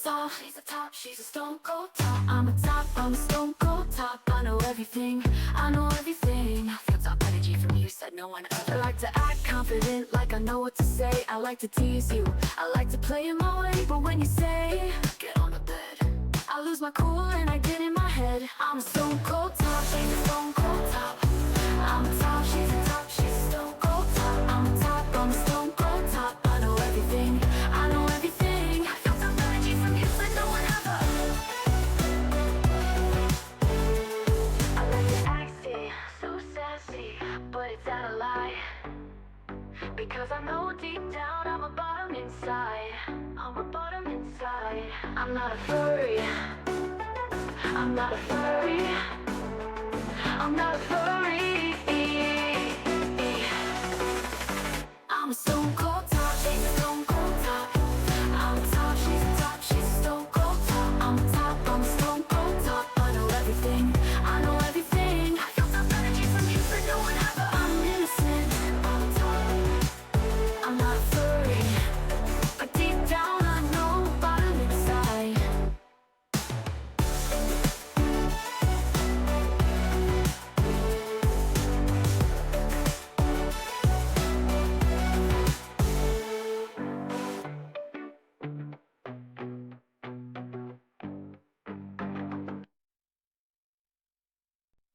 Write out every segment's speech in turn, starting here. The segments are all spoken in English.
top, she's a top, she's a stone cold top. I'm a top, I'm a stone cold top. I know everything, I know everything. Feel top energy from you, said no one else. I like to act confident, like I know what to say. I like to tease you, I like to play in my way. But when you say, get on the bed, I lose my cool and I get in my head. I'm a stone cold top, she's a stone cold top. I'm a top, she's a top, she's a stone cold top. I'm a top, I'm a stone cold top. I know everything, I know everything. I feel some energy from you, but no one ever. I like to act it, so sassy, but it's out of lie. Because I know deep down I'm a bottom inside. I'm a bottom inside. I'm not a furry. I'm not a furry. I'm not a furry. I'm a stone cold top, she's a stone cold top. I'm a top, she's a top, she's a stone cold top. I'm a top, I'm a stone cold top. I know everything, I know everything. I feel some energy from you, but no one ever. I'm innocent, I'm a top. I'm not a furry, but deep down I know bottom inside.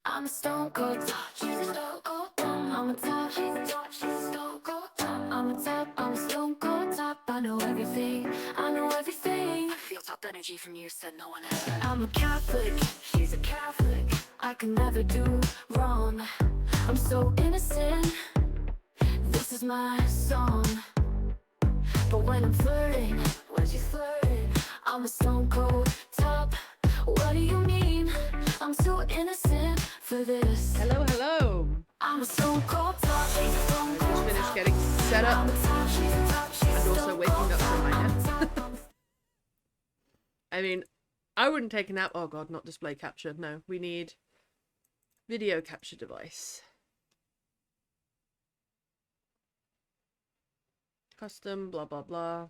I'm a stone cold top, she's a stone cold top. I'm a top, she's a top, she's a stone cold top. I'm a top, I'm a stone cold top. I know everything, I know everything. I feel top energy from you, said no one ever. I'm a Catholic, she's a Catholic. I can never do wrong. I'm so innocent, this is my song. But when I'm flirting, when she's flirting, I'm a stone cold top. What do you mean? I'm so innocent for this. Hello, hello. I'm a stone cold top, she's a stone I cold just finished top. getting set up I'm a top, she's a top, she's a and also stone waking cold up from my top. nap. I mean, I wouldn't take a nap. Oh god, not display capture. No, we need video capture device. Custom, blah, blah, blah.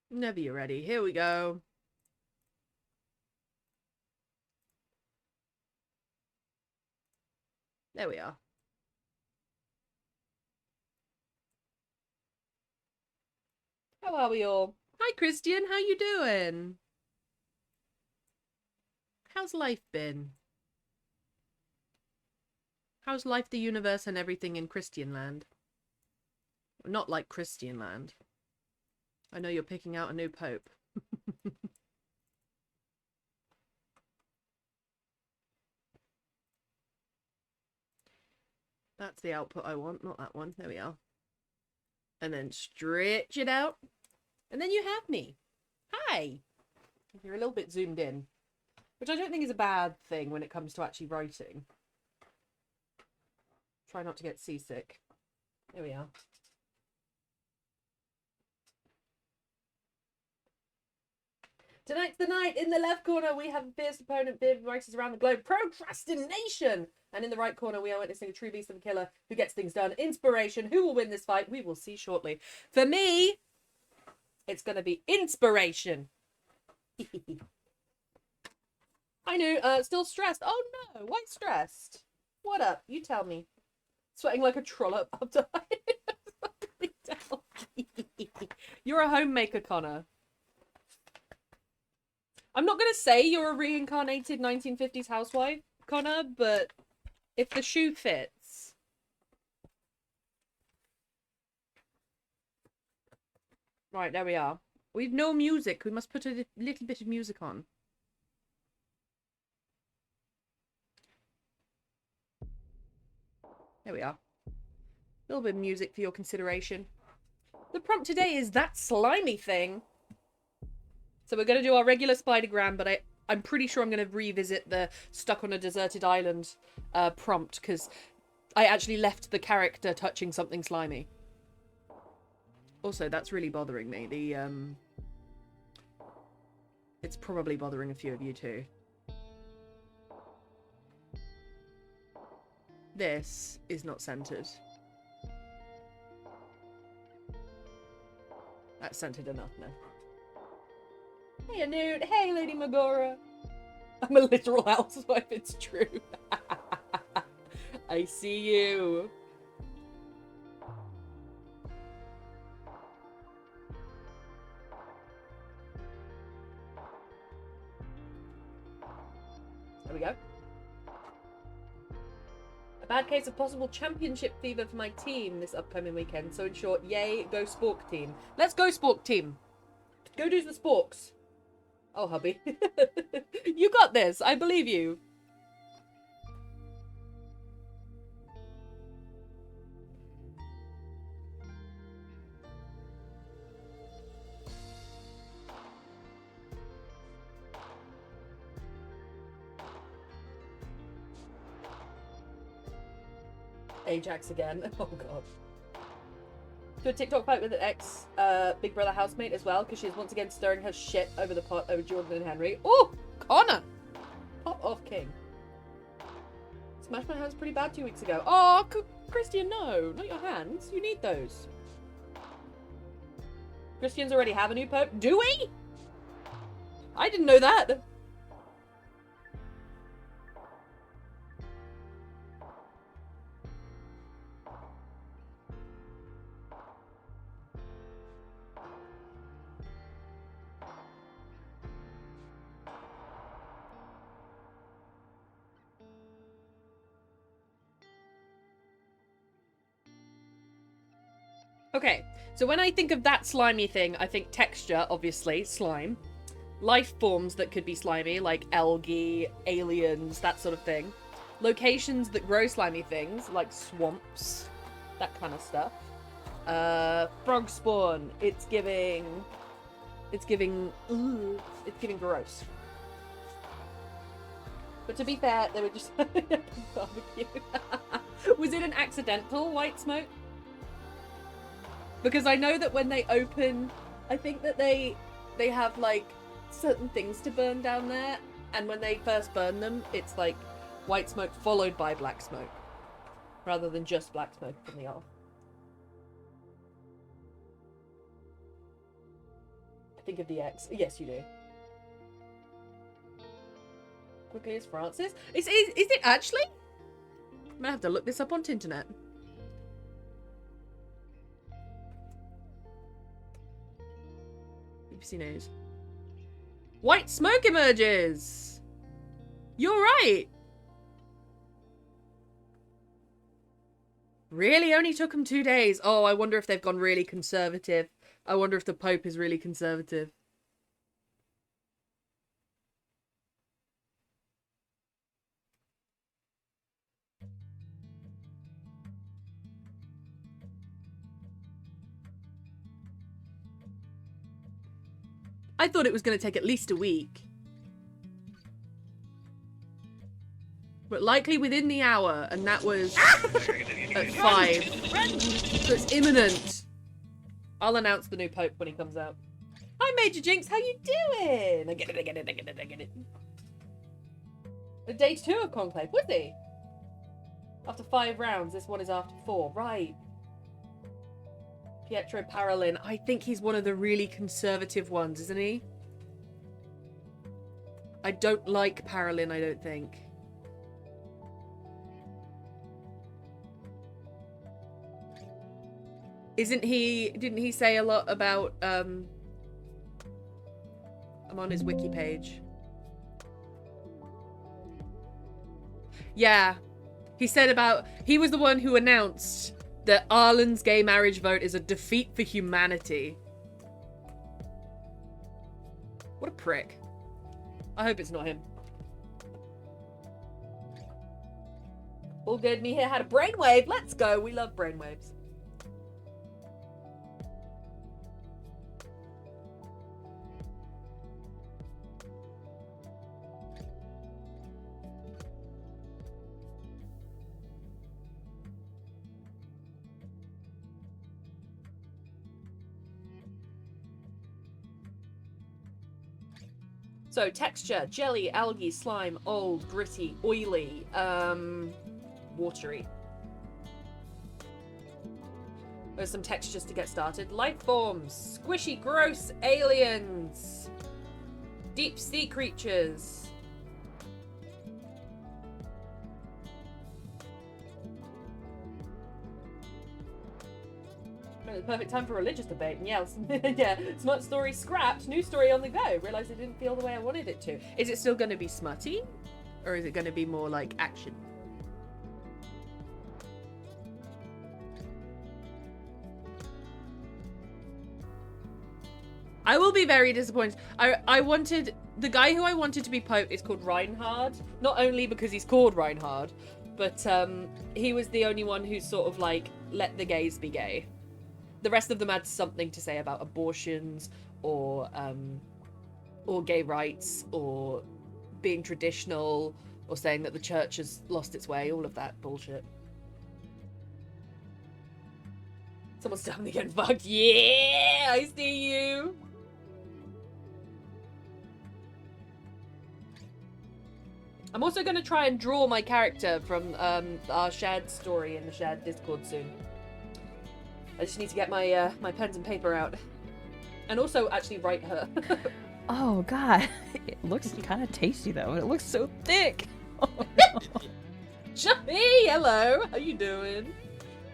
Whenever you're ready. Here we go. There we are. How are we all? Hi, Christian. How you doing? How's life been? How's life, the universe, and everything in Christian land? Not like Christian land. I know you're picking out a new pope. That's the output I want, not that one. There we are. And then stretch it out. And then you have me. Hi! You're a little bit zoomed in. Which I don't think is a bad thing when it comes to actually writing. Try not to get seasick. There we are. Tonight's the night. In the left corner, we have a fierce opponent, bearded writers around the globe. Procrastination! And in the right corner, we are witnessing a true beast of a killer who gets things done. Inspiration. Who will win this fight? We will see shortly. For me, it's going to be inspiration. I knew. Still stressed. Oh no. Why stressed? What up? You tell me. Sweating like a trollop after You're a homemaker, Connor. I'm not going to say you're a reincarnated 1950s housewife, Connor, but if the shoe fits. Right, there we are. We've no music. We must put a little bit of music on. There we are. A little bit of music for your consideration. The prompt today is that slimy thing. So we're going to do our regular spidergram, but I'm pretty sure I'm going to revisit the stuck on a deserted island prompt, because I actually left the character touching something slimy. Also, that's really bothering me. It's probably bothering a few of you too. This is not centered. That's scented enough now. Hey, Anoot. Hey, Lady Magora. I'm a literal housewife, it's true. I see you. There we go. A bad case of possible championship fever for my team this upcoming weekend. So in short, yay, go Spork team. Let's go Spork team. Go do the Sporks. Oh, hubby. You got this. I believe you. Ajax again. Oh, God. Do a TikTok fight with an ex Big Brother housemate as well, because she's once again stirring her shit over the pot over Jordan and Henry. Oh, Connor! Pop off, King. Smashed my hands pretty bad 2 weeks ago. Oh, Christian, no. Not your hands. You need those. Christians already have a new pope. Do we? I didn't know that. Okay, so when I think of that slimy thing, I think texture, obviously, slime. Life forms that could be slimy, like algae, aliens, that sort of thing. Locations that grow slimy things, like swamps, that kind of stuff. Frog spawn, it's giving gross. But to be fair, they were just barbecue. Was it an accidental white smoke? Because I know that when they open, I think that they have, like, certain things to burn down there. And when they first burn them, it's, like, white smoke followed by black smoke. Rather than just black smoke from the off. I think of the X. Yes, you do. Quickly as Francis? Is it actually? I'm gonna have to look this up on Tinternet. BBC News. White smoke emerges! You're right! Really only took them 2 days. Oh, I wonder if they've gone really conservative. I wonder if the Pope is really conservative. I thought it was going to take at least a week. But likely within the hour, and that was at 5. So it's imminent. I'll announce the new Pope when he comes out. Hi, Major Jinx, how you doing? I get it. Day 2 of Conclave, was he? After 5 rounds, this one is after 4. Right. Pietro Parolin. I think he's one of the really conservative ones, isn't he? I don't like Parolin, I don't think. Didn't he say a lot about, I'm on his wiki page. Yeah. He said about, he was the one who announced that Ireland's gay marriage vote is a defeat for humanity. What a prick. I hope it's not him. All good, me here had a brainwave. Let's go. We love brainwaves. So, texture, jelly, algae, slime, old, gritty, oily, watery. There's some textures to get started. Life forms. Squishy, gross aliens. Deep sea creatures. The perfect time for religious debate. And yeah, yeah. Smut story scrapped. New story on the go. Realised it didn't feel the way I wanted it to. Is it still going to be smutty? Or is it going to be more like action? I will be very disappointed. I wanted... The guy who I wanted to be Pope is called Reinhard. Not only because he's called Reinhard, but he was the only one who sort of like let the gays be gay. The rest of them had something to say about abortions or gay rights or being traditional or saying that the church has lost its way. All of that bullshit. Someone's definitely getting fucked. Yeah, I see you. I'm also going to try and draw my character from our shared story in the shared Discord soon. I just need to get my my pens and paper out. And also actually write her. Oh, God. It looks kind of tasty, though. It looks so thick. Oh, no. Johnny, hello. How you doing?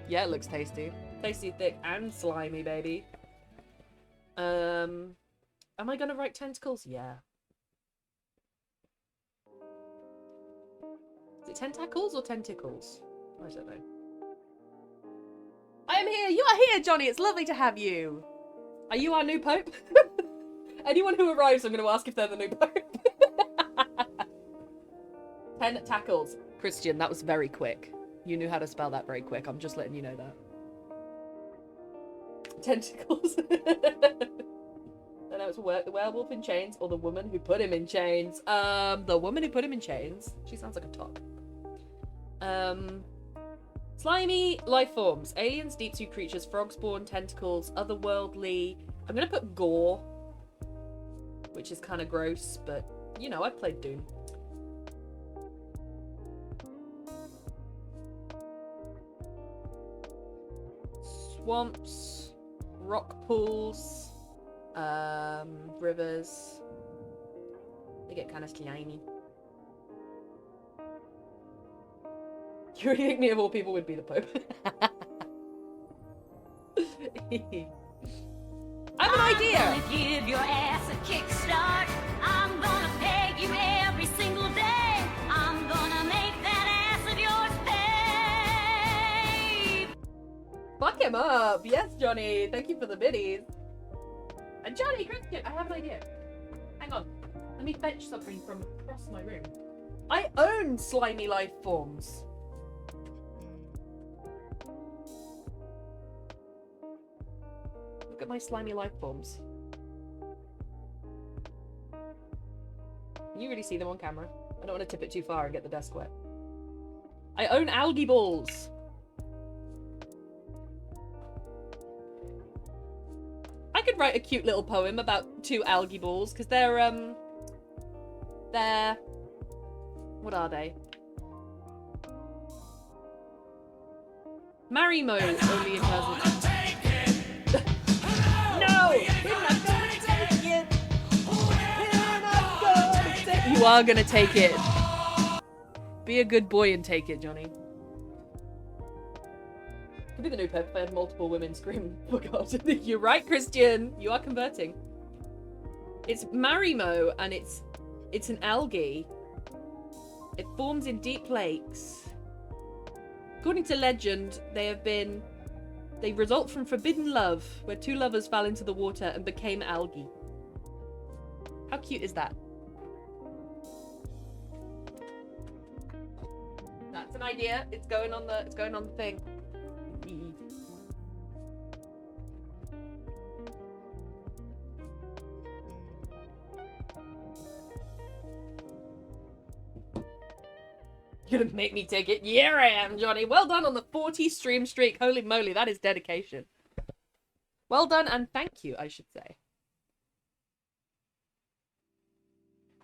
Yeah, it looks tasty. Tasty, thick, and slimy, baby. Am I going to write tentacles? Yeah. Is it tentacles or tentacles? I don't know. I am here! You are here, Johnny! It's lovely to have you! Are you our new Pope? Anyone who arrives, I'm going to ask if they're the new Pope. Tentacles. Christian, that was very quick. You knew how to spell that very quick. I'm just letting you know that. Tentacles. I know it's the werewolf in chains or the woman who put him in chains. The woman who put him in chains. She sounds like a top. Slimy life forms. Aliens, deep sea creatures, frog-spawn, tentacles, otherworldly. I'm gonna put gore, which is kind of gross, but you know, I've played Doom. Swamps, rock pools, rivers. They get kind of slimy. You really think me of all people would be the Pope? I have an idea! I'm gonna give your ass a kickstart. I'm gonna peg you every single day. I'm gonna make that ass of yours pay. Fuck him up! Yes, Johnny! Thank you for the biddies. And Johnny, Christian, I have an idea. Hang on. Let me fetch something from across my room. I own slimy life forms. Look at my slimy life forms. Can you really see them on camera? I don't want to tip it too far and get the desk wet. I own algae balls. I could write a cute little poem about 2 algae balls because they're what are they? Marry mode only in person. No! We're not gonna take it! We're not gonna take it! You are gonna take it. Be a good boy and take it, Johnny. Could be the new Pope if I had multiple women scream, oh god. You're right, Christian! You are converting. It's Marimo, and it's an algae. It forms in deep lakes. According to legend, they result from forbidden love, where 2 lovers fell into the water and became algae. How cute is that? That's an idea. It's going on the thing. You're gonna make me take it? Yeah, I am, Johnny. Well done on the 40 stream streak. Holy moly, that is dedication. Well done and thank you, I should say.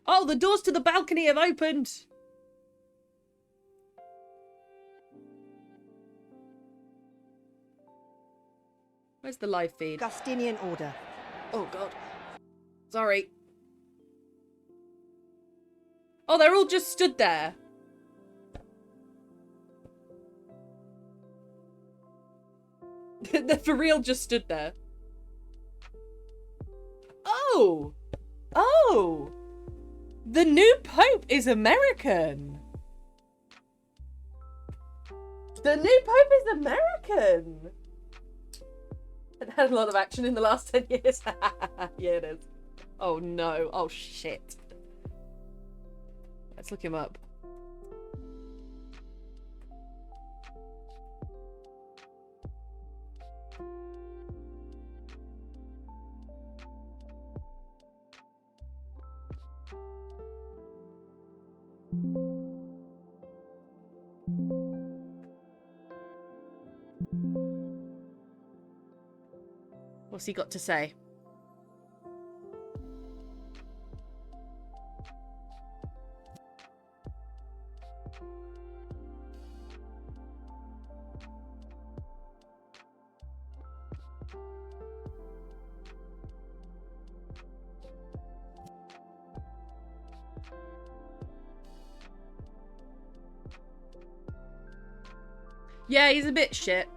Oh, the doors to the balcony have opened. Where's the live feed? Augustinian order. Oh, God. Sorry. Oh, they're all just stood there. They're for real just stood there. Oh! Oh! The new Pope is American! The new Pope is American! It had a lot of action in the last 10 years. Yeah, it is. Oh no. Oh shit. Let's look him up. What's he got to say? Yeah, he's a bit shit.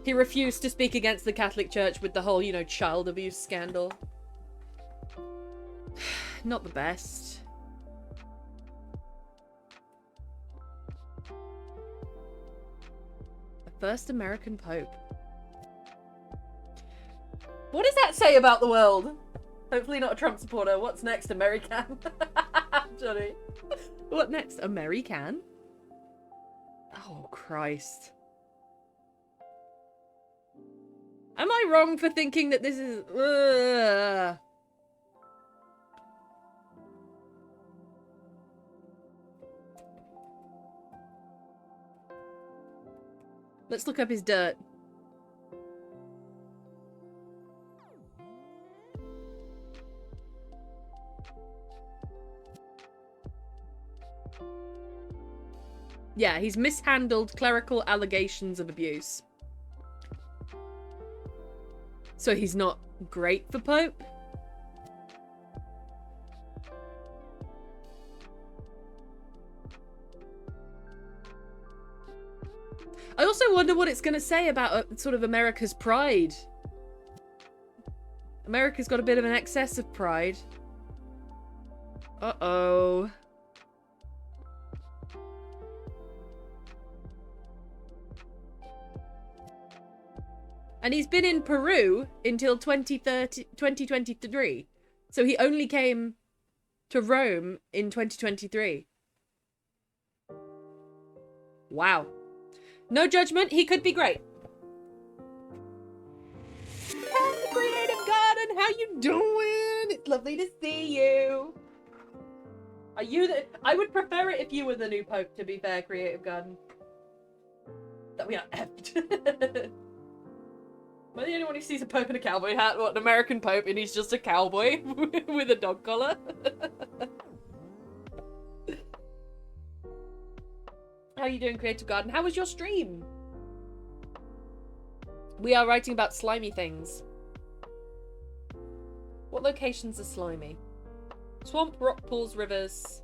He refused to speak against the Catholic Church with the whole, you know, child abuse scandal. Not the best. The first American Pope. What does that say about the world? Hopefully not a Trump supporter. What's next, American? Johnny. What next, American? Oh, Christ. Am I wrong for thinking that this is... Let's look up his dirt. Yeah, he's mishandled clerical allegations of abuse. So he's not great for Pope? I also wonder what it's going to say about sort of America's pride. America's got a bit of an excess of pride. Uh-oh. And he's been in Peru until 2023. So he only came to Rome in 2023. Wow. No judgment, he could be great. Hey, Creative Garden, how you doing? It's lovely to see you. Are you the... I would prefer it if you were the new Pope, to be fair, Creative Garden. That we are effed. Am I the only one who sees a Pope in a cowboy hat? What, an American Pope, and he's just a cowboy with a dog collar? How are you doing, Creative Garden? How was your stream? We are writing about slimy things. What locations are slimy? Swamp, rock pools, rivers.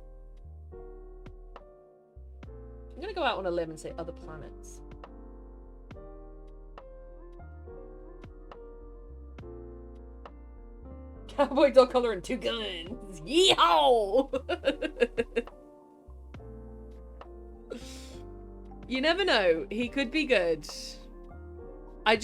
I'm gonna go out on a limb and say other planets. Cowboy dog collar and 2 guns. Yeehaw! You never know. He could be good. I'm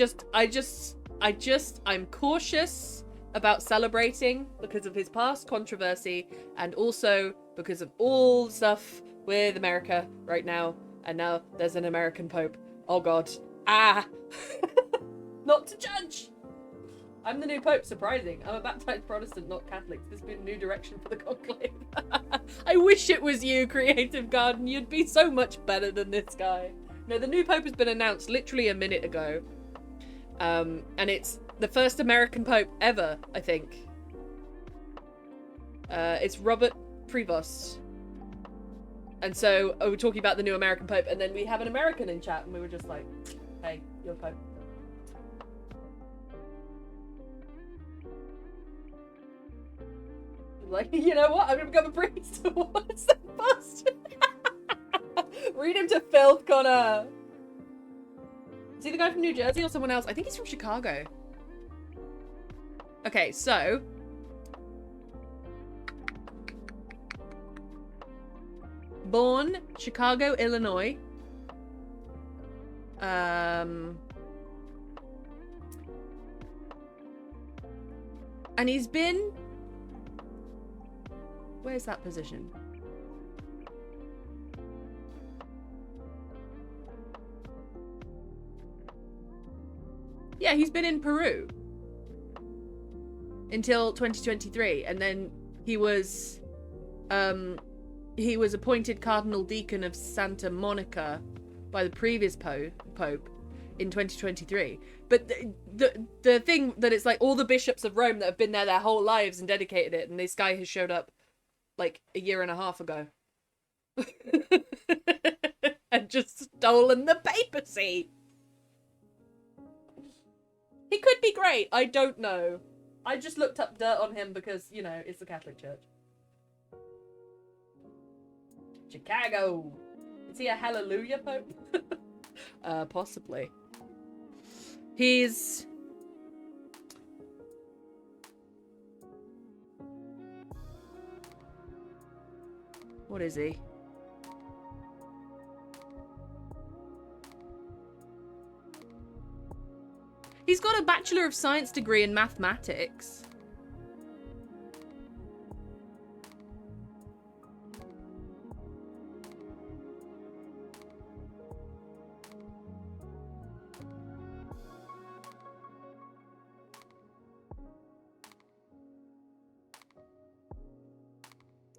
cautious about celebrating because of his past controversy and also because of all the stuff with America right now. And now there's an American Pope. Oh God. Ah! Not to judge! I'm the new Pope, surprising. I'm a baptized Protestant, not Catholic. This has been a new direction for the conclave. I wish it was you, Creative Garden. You'd be so much better than this guy. No, the new Pope has been announced literally a minute ago. And it's the first American Pope ever, I think. It's Robert Prevost. And so, we're talking about the new American Pope, and then we have an American in chat, and we were just like, hey, you're Pope. Like, you know what? I'm gonna become a priest. What's that bust? Read him to filth, Connor. Is he the guy from New Jersey or someone else? I think he's from Chicago. Okay, so born Chicago, Illinois. And he's been... Where's that position? Yeah, he's been in Peru until 2023, and then he was appointed Cardinal Deacon of Santa Monica by the previous Pope in 2023. But the thing that it's like all the bishops of Rome that have been there their whole lives and dedicated it, and this guy has showed up like a year and a half ago and just stolen the papacy. He could be great. I don't know. I just looked up dirt on him because, you know, it's the Catholic Church. Chicago. Is he a hallelujah pope? Possibly. He's... What is he? He's got a Bachelor of Science degree in mathematics.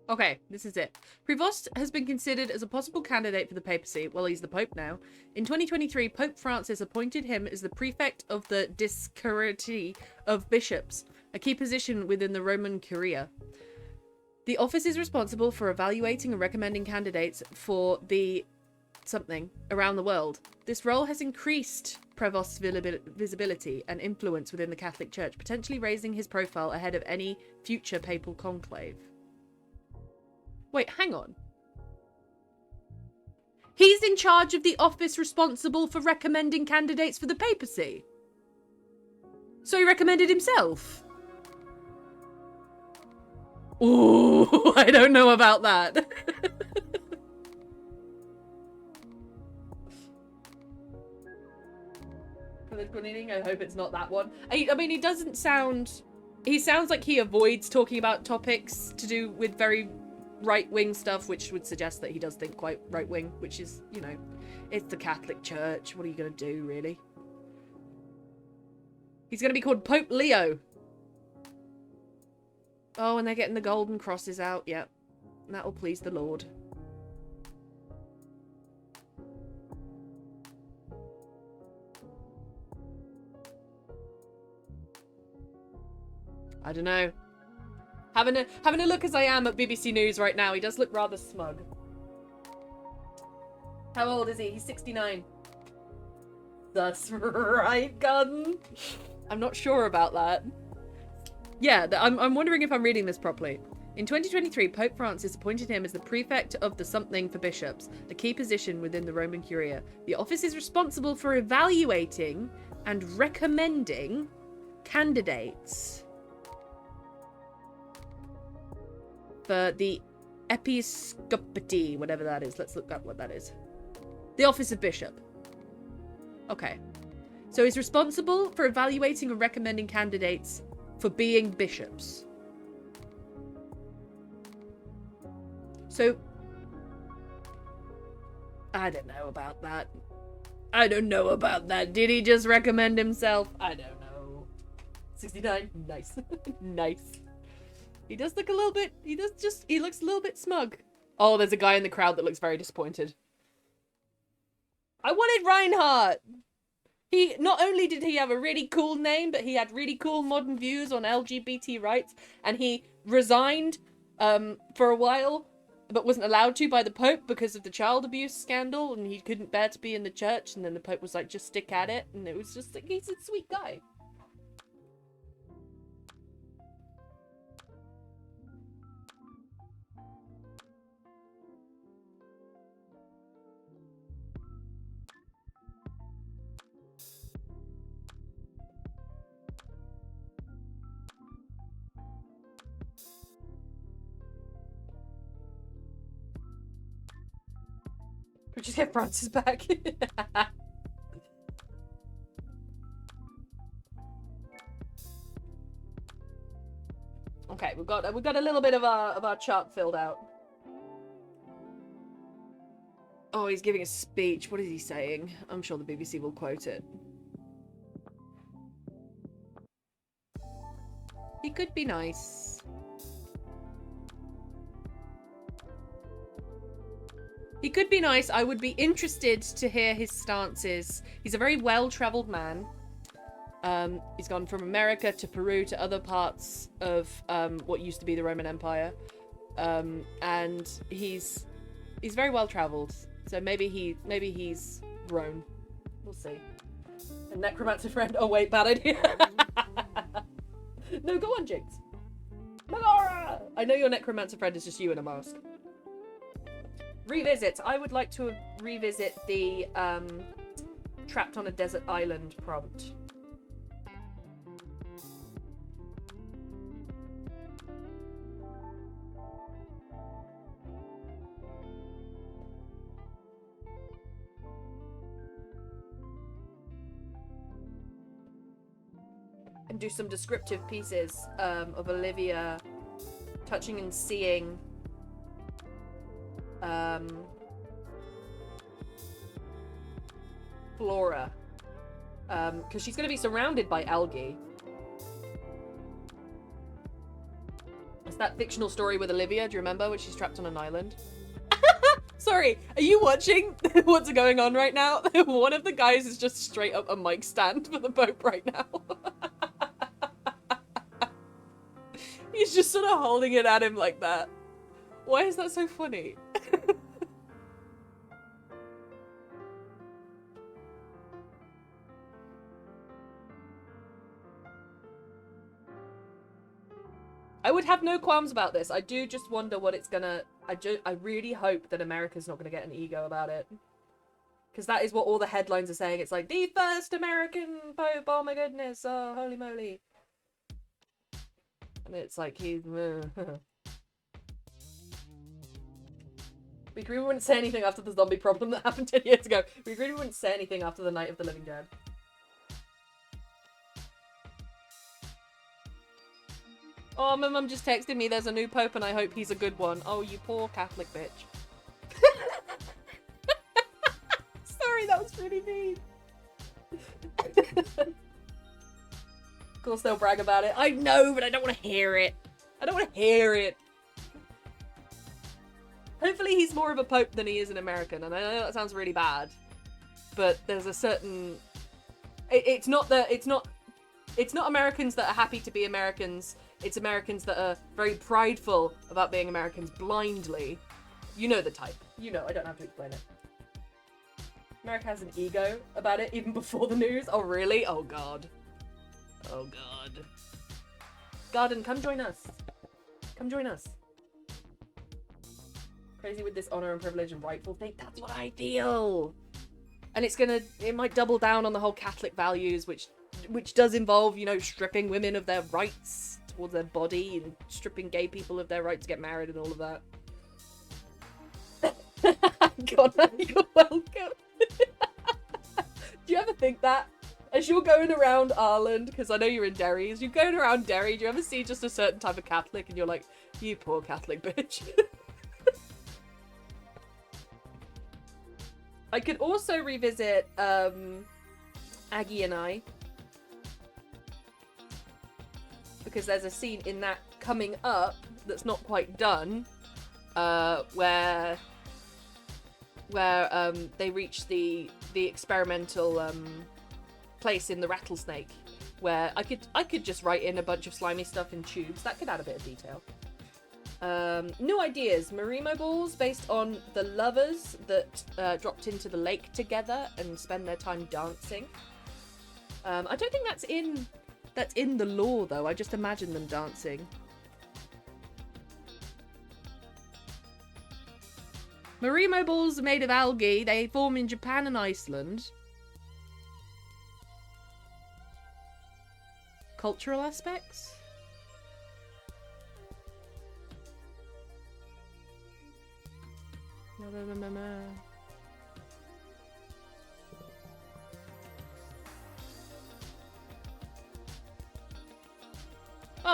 Okay, this is it. Prevost has been considered as a possible candidate for the papacy. Well, he's the Pope now. In 2023, Pope Francis appointed him as the prefect of the Discurity of Bishops, a key position within the Roman Curia. The office is responsible for evaluating and recommending candidates for the something around the world. This role has increased Prevost's visibility and influence within the Catholic Church, potentially raising his profile ahead of any future papal conclave. Wait, hang on. He's in charge of the office responsible for recommending candidates for the papacy. So he recommended himself. Ooh, I don't know about that. I hope it's not that one. I mean, he doesn't sound... He sounds like he avoids talking about topics to do with very right-wing stuff, which would suggest that he does think quite right-wing, which is, you know, it's the Catholic Church. What are you going to do, really? He's going to be called Pope Leo. Oh, and they're getting the golden crosses out. Yep. That'll please the Lord. I don't know. Having a look as I am at BBC News right now, he does look rather smug. How old is he? He's 69. That's right, gun. I'm not sure about that. Yeah, I'm wondering if I'm reading this properly. In 2023, Pope Francis appointed him as the prefect of the something for bishops, a key position within the Roman Curia. The office is responsible for evaluating and recommending candidates for the episcopate, whatever that is. Let's look up what that is. The office of bishop. Okay. So he's responsible for evaluating and recommending candidates for being bishops. So, I don't know about that. I don't know about that. Did he just recommend himself? I don't know. 69? Nice. Nice. He does look a little bit, he looks a little bit smug. Oh, there's a guy in the crowd that looks very disappointed. I wanted Reinhardt! He, not only did he have a really cool name, but he had really cool modern views on LGBT rights, and he resigned for a while, but wasn't allowed to by the Pope because of the child abuse scandal, and he couldn't bear to be in the church, and then the Pope was like, just stick at it, and it was just like, he's a sweet guy. We just get Francis back. Okay, we've got a little bit of our chart filled out. Oh, he's giving a speech. What is he saying? I'm sure the BBC will quote it. He could be nice. He could be nice. I would be interested to hear his stances. He's a very well-traveled man. He's gone from America to Peru to other parts of what used to be the Roman Empire. And he's very well-traveled. So maybe he's grown. We'll see. A necromancer friend. Oh wait, bad idea. No, go on, Jinx. Melora! I know your necromancer friend is just you in a mask. Revisit. I would like to revisit the trapped on a desert island prompt. And do some descriptive pieces of Olivia touching and seeing flora, because she's going to be surrounded by algae. It's that fictional story with Olivia, do you remember, when she's trapped on an island? Sorry, are you watching what's going on right now? One of the guys is just straight up a mic stand for the boat right now. He's just sort of holding it at him like that. Why is that so funny? I would have no qualms about this. I do just wonder what it's gonna... I really hope that America's not gonna get an ego about it. Because that is what all the headlines are saying. It's like, the first American Pope, oh my goodness, oh holy moly. And it's like, he's... We agreed we wouldn't say anything after the zombie problem that happened 10 years ago. We agreed we wouldn't say anything after the Night of the Living Dead. Oh, my mum just texted me there's a new pope and I hope he's a good one. Oh, you poor Catholic bitch. Sorry, that was really mean. Of course they'll brag about it. I know, but I don't want to hear it. I don't want to hear it. Hopefully he's more of a pope than he is an American, and I know that sounds really bad, but there's a certain... It's not Americans that are happy to be Americans. It's Americans that are very prideful about being Americans blindly. You know the type. You know, I don't have to explain it. America has an ego about it even before the news. Oh, really? Oh, God. Oh, God. Garden, come join us. Come join us. Crazy with this honor and privilege and rightful thing. That's what I feel. And it might double down on the whole Catholic values, which does involve, you know, stripping women of their rights towards their body and stripping gay people of their right to get married and all of that. God, you're welcome. Do you ever think that? As you're going around Ireland, because I know you're in Derry, as you're going around Derry, do you ever see just a certain type of Catholic and you're like, you poor Catholic bitch? I could also revisit Aggie and I, because there's a scene in that coming up that's not quite done, where they reach the experimental place in the rattlesnake, where I could just write in a bunch of slimy stuff in tubes. That could add a bit of detail. New ideas. Marimo balls based on the lovers that dropped into the lake together and spend their time dancing. I don't think that's in the lore though. I just imagine them dancing. Marimo balls are made of algae. They form in Japan and Iceland. Cultural aspects?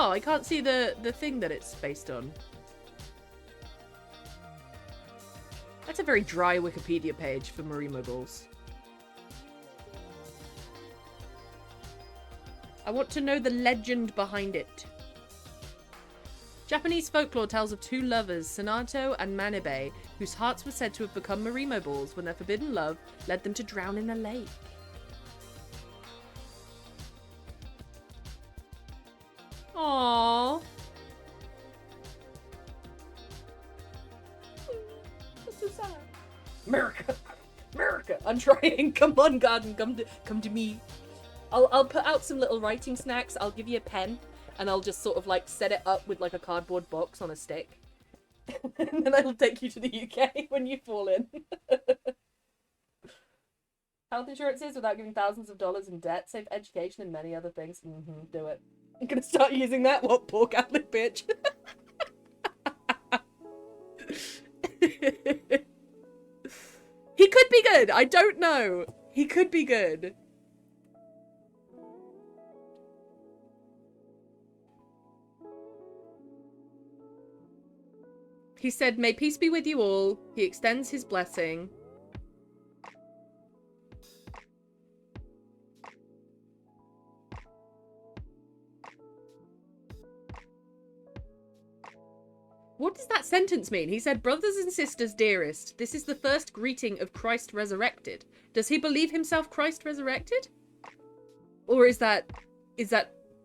Oh, I can't see the thing that it's based on. That's a very dry Wikipedia page for Marimo balls. I want to know the legend behind it. Japanese folklore tells of two lovers, Sanato and Manebe, whose hearts were said to have become Marimo balls when their forbidden love led them to drown in a lake. Aww. That's so sad. America! America! I'm trying. Come on, garden. Come to me. I'll put out some little writing snacks. I'll give you a pen. And I'll just sort of like set it up with like a cardboard box on a stick. And then I'll take you to the UK when you fall in. Health insurances without giving thousands of dollars in debt, save education and many other things. Do it. I'm gonna start using that. What, poor Catholic bitch. He could be good. I don't know. He could be good. He said, "May peace be with you all." He extends his blessing. What does that sentence mean? He said, "Brothers and sisters, dearest, this is the first greeting of Christ resurrected." Does he believe himself Christ resurrected? Or is that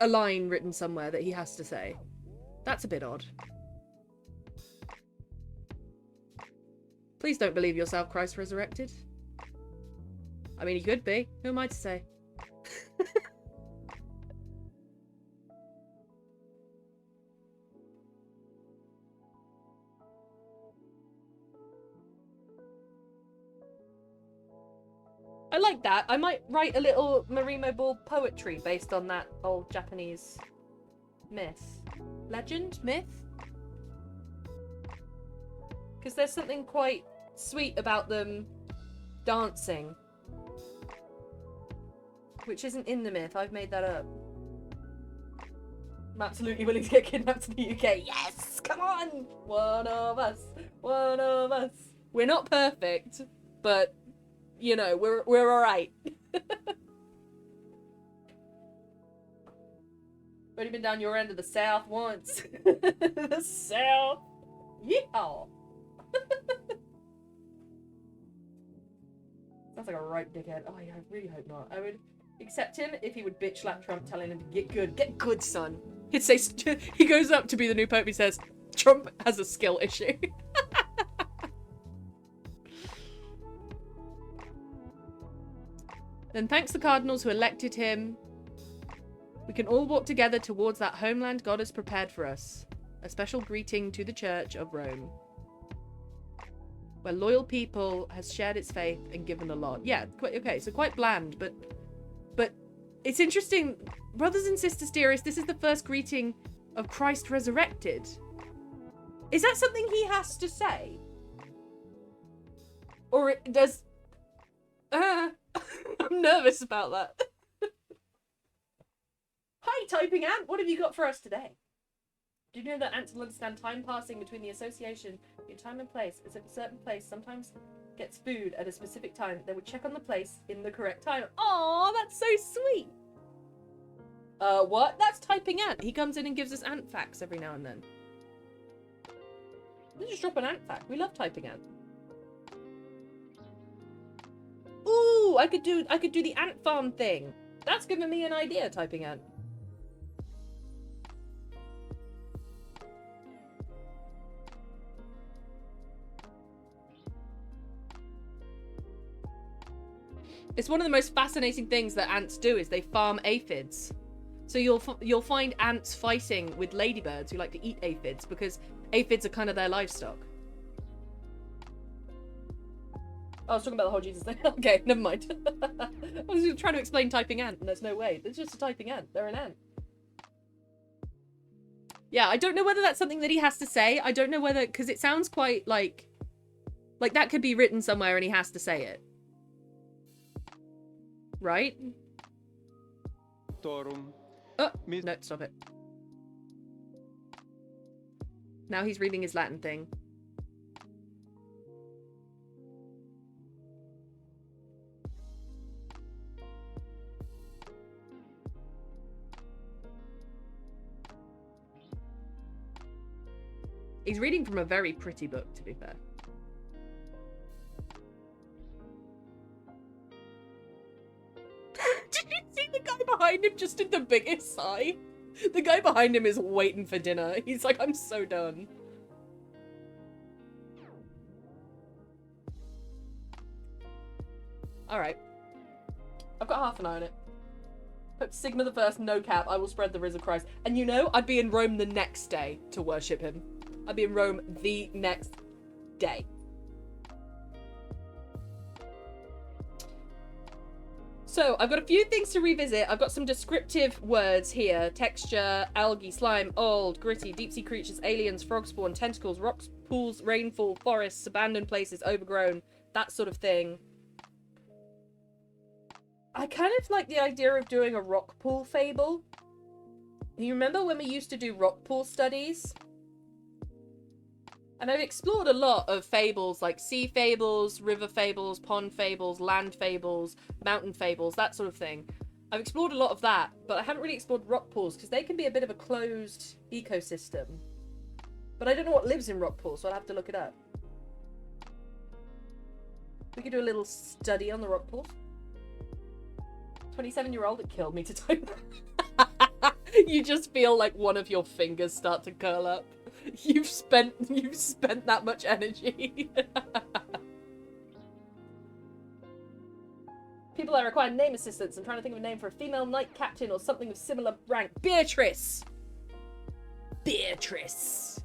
a line written somewhere that he has to say? That's a bit odd. Please don't believe yourself Christ resurrected. I mean, he could be. Who am I to say? I like that. I might write a little Marimo Ball poetry based on that old Japanese myth. Legend? Myth? Because there's something quite sweet about them dancing. Which isn't in the myth. I've made that up. I'm absolutely willing to get kidnapped to the UK. Yes! Come on! One of us. One of us. We're not perfect, but, you know, we're alright. Already been down your end of the South once. The South. Yeehaw! Sounds like a right dickhead. Oh, yeah, I really hope not. I would accept him if he would bitch slap Trump, telling him to get good. Get good, son. He'd say, he goes up to be the new pope, he says, Trump has a skill issue. Then thanks the cardinals who elected him. We can all walk together towards that homeland God has prepared for us. A special greeting to the Church of Rome, where loyal people has shared its faith and given a lot. Yeah, okay, so quite bland, but it's interesting. Brothers and sisters, dearest, this is the first greeting of Christ resurrected. Is that something he has to say? Or it does... I'm nervous about that. Hi, typing ant. What have you got for us today? Do you know that ants will understand time passing between the association between time and place, as if a certain place sometimes gets food at a specific time, they would check on the place in the correct time. Aww, that's so sweet. What? That's typing ant. He comes in and gives us ant facts every now and then. Let's just drop an ant fact. We love typing ant. Ooh, I could do the ant farm thing. That's giving me an idea, typing ant. It's one of the most fascinating things that ants do is they farm aphids. So you'll find ants fighting with ladybirds who like to eat aphids because aphids are kind of their livestock. I was talking about the whole Jesus thing. Okay, never mind. I was trying to explain typing ant and there's no way. It's just a typing ant. They're an ant. Yeah, I don't know whether that's something that he has to say. I don't know whether... Because it sounds quite like that could be written somewhere and he has to say it. Right? Oh, no, stop it. Now he's reading his Latin thing. He's reading from a very pretty book, to be fair. Did you see the guy behind him just did the biggest sigh? The guy behind him is waiting for dinner. He's like, I'm so done. Alright. I've got half an eye on it. Pope Sigma the First, no cap, I will spread the risen Christ. And you know, I'd be in Rome the next day to worship him. I'd be in Rome the next day. So, I've got a few things to revisit. I've got some descriptive words here. Texture, algae, slime, old, gritty, deep sea creatures, aliens, frog spawn, tentacles, rocks, pools, rainfall, forests, abandoned places, overgrown, that sort of thing. I kind of like the idea of doing a rock pool fable. You remember when we used to do rock pool studies? And I've explored a lot of fables, like sea fables, river fables, pond fables, land fables, mountain fables, that sort of thing. I've explored a lot of that, but I haven't really explored rock pools, because they can be a bit of a closed ecosystem. But I don't know what lives in rock pools, so I'll have to look it up. We could do a little study on the rock pools. 27-year-old, it killed me to type. You just feel like one of your fingers start to curl up. You've spent that much energy. People that require name assistance. I'm trying to think of a name for a female knight captain or something of similar rank. Beatrice. Beatrice.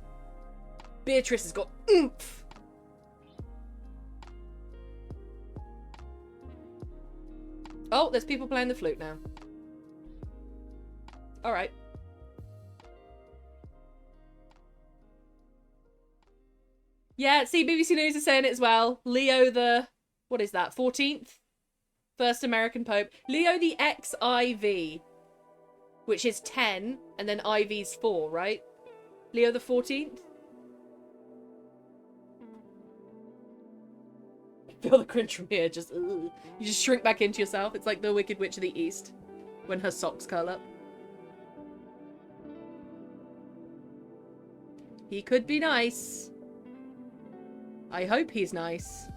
Beatrice has got oomph. Oh, there's people playing the flute now. Alright. Yeah, see, BBC News is saying it as well. Leo the... What is that? 14th? First American Pope. Leo the XIV. Which is 10, and then IV's 4, right? Leo the 14th? Feel the cringe from here, just... Ugh. You just shrink back into yourself. It's like the Wicked Witch of the East. When her socks curl up. He could be nice. I hope he's nice.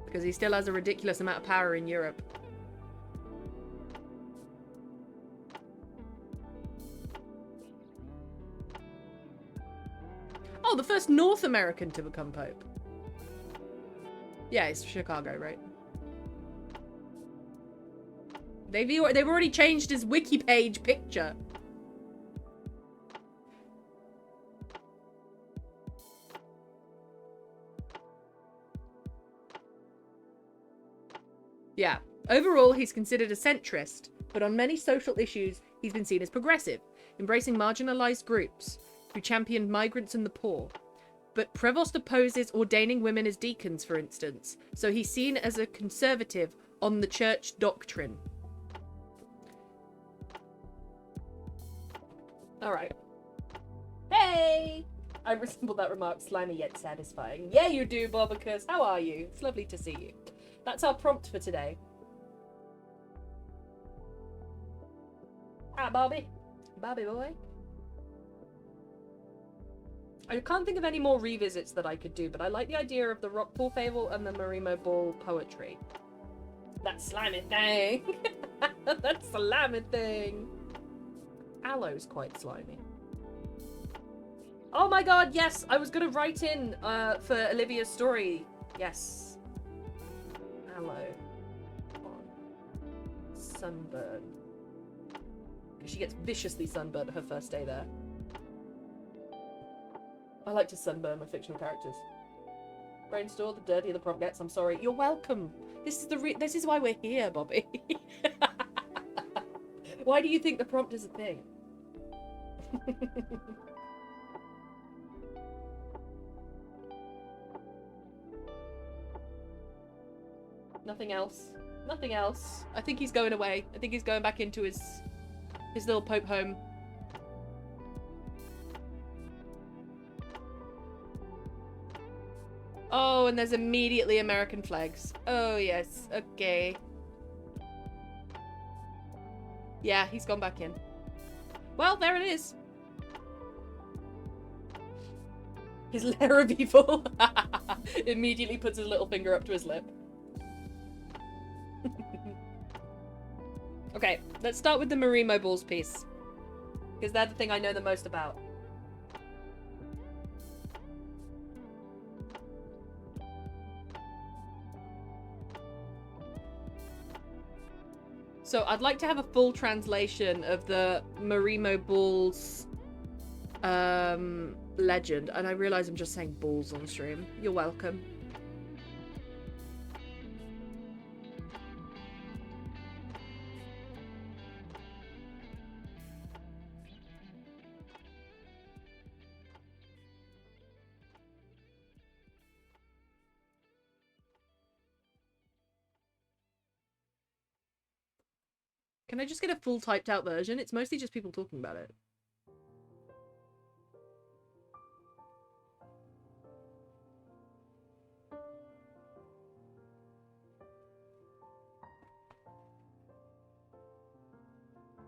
Because he still has a ridiculous amount of power in Europe. Oh, the first North American to become Pope. Yeah, it's Chicago, right? They've already changed his wiki page picture. Yeah. Overall, he's considered a centrist, but on many social issues, he's been seen as progressive, embracing marginalized groups who championed migrants and the poor. But Prevost opposes ordaining women as deacons, for instance, so he's seen as a conservative on the church doctrine. Alright. Hey! I resemble that remark, slimy yet satisfying. Yeah, you do, Bobicus. How are you? It's lovely to see you. That's our prompt for today. Ah, Bobby. Bobby boy. I can't think of any more revisits that I could do, but I like the idea of the rock pool fable and the Marimo Ball poetry. That slimy thing. That slimy thing. Aloe's quite slimy. Oh my god, yes! I was gonna write in for Olivia's story. Yes. Aloe. On sunburn. Because she gets viciously sunburned her first day there. I like to sunburn my fictional characters. Brainstorm, the dirtier the prompt gets. I'm sorry. You're welcome. This is why we're here, Bobby. Why do you think the prompt is a thing? Nothing else. Nothing else. I think he's going away. I think he's going back into his little Pope home. Oh, and there's immediately American flags. Oh, yes. Okay. Yeah, he's gone back in. Well, there it is. His lair of evil. Immediately puts his little finger up to his lip. Okay, let's start with the Marimo Balls piece. Because they're the thing I know the most about. So I'd like to have a full translation of the Marimo Balls legend. And I realise I'm just saying balls on stream. You're welcome. Can I just get a full typed out version? It's mostly just people talking about it.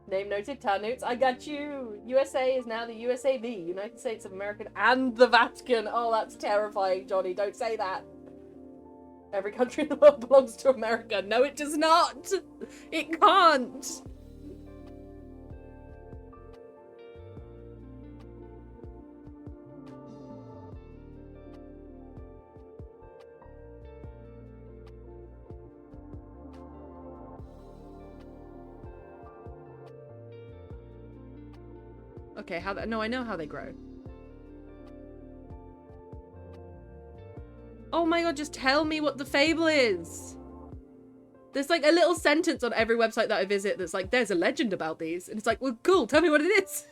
Name noted, Tarnoots. I got you! USA is now the USAV, United States of America, and the Vatican. Oh, that's terrifying, Johnny. Don't say that. Every country in the world belongs to America. No, it does not! It can't! Okay, no, I know how they grow. Oh my god, just tell me what the fable is. There's like a little sentence on every website that I visit that's like, there's a legend about these. And it's like, well, cool, tell me what it is.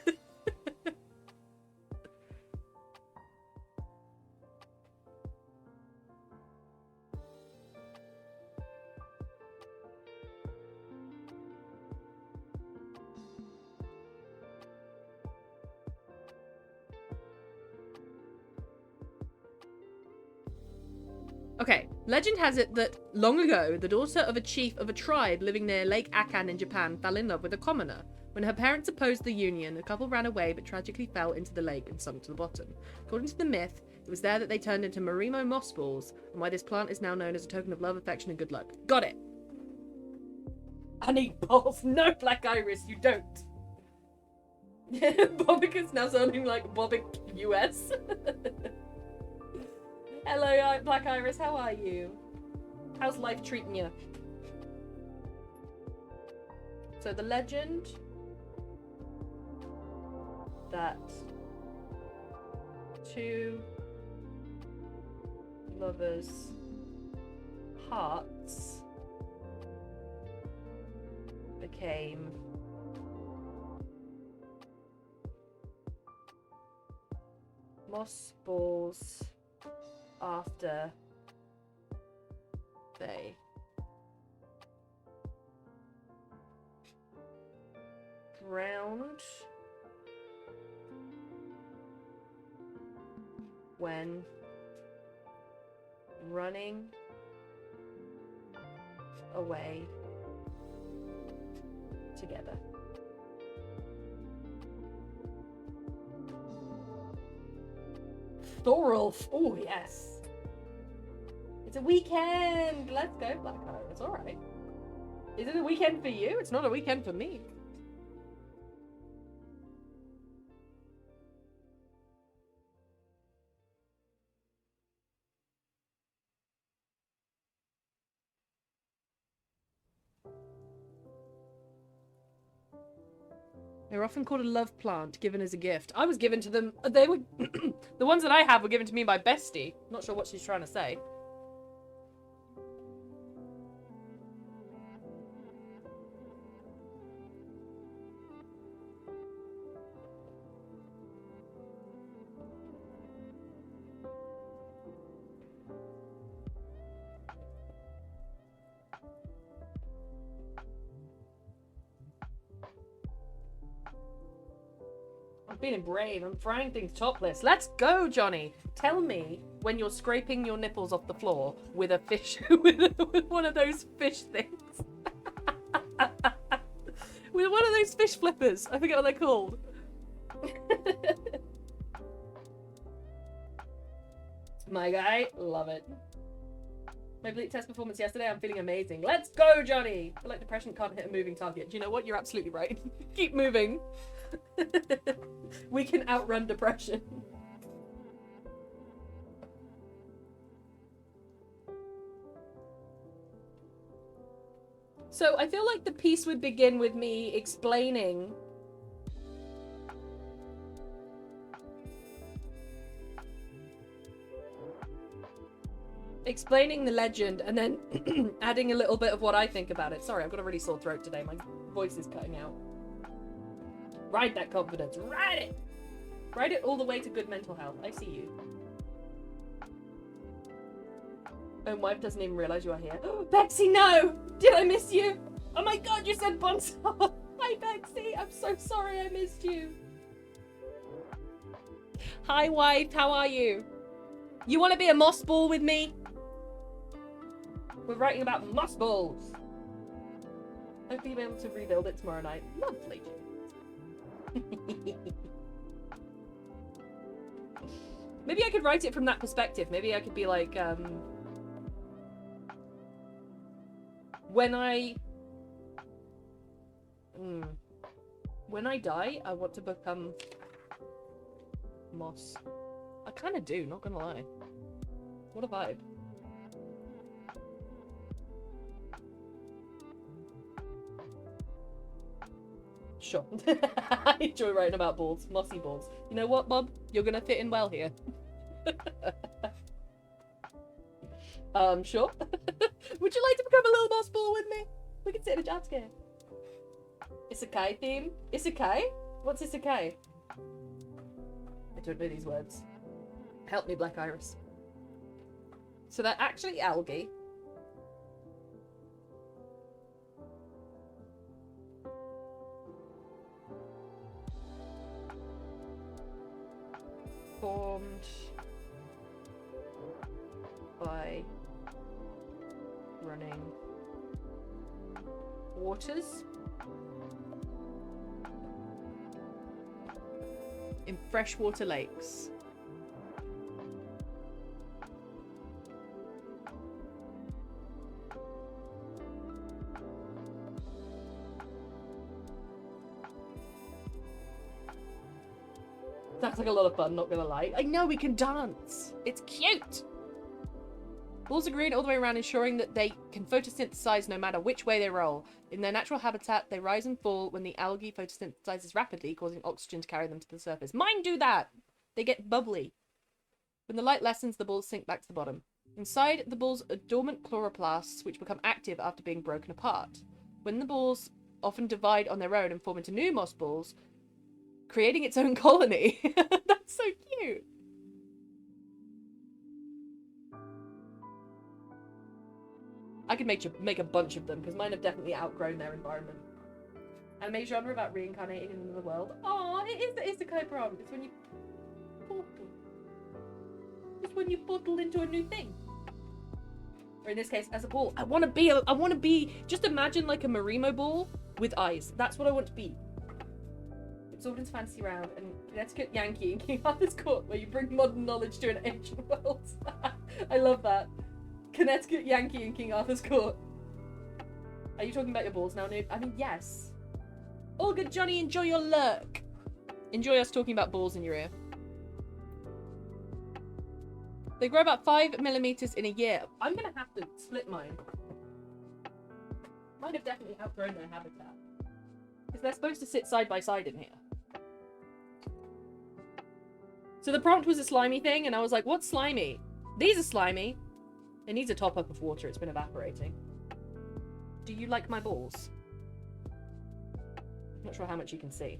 Okay, legend has it that long ago, the daughter of a chief of a tribe living near Lake Akan in Japan fell in love with a commoner. When her parents opposed the union, the couple ran away but tragically fell into the lake and sunk to the bottom. According to the myth, it was there that they turned into Marimo moss balls, and why this plant is now known as a token of love, affection, and good luck. Got it! I need balls. No, Black Iris, you don't. Bobica's now sounding like Bobic US. Hello, Black Iris, how are you? How's life treating you? So the legend that two lovers' hearts became moss balls after they drowned when running away together. Thorolf. Oh, yes. It's a weekend. Let's go, Black Eye. It's alright. Is it a weekend for you? It's not a weekend for me. They're often called a love plant, given as a gift. I was given to them. They were the ones that I have were given to me by Bestie. Not sure what she's trying to say. I'm feeling brave. I'm frying things topless. Let's go, Johnny. Tell me when you're scraping your nipples off the floor with a fish, with one of those fish things. With one of those fish flippers. I forget what they're called. My guy, love it. My bleep test performance yesterday, I'm feeling amazing. Let's go, Johnny! I feel like depression can't hit a moving target. Do you know what? You're absolutely right. Keep moving. We can outrun depression. So I feel like the piece would begin with me explaining the legend and then adding a little bit of what I think about it. Sorry, I've got a really sore throat today. My voice is cutting out. Ride that confidence. Ride it! Ride it all the way to good mental health. I see you. My wife doesn't even realize you are here. Bexy, no! Did I miss you? Oh my god, you said bonsoir! Hi, Bexy! I'm so sorry I missed you. Hi, wife. How are you? You want to be a moss ball with me? We're writing about moss balls. Hopefully you'll be able to rebuild it tomorrow night. Lovely. Maybe I could write it from that perspective. Maybe I could be like, when I die, I want to become moss. I kind of do, not gonna lie. What a vibe. Sure. I enjoy writing about balls. Mossy balls. You know what, Bob? You're gonna fit in well here. Sure. Would you like to become a little moss ball with me? We can sit in a jazz game. Isekai theme? Isekai? What's isekai? I don't know these words. Help me, Black Iris. So they're actually algae. Formed by running waters in freshwater lakes. Sounds like a lot of fun, not gonna lie. I know, we can dance! It's cute! Balls are green all the way around, ensuring that they can photosynthesize no matter which way they roll. In their natural habitat, they rise and fall when the algae photosynthesizes rapidly, causing oxygen to carry them to the surface. Mine do that! They get bubbly. When the light lessens, the balls sink back to the bottom. Inside the balls are dormant chloroplasts, which become active after being broken apart. When the balls often divide on their own and form into new moss balls, creating its own colony. That's so cute. I could make a bunch of them because mine have definitely outgrown their environment. Anime genre about reincarnating in another world. Oh, it is the isekai prompt. It's when you portal. It's when you portal into a new thing. Or in this case, as a ball. I want to be. Just imagine like a Marimo ball with eyes. That's what I want to be. Zordon's Fantasy Round and Connecticut Yankee in King Arthur's Court, where you bring modern knowledge to an ancient world. I love that. Connecticut Yankee in King Arthur's Court. Are you talking about your balls now, Nude? I mean, yes. All good, Johnny. Enjoy your lurk. Enjoy us talking about balls in your ear. They grow about 5 millimeters in a year. I'm gonna have to split mine. Mine have definitely outgrown their habitat. Because they're supposed to sit side by side in here. So the prompt was a slimy thing, and I was like, what's slimy? These are slimy. It needs a top up of water, it's been evaporating. Do you like my balls? I'm not sure how much you can see.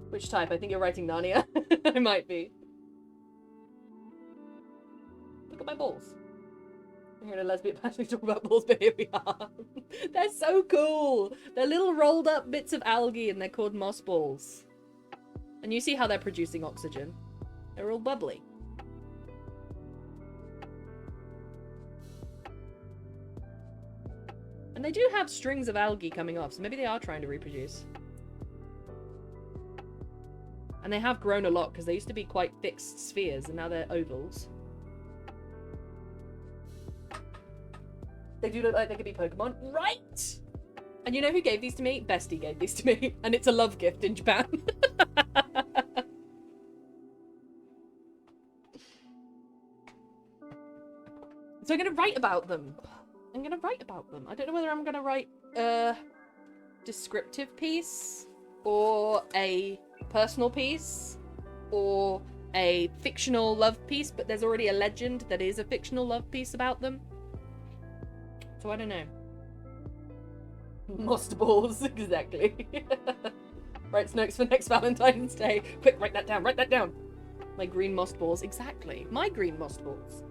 Which type? I think you're writing Narnia. I might be. Look at my balls. I'm hearing a lesbian passionately talk about balls, but here we are. They're so cool! They're little rolled up bits of algae and they're called moss balls. And you see how they're producing oxygen. They're all bubbly. And they do have strings of algae coming off, so maybe they are trying to reproduce. And they have grown a lot, because they used to be quite fixed spheres, and now they're ovals. They do look like they could be Pokemon. Right! And you know who gave these to me? Bestie gave these to me. And it's a love gift in Japan. So I'm going to write about them. I don't know whether I'm going to write a descriptive piece, or a personal piece, or a fictional love piece, but there's already a legend that is a fictional love piece about them. So I don't know. Monster balls, exactly. Right, Snokes, for next Valentine's Day. Quick, write that down, write that down. My green moss balls, exactly. My green moss balls.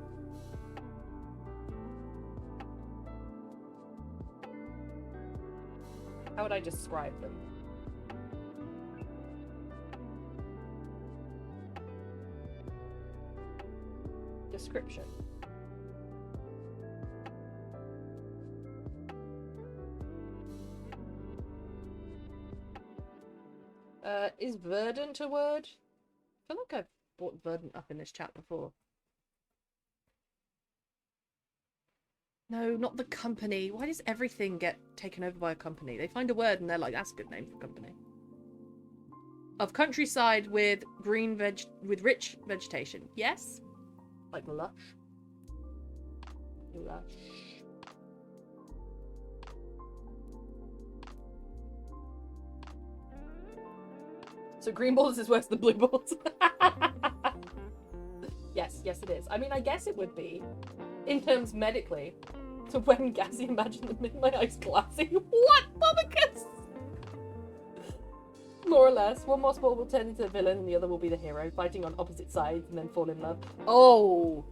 How would I describe them? Description. Is verdant a word? I feel like I've brought verdant up in this chat before. No, not the company. Why does everything get taken over by a company? They find a word and they're like, that's a good name for a company. Of countryside with rich vegetation. Yes? Like lush. Lush. So green balls is worse than blue balls. Yes, it is. I mean, I guess it would be. In terms medically. So when gassy, imagine them in my eyes glassy. What? Bobicus? More or less. One moss ball will turn into a villain and the other will be the hero, fighting on opposite sides and then fall in love. Oh!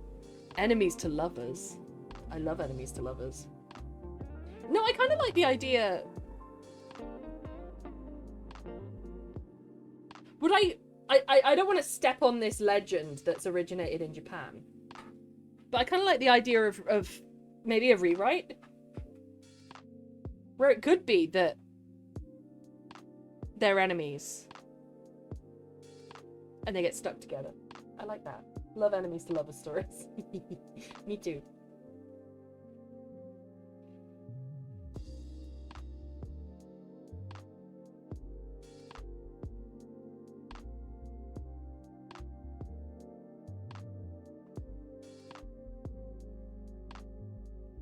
Enemies to lovers. I love enemies to lovers. No, I kind of like the idea. Would I don't want to step on this legend that's originated in Japan. But I kind of like the idea of maybe a rewrite. Where it could be that they're enemies. And they get stuck together. I like that. Love enemies to lovers stories. Me too.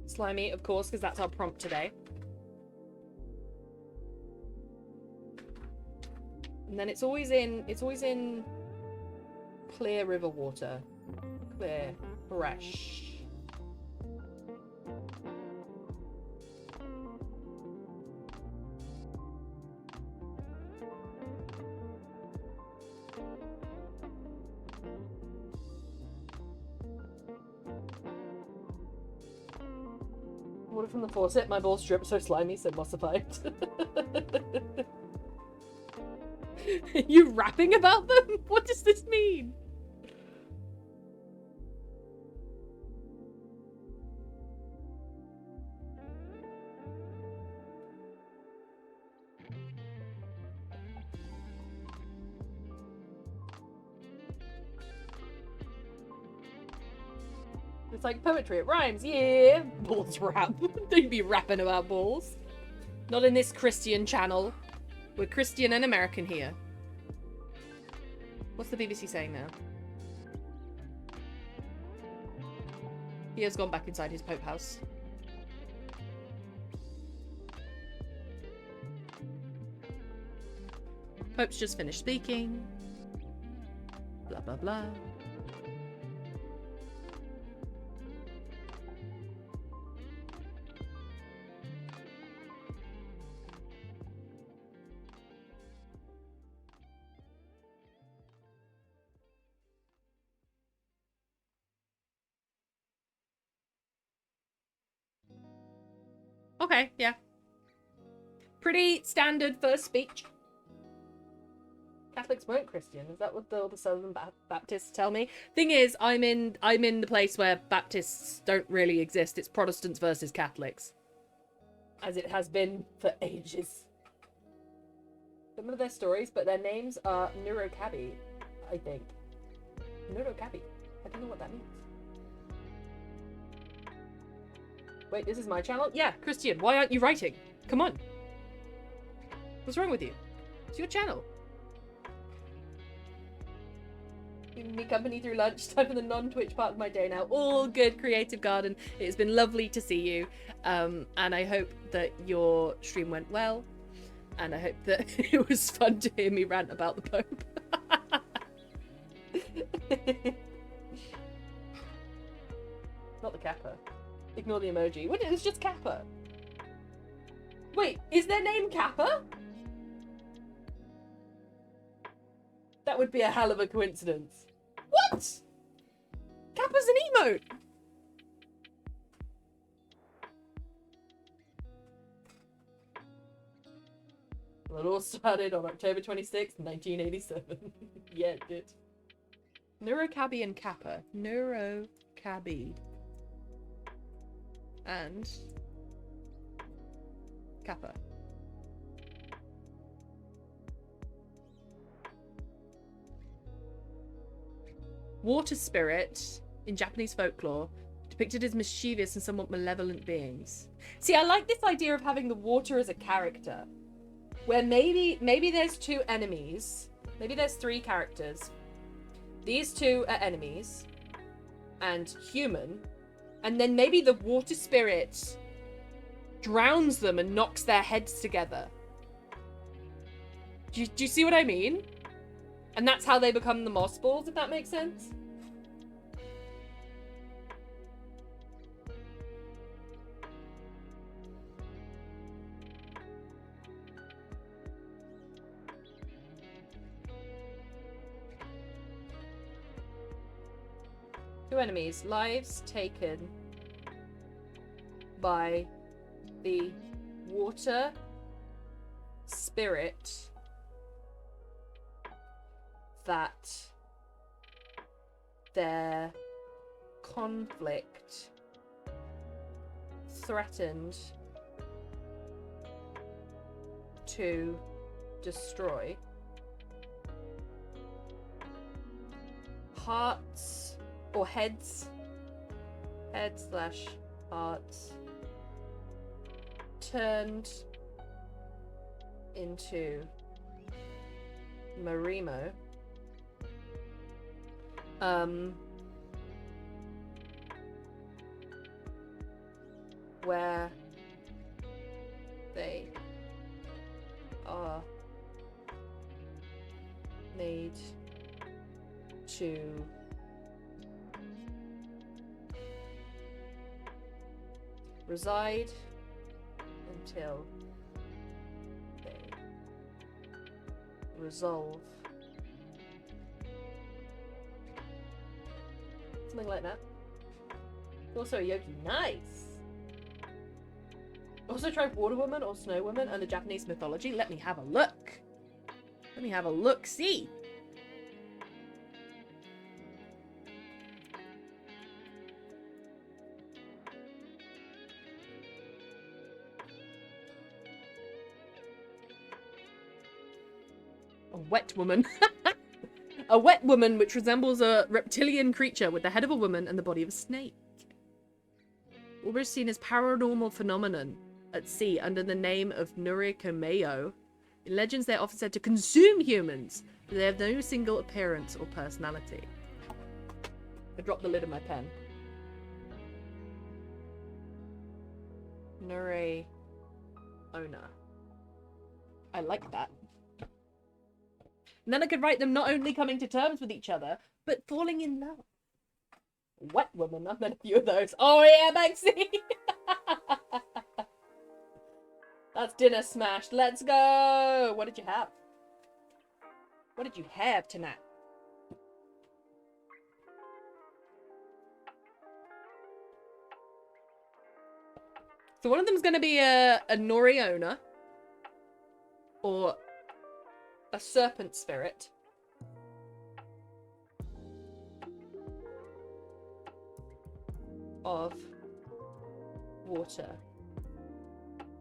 Slimy, of course, because that's our prompt today. And then it's always in clear river water. Clear, fresh. Water from the faucet, my balls drip so slimy, so mossified. Are you rapping about them? What does this mean? It's like poetry, it rhymes, yeah! Balls rap. Don't be rapping about balls. Not in this Christian channel. We're Christian and American here. What's the BBC saying now? He has gone back inside his Pope house. Pope's just finished speaking. Blah, blah, blah. Okay, yeah. Pretty standard first speech. Catholics weren't Christian. Is that what all the Southern Baptists tell me? Thing is, I'm in the place where Baptists don't really exist. It's Protestants versus Catholics, as it has been for ages. Some of their stories, but their names are Neurocabbie, I think. Neurocabbie. I don't know what that means. Wait, this is my channel? Yeah, Christian, why aren't you writing? Come on. What's wrong with you? It's your channel. Giving me company through lunch, time for the non-Twitch part of my day now. All good, Creative Garden. It's been lovely to see you. And I hope that your stream went well. And I hope that it was fun to hear me rant about the Pope. Not the Kappa. Ignore the emoji. What? It's just Kappa. Wait, is their name Kappa? That would be a hell of a coincidence. What? Kappa's an emote. Well, it all started on October 26th, 1987. Yeah, it did. Neurocabbie and Kappa. Neurocabbie. And Kappa. Water spirit, in Japanese folklore, depicted as mischievous and somewhat malevolent beings. See, I like this idea of having the water as a character. Where maybe there's two enemies. Maybe there's three characters. These two are enemies. And human. And then maybe the water spirit drowns them and knocks their heads together. Do you see what I mean? And that's how they become the moss balls, if that makes sense. Two enemies. Lives taken by the water spirit that their conflict threatened to destroy. Hearts or heads, head/hearts turned into Marimo. Where they are made to reside until they resolve. Something like that. Also a yogi. Nice! Also tried Water Woman or Snow Woman under Japanese mythology. Let me have a look. Let me have a look-see. A wet woman. A wet woman which resembles a reptilian creature with the head of a woman and the body of a snake. Water is seen as paranormal phenomenon at sea under the name of Nurikameyo. In legends, they are often said to consume humans, but they have no single appearance or personality. I dropped the lid of my pen. Nure owner. I like that. And then I could write them not only coming to terms with each other, but falling in love. Wet woman, I've met a few of those. Oh yeah, Banksy! That's dinner smashed. Let's go! What did you have? What did you have tonight? So one of them's going to be a Nori owner. Or... a serpent spirit of water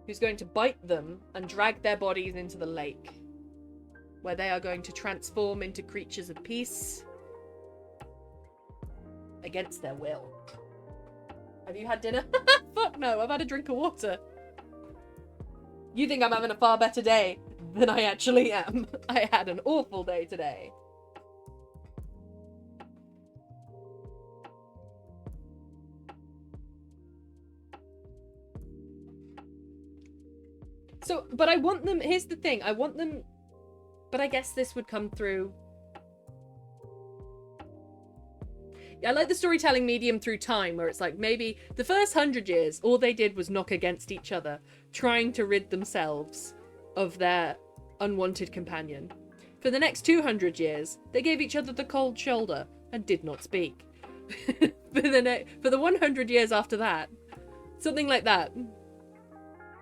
who's going to bite them and drag their bodies into the lake, where they are going to transform into creatures of peace against their will. Have you had dinner? Fuck no, I've had a drink of water. You think I'm having a far better day than I actually am. I had an awful day today. So, but I want them, here's the thing, I want them, but I guess this would come through. I like the storytelling medium through time, where it's like maybe the first 100 years, all they did was knock against each other, trying to rid themselves of their unwanted companion. For the next 200 years, they gave each other the cold shoulder and did not speak. For the 100 years after that, something like that.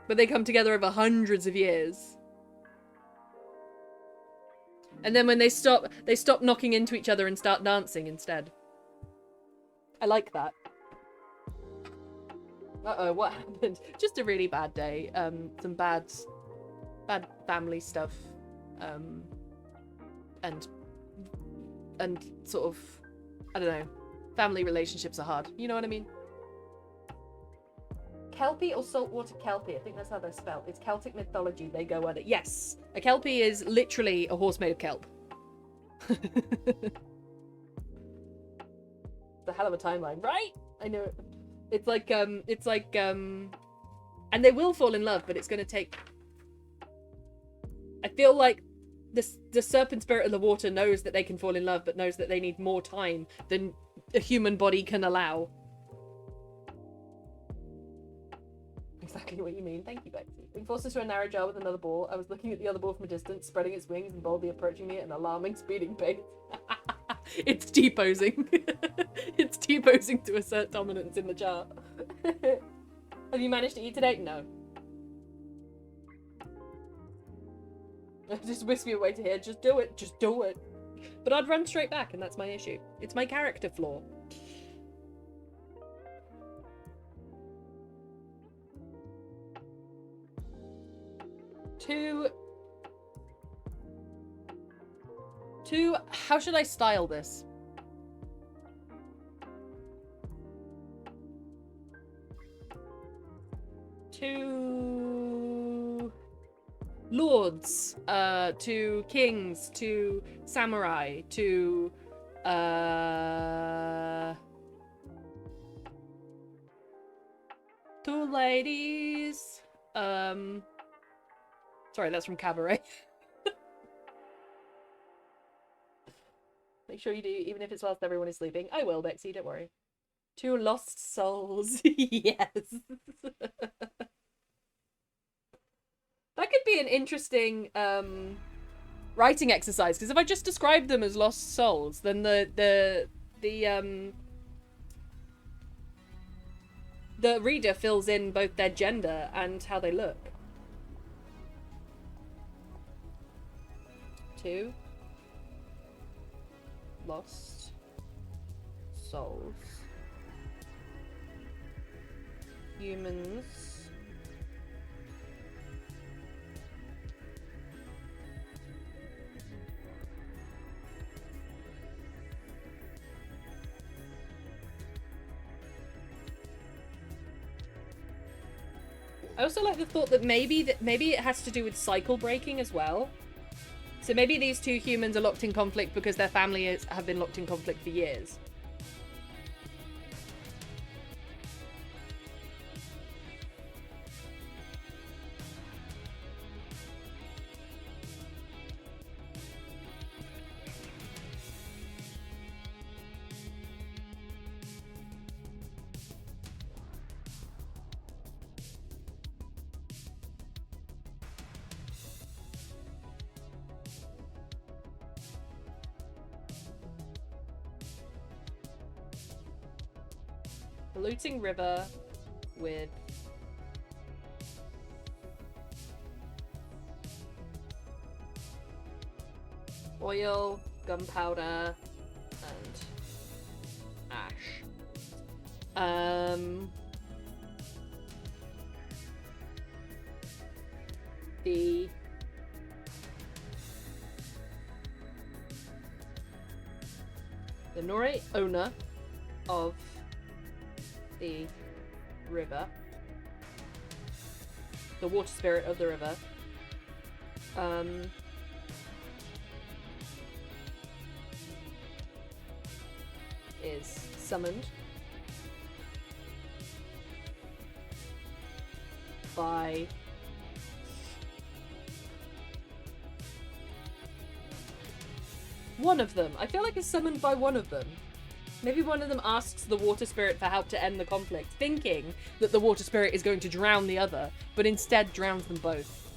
But they come together over hundreds of years. And then when they stop knocking into each other and start dancing instead. I like that. Uh-oh, what happened? Just a really bad day. Some bad family stuff. And sort of, I don't know. Family relationships are hard. You know what I mean? Kelpie or saltwater Kelpie? I think that's how they're spelled. It's Celtic mythology. They go under. Yes. A Kelpie is literally a horse made of kelp. The hell of a timeline, right? I know. It's like, and they will fall in love, but it's going to take... I feel like the serpent spirit of the water knows that they can fall in love, but knows that they need more time than a human body can allow. Exactly what you mean. Thank you, Betsy. Being forced into a narrow jar with another ball, I was looking at the other ball from a distance, spreading its wings and boldly approaching me at an alarming speeding pace. It's T-posing. It's T-posing to assert dominance in the jar. Have you managed to eat today? No. Just whisper your way to here. Just do it. Just do it. But I'd run straight back, and that's my issue. It's my character flaw. How should I style this? To lords, to kings, to samurai, to ladies. Sorry, that's from Cabaret. Make sure you do, even if it's whilst everyone is sleeping. I will, Bexy, don't worry. 2 lost souls. Yes. That could be an interesting writing exercise, because if I just describe them as lost souls, then the reader fills in both their gender and how they look. 2 lost souls. Humans. I also like the thought that maybe it has to do with cycle breaking as well. So maybe these 2 humans are locked in conflict because their families have been locked in conflict for years. Polluting river with Oil, gunpowder, and ash. The Nore owner of the river, the water spirit of the river, is summoned by one of them. I feel like it's summoned by one of them. Maybe one of them asks the water spirit for help to end the conflict, thinking that the water spirit is going to drown the other, but instead drowns them both.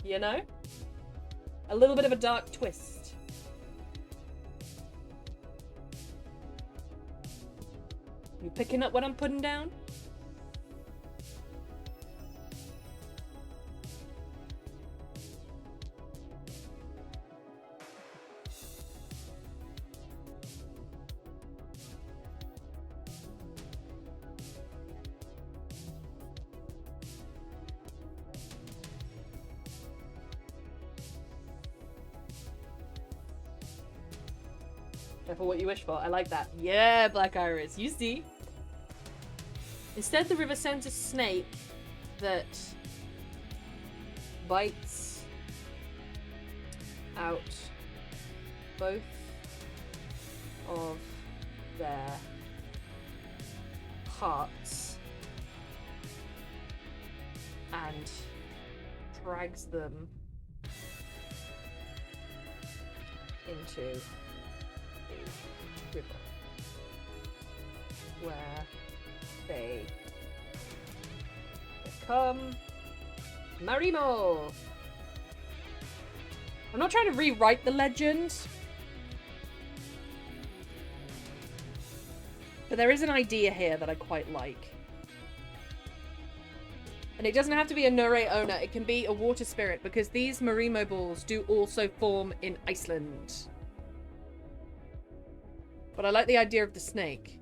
You know? A little bit of a dark twist. You picking up what I'm putting down? Careful what you wish for. I like that. Yeah, Black Iris. You see? Instead, the river sends a snake that bites out both of their hearts and drags them into the river, where they become Marimo. I'm not trying to rewrite the legend, but there is an idea here that I quite like. And it doesn't have to be a Nure owner, it can be a water spirit, because these Marimo balls do also form in Iceland. But I like the idea of the snake.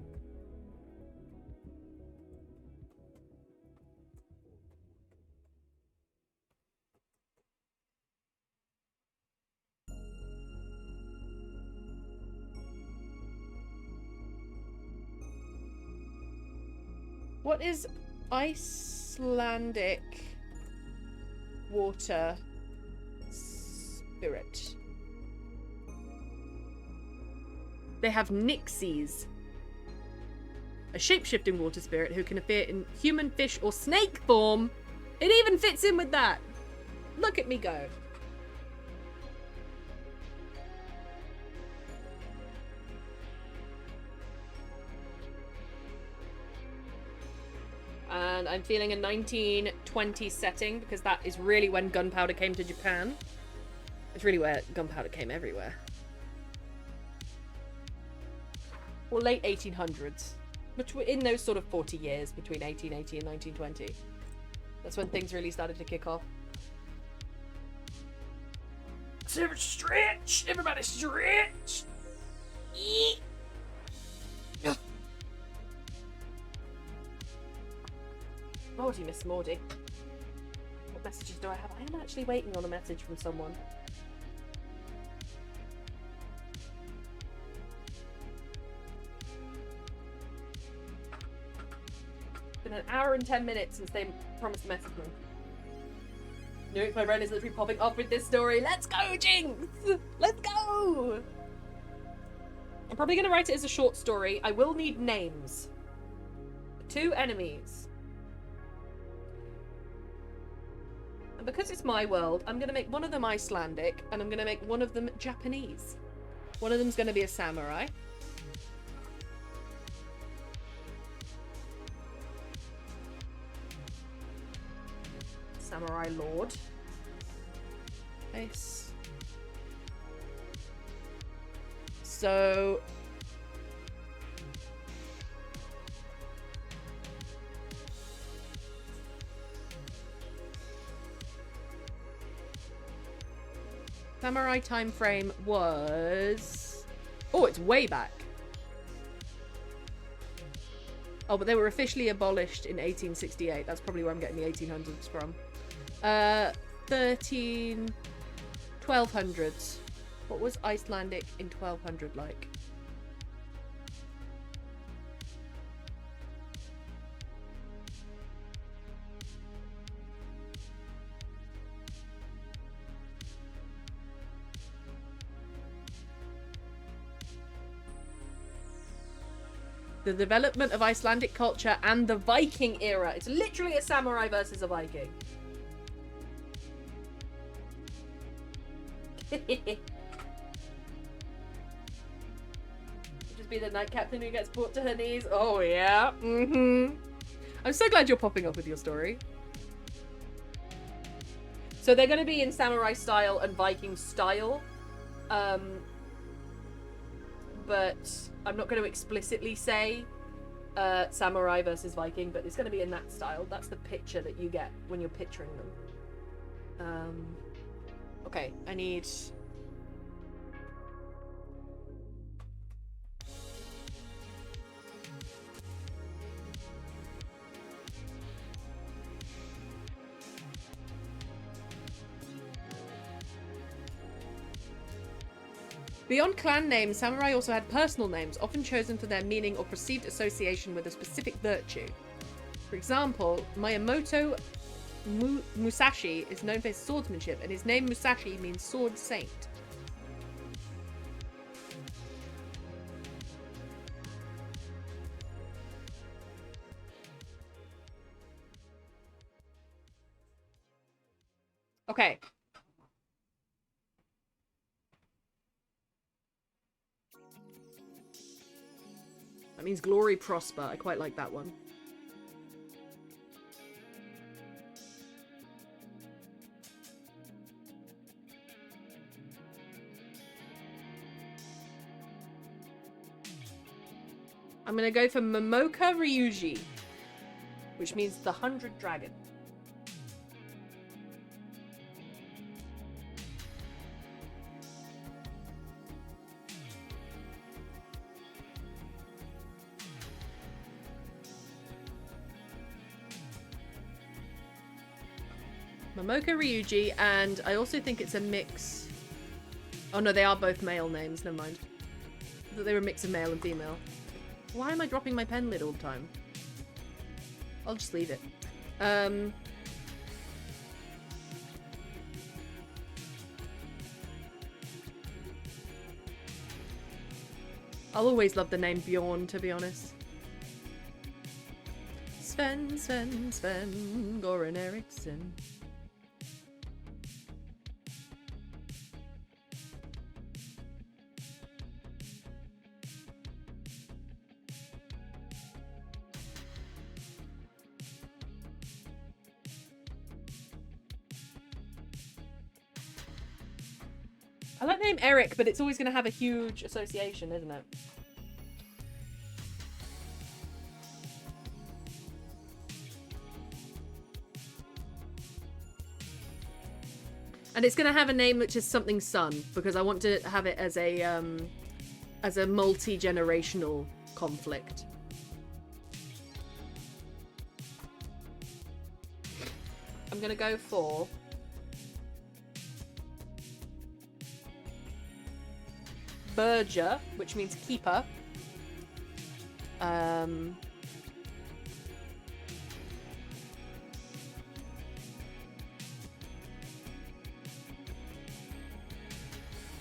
What is Icelandic water spirit? They have Nixies, a shape-shifting water spirit who can appear in human, fish, or snake form. It even fits in with that. Look at me go. And I'm feeling a 1920 setting because that is really when gunpowder came to Japan. It's really where gunpowder came everywhere. Or late 1800s. Which were in those sort of 40 years between 1880 and 1920. That's when things really started to kick off. Stretch! Everybody stretch! Eat! Morty, Miss Morty. What messages do I have? I am actually waiting on a message from someone. It's been an hour and 10 minutes since they promised to message me. Knew my brain is literally popping off with this story. Let's go, Jinx! Let's go! I'm probably going to write it as a short story. I will need names. 2 enemies. And because it's my world, I'm going to make one of them Icelandic, and I'm going to make one of them Japanese. One of them's going to be a samurai. Samurai Lord. Nice. So... Samurai time frame was... Oh, it's way back. Oh, but they were officially abolished in 1868. That's probably where I'm getting the 1800s from. 1200s. What was Icelandic in 1200 like? The development of Icelandic culture and the Viking era. It's literally a samurai versus a Viking. Just be the knight captain who gets brought to her knees. Oh yeah. I'm so glad you're popping up with your story. So they're going to be in samurai style and Viking style. But I'm not going to explicitly say samurai versus Viking, but it's going to be in that style. That's the picture that you get when you're picturing them. Okay, I need... Beyond clan names, samurai also had personal names, often chosen for their meaning or perceived association with a specific virtue. For example, Miyamoto Musashi is known for his swordsmanship, and his name Musashi means sword saint. Okay. That means glory prosper. I quite like that one. I'm gonna go for Momoka Ryuji, which means the 100 Dragon. Momoka Ryuji, and I also think it's a mix. Oh no, they are both male names, never mind. I thought they were a mix of male and female. Why am I dropping my pen lid all the time? I'll just leave it. I'll always love the name Bjorn, to be honest. Sven Goran Eriksson. I like the name Eric, but it's always going to have a huge association, isn't it? And it's going to have a name which is something sun, because I want to have it as a multi-generational conflict. I'm going to go for... Berger, which means keeper. I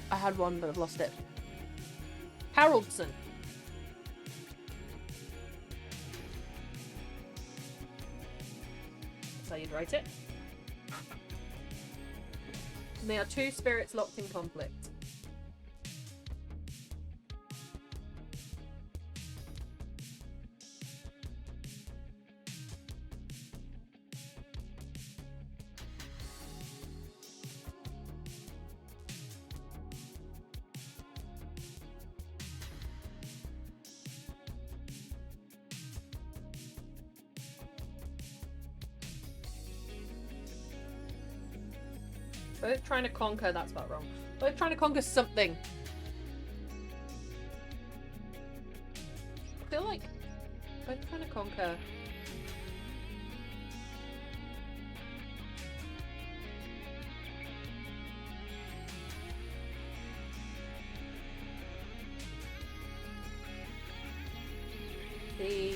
had one, but I've lost it. Haraldson. That's how you'd write it. And they are two spirits locked in conflict. Both trying to conquer, that's about wrong. We're trying to conquer something. I feel like we're trying to conquer... the...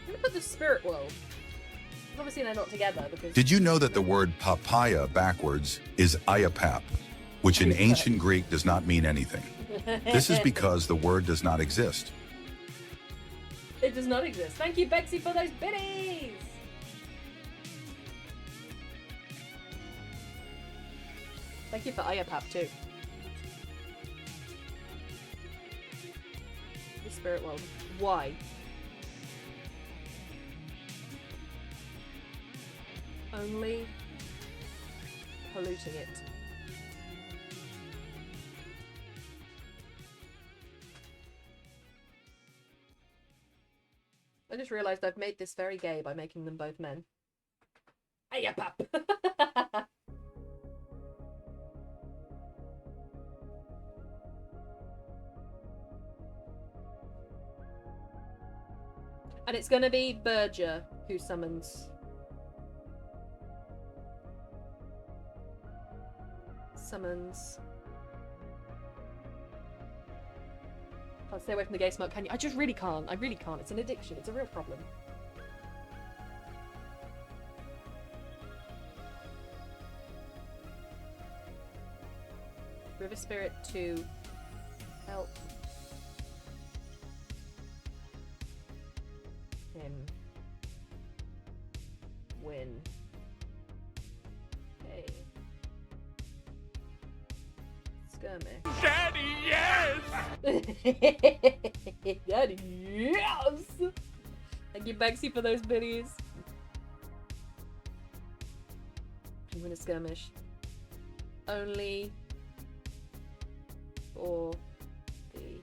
I'm gonna put the spirit world. Obviously they're not together because... Did you know that the word papaya backwards is ayapap, which in ancient Greek does not mean anything? This is because the word does not exist. It does not exist. Thank you, Bexy, for those biddies! Thank you for Ayapap, too. The spirit world. Why? Only polluting it. I just realised I've made this very gay by making them both men. Ayapap! And it's gonna be Berger who summons. Can't stay away from the gay smoke, can you? I just really can't. I really can't. It's an addiction. It's a real problem. River Spirit to help him win. Hey. Skirmish. Daddy, yes! Daddy, yes! Thank you, Bexy, for those biddies. I'm gonna skirmish. Only for the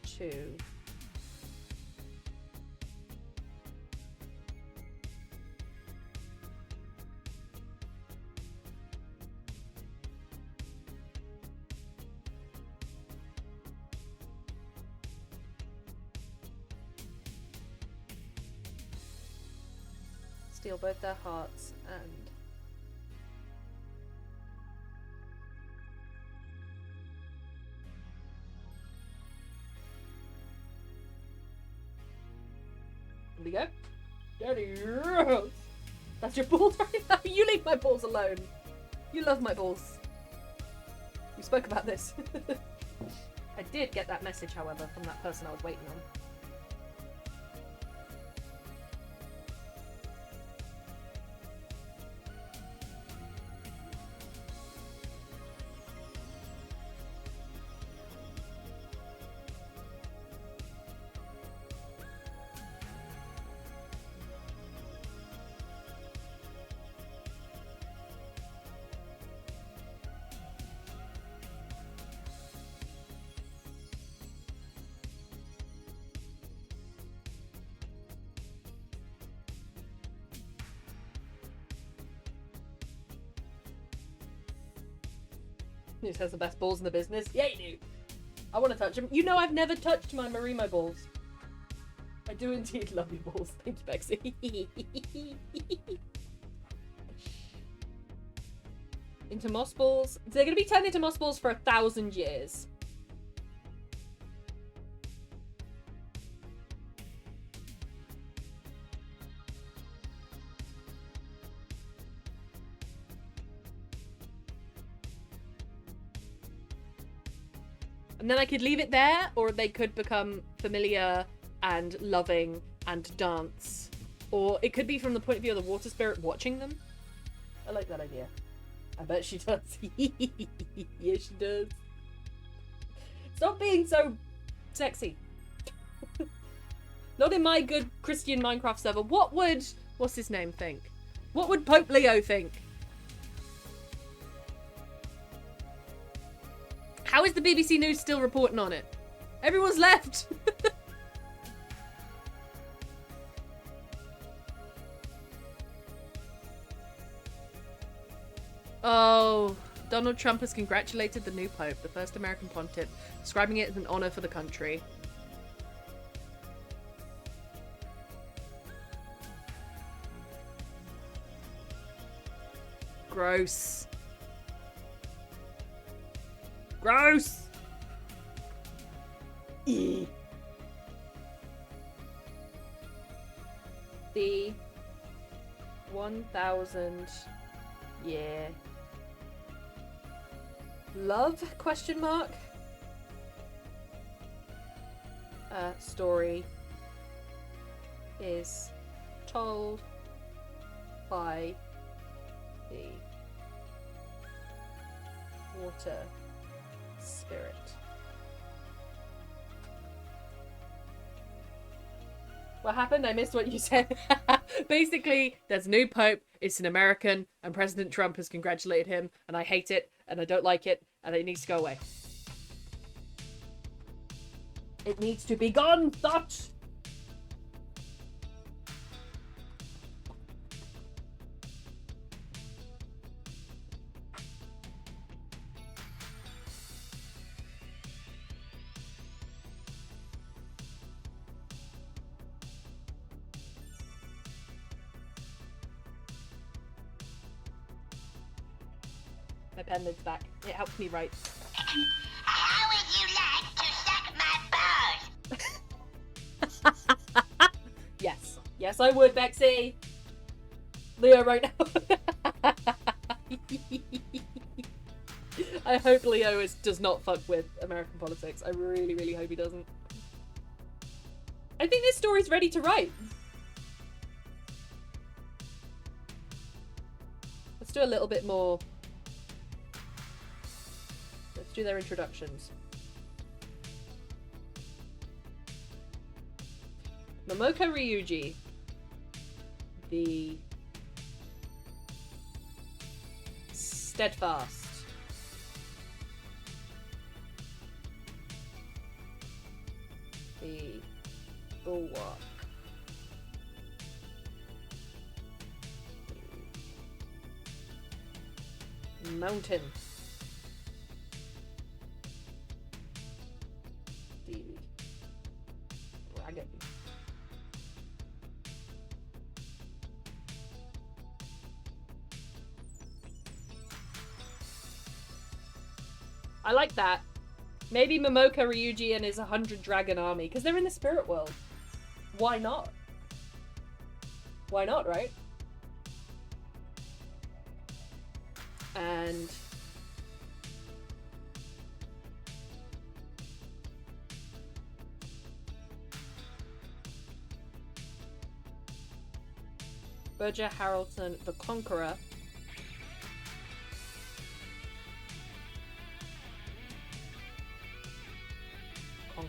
two. Steal both their hearts and there we go. Daddy, yes! That's your balls right now. You leave my balls alone. You love my balls. We spoke about this. I did get that message, however, from that person I was waiting on. Who has the best balls in the business? Yeah, you do. I want to touch them. You know I've never touched my Marimo balls. I do indeed love your balls. Thank you, Bexy. Into moss balls. They're going to be turned into moss balls for 1,000 years. And then I could leave it there, or they could become familiar and loving and dance. Or it could be from the point of view of the water spirit watching them. I like that idea. I bet she does. Yes, she does. Stop being so sexy. Not in my good Christian Minecraft server. What would... what's his name think? What would Pope Leo think? How is the BBC News still reporting on it? Everyone's left. Oh, Donald Trump has congratulated the new Pope, the first American pontiff, describing it as an honor for the country. Gross. Gross! E. The 1000 year love question mark story is told by the water spirit. What happened? I missed what you said. Basically, there's a new pope, it's an American, and President Trump has congratulated him, and I hate it, and I don't like it, and it needs to go away. It needs to be gone, thought! My pen lid's back. It helps me write. How would you like to suck my balls? Yes. Yes, I would, Bexy. Leo right now. I hope Leo does not fuck with American politics. I really, really hope he doesn't. I think this story's ready to write. Let's do a little bit more. Let's do their introductions. Momoka Ryuji, the steadfast, the bulwark, the mountain, the dragon. I like that. Maybe Momoka Ryuji and his 100 dragon army, because they're in the spirit world. Why not? Why not, right? And Berger Haraldson the Conqueror.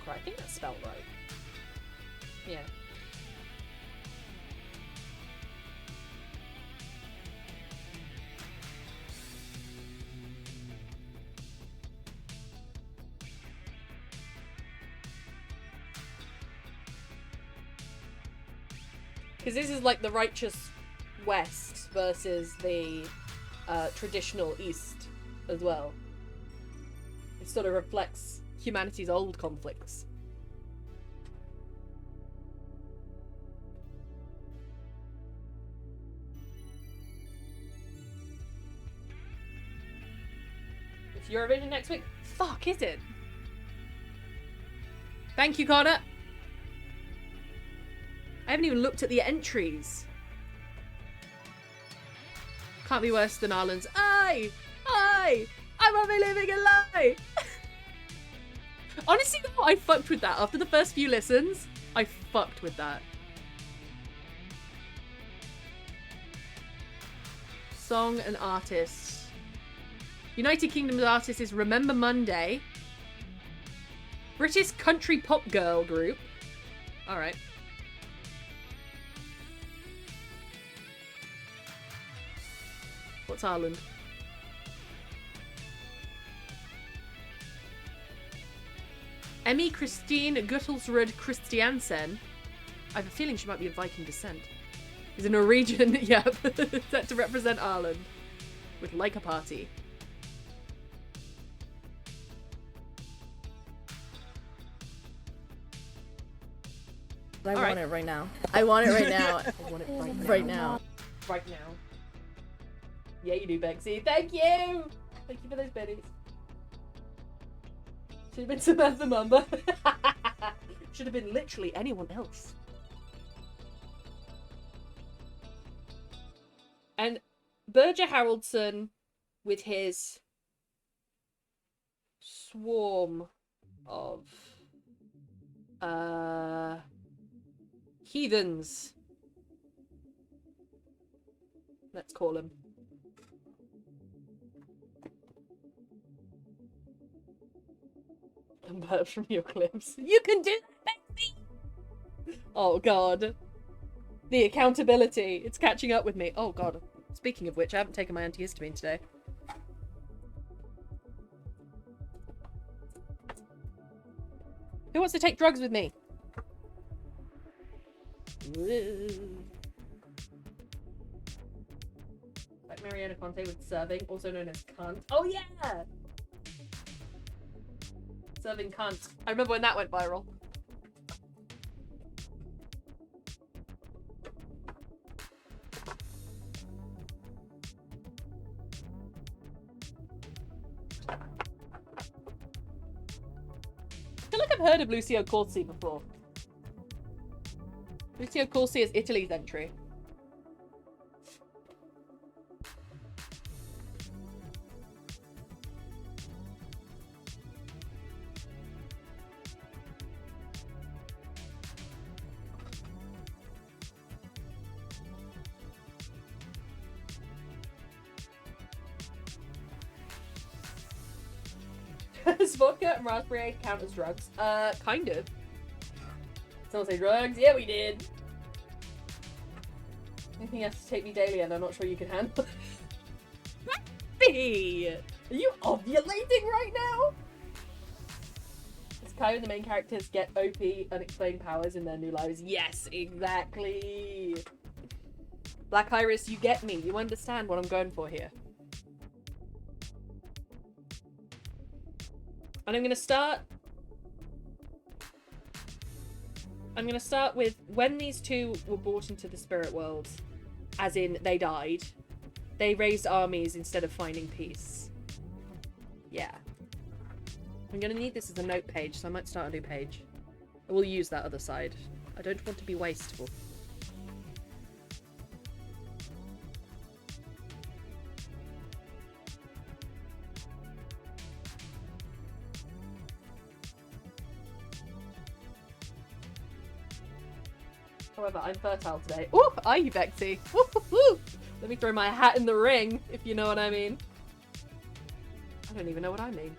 I think that's spelled right. Yeah. Because this is like the righteous West versus the traditional East as well. It sort of reflects humanity's old conflicts. It's Eurovision next week? Fuck, is it? Thank you, Connor. I haven't even looked at the entries. Can't be worse than Ireland's. I'm only living a lie. Honestly, though, I fucked with that. After the first few listens, I fucked with that. Song and artist. United Kingdom's artist is Remember Monday. British country pop girl group. Alright. What's Ireland? Emmy Christine Guttelsrud Christiansen. I have a feeling she might be of Viking descent. Is a Norwegian, yeah, set to represent Ireland. with Like a Party. I All want right. it right now. I want it right now. I want it right now. Right now. Right now. Yeah, you do, Bexy. Thank you! Thank you for those biddies. Should have been Samantha Mamba. Should have been literally anyone else. And Berger Haraldson with his swarm of heathens. Let's call him. And burps from your clips. You can do that, baby! Oh god. The accountability. It's catching up with me. Oh god. Speaking of which, I haven't taken my antihistamine today. Who wants to take drugs with me? Like Mariana Conte with serving, also known as cunt. Oh yeah! Serving cunt. I remember when that went viral. I feel like I've heard of Lucio Corsi before. Lucio Corsi is Italy's entry. Does vodka and raspberry count as drugs? Kind of. Someone say drugs? Yeah, we did. Anything has to take me daily and I'm not sure you can handle it. Happy! Are you ovulating right now? Does Kai and the main characters get OP unexplained powers in their new lives? Yes, exactly! Black Iris, you get me. You understand what I'm going for here. And I'm gonna start with when these two were brought into the spirit world, as in they died, they raised armies instead of finding peace. Yeah. I'm gonna need this as a note page, so I might start a new page. I will use that other side. I don't want to be wasteful. However, I'm fertile today. Ooh, are you, Bexy? Woo-hoo-hoo. Let me throw my hat in the ring, if you know what I mean. I don't even know what I mean.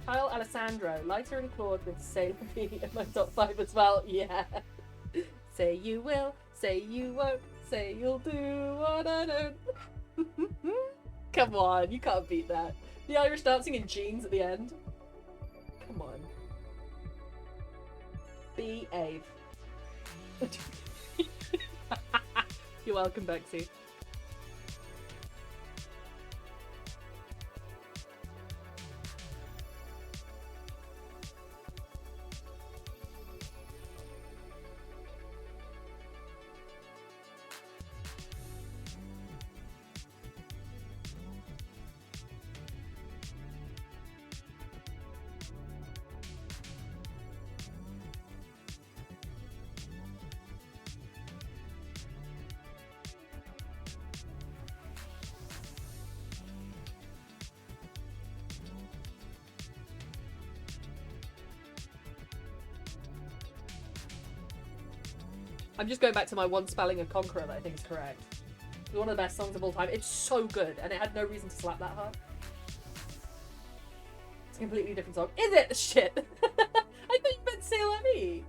Kyle Alessandro, lighter and Claude with Sailor B in my top 5 as well. Yeah. Say you will, say you won't, say you'll do what I don't. Come on, you can't beat that. The Irish dancing in jeans at the end. Come on. Behave. You're welcome, Bexy. I'm just going back to my one spelling of Conqueror that I think is correct. It's one of the best songs of all time. It's so good, and it had no reason to slap that hard. It's a completely different song. Is it? Shit! I thought you meant C'est La Vie!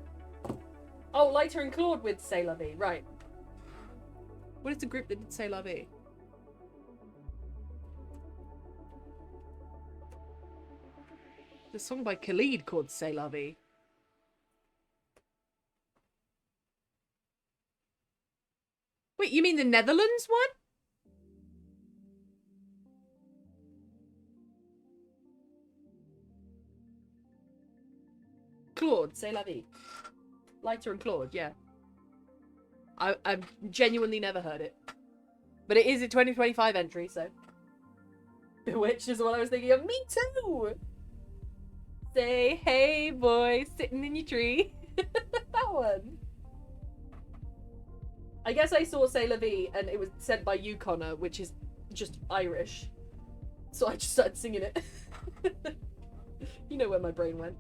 Oh, Lighter and Claude with C'est La Vie, right. What is the group that did C'est La Vie? There's a song by Khalid called C'est La Vie. Wait, you mean the Netherlands one? Claude, c'est la vie. Lighter and Claude, yeah. I've genuinely never heard it. But it is a 2025 entry, so. Bewitched is what I was thinking of. Me too! Say, hey boy, sitting in your tree. That one. I guess I saw C'est la vie and it was sent by you, Connor, which is just Irish. So I just started singing it. You know where my brain went.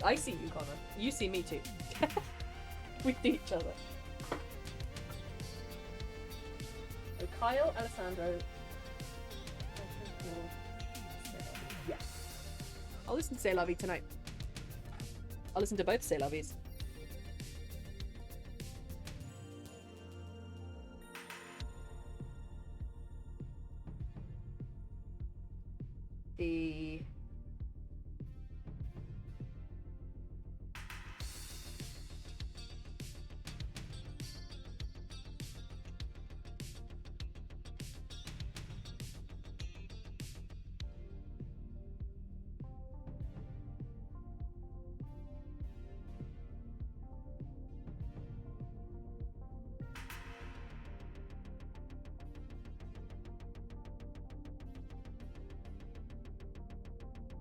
I see you, Connor. You see me too. We see each other. So Kyle, Alessandro. Yeah. I'll listen to C'est la vie tonight. I'll listen to both C'est la vies. The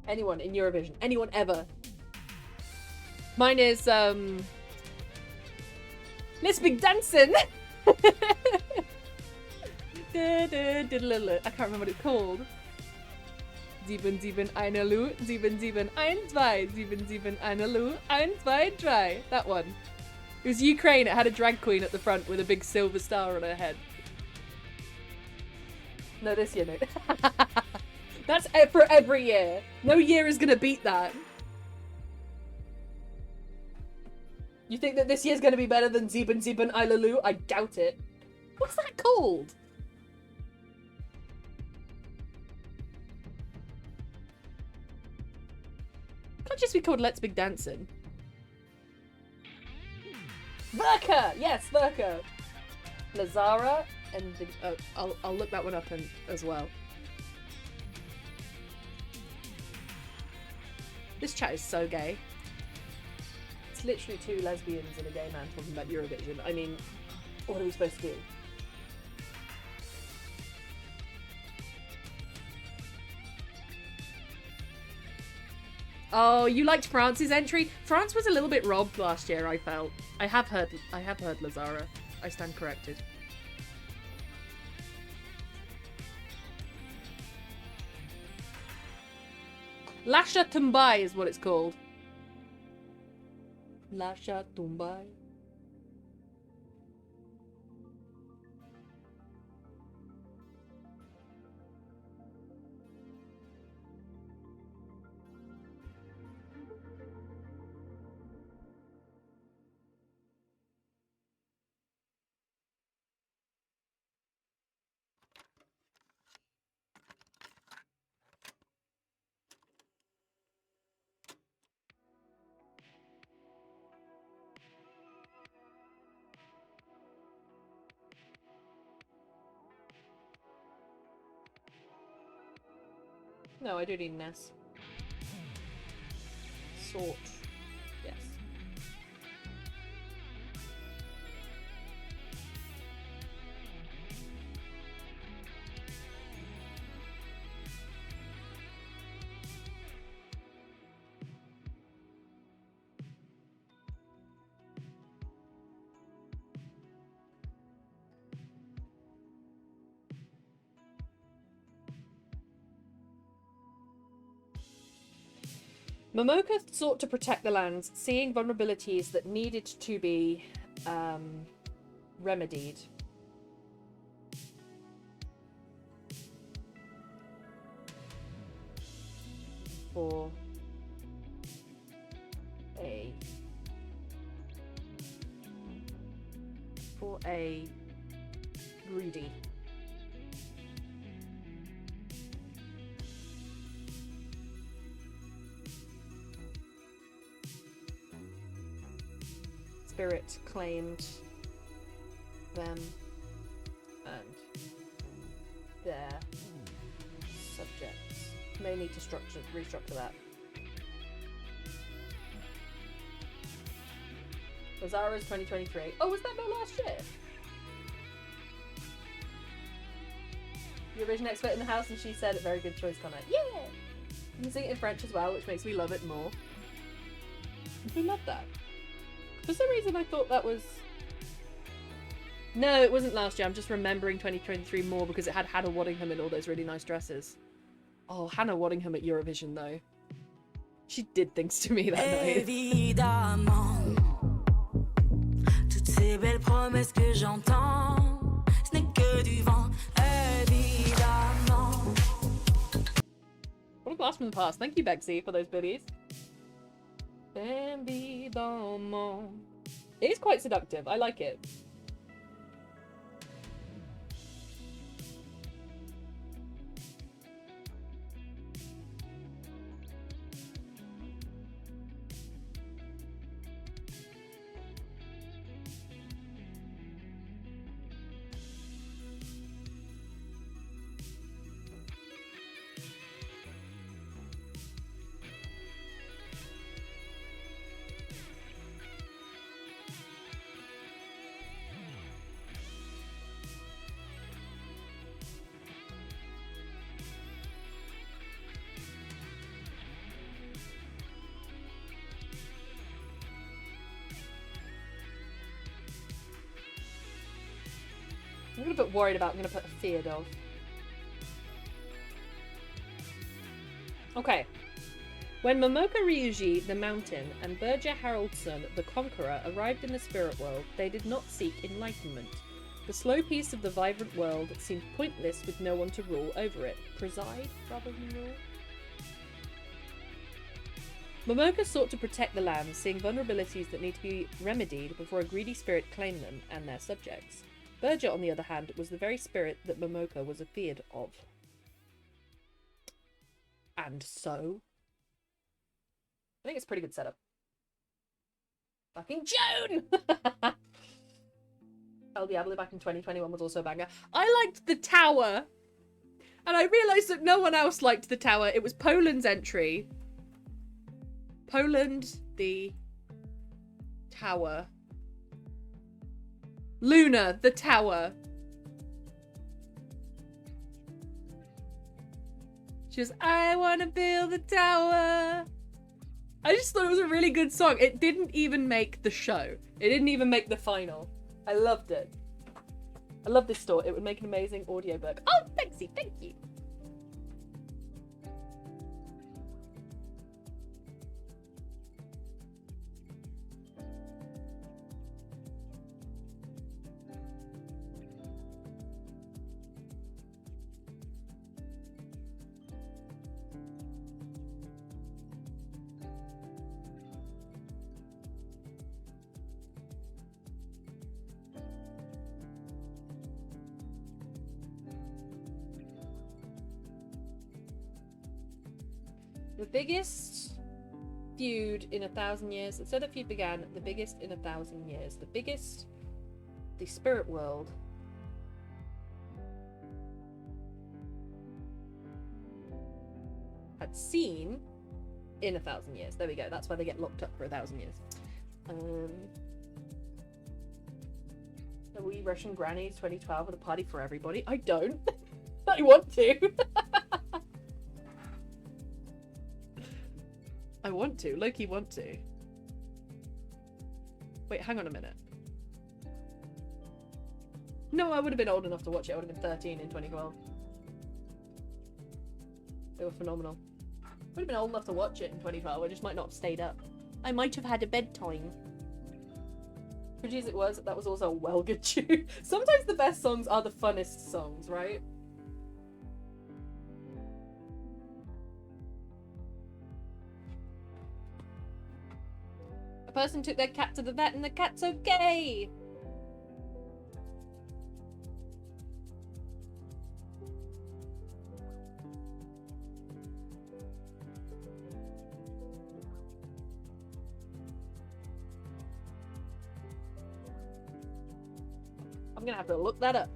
anyone in Eurovision. Anyone ever. Mine is, Let's Be Dancing! I can't remember what it's called. 7, 1, 7, 7, 1, 2, 7, 7, 1, 2, 1, 2, 3. That one. It was Ukraine. It had a drag queen at the front with a big silver star on her head. No, this year, no. That's for every year. No year is gonna beat that. You think that this year's gonna be better than 7, 7, Ilalu? I doubt it. What's that called? Can't just be called Let's Big Dancing. Verka! Yes, Verka. Lazara and the, I'll look that one up as well. This chat is so gay. It's literally two lesbians and a gay man talking about Eurovision. I mean, what are we supposed to do? Oh, you liked France's entry? France was a little bit robbed last year, I felt. I have heard Lazara. I stand corrected. Lascia Tumbai is what it's called. Lascia Tumbai. No, I do need Ness. Sort. Yes. Momoka sought to protect the lands, seeing vulnerabilities that needed to be remedied. for a greedy. Spirit claimed them and their subjects. May need to restructure that. Lazara's 2023. Oh, was that no last year? Eurovision expert in the house, and she said, "Very good choice, Connor." Yeah! You can sing it in French as well, which makes me love it more. We love that. For some reason, I thought that was... No, it wasn't last year. I'm just remembering 2023 more because it had Hannah Waddingham in all those really nice dresses. Oh, Hannah Waddingham at Eurovision, though. She did things to me that night. Évidemment, toutes ces belles promesses que j'entends, ce n'est que du vent. Évidemment. What a blast from the past. Thank you, Bexy, for those biddies. Évidemment. It is quite seductive. I like it. I'm a little bit worried about I'm going to put a feared of. Okay. When Momoka Ryuji, the Mountain, and Birger Haraldsson, the Conqueror, arrived in the spirit world, they did not seek enlightenment. The slow peace of the vibrant world seemed pointless with no one to rule over it. Preside, rather than rule? Momoka sought to protect the land, seeing vulnerabilities that need to be remedied before a greedy spirit claimed them and their subjects. Birger, on the other hand, was the very spirit that Momoka was afeared of. And so? I think it's a pretty good setup. Fucking June! El Diablo back in 2021 was also a banger. I liked the tower! And I realised that no one else liked the tower. It was Poland's entry. Poland, the tower. Luna, the tower. She was, I wanna build a tower. I just thought it was a really good song. It didn't even make the show. It didn't even make the final. I loved it. I love this store. It would make an amazing audiobook. Oh, thanks, thank you. The biggest feud in 1,000 years. So the feud began. The biggest in 1,000 years. The biggest the spirit world had seen in 1,000 years. There we go. That's why they get locked up for 1,000 years. Are we Russian Grannies 2012 with a party for everybody? I don't. I want to. I want to. Loki want to. Wait, hang on a minute. No, I would have been old enough to watch it. I would have been 13 in 2012. They were phenomenal. Would have been old enough to watch it in 2012. I just might not have stayed up. I might have had a bedtime. Pretty as it was, that was also a well good tune. Sometimes the best songs are the funnest songs, right? person took their cat to the vet and the cat's okay. I'm gonna have to look that up.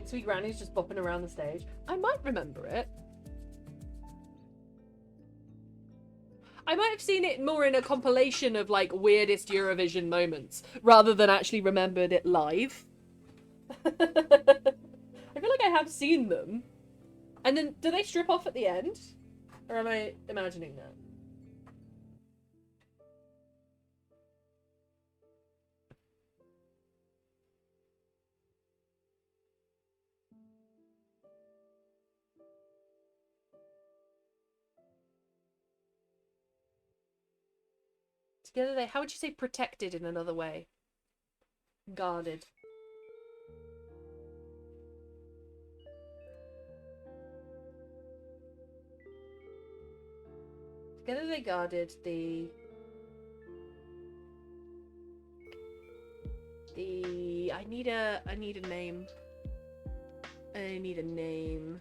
Sweet Granny's just bopping around the stage. I might remember it. I might have seen it more in a compilation of like weirdest Eurovision moments rather than actually remembered it live. I feel like I have seen them. And then do they strip off at the end? Or am I imagining that? Together they, how would you say protected in another way? Guarded. Together they guarded the I need a name. I need a name.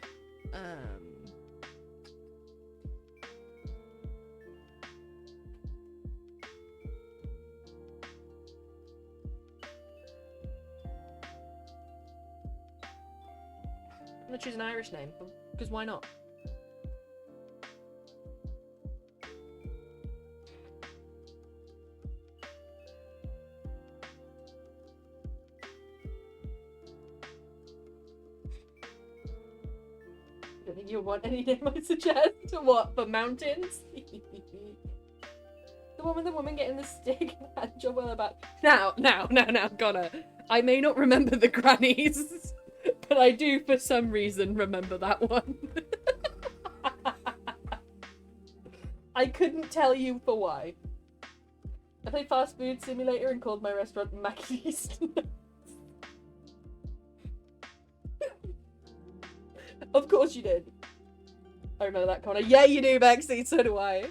I'm gonna choose an Irish name, because why not? I think you'll want any name I suggest. What, for mountains? The woman getting the stick and job well about. Now, Connor. I may not remember the grannies, but I do for some reason remember that one. I couldn't tell you for why. I played Fast Food Simulator and called my restaurant Mackey's. Of course you did. I remember that, Connor. Yeah, you do, Maxie. So do I.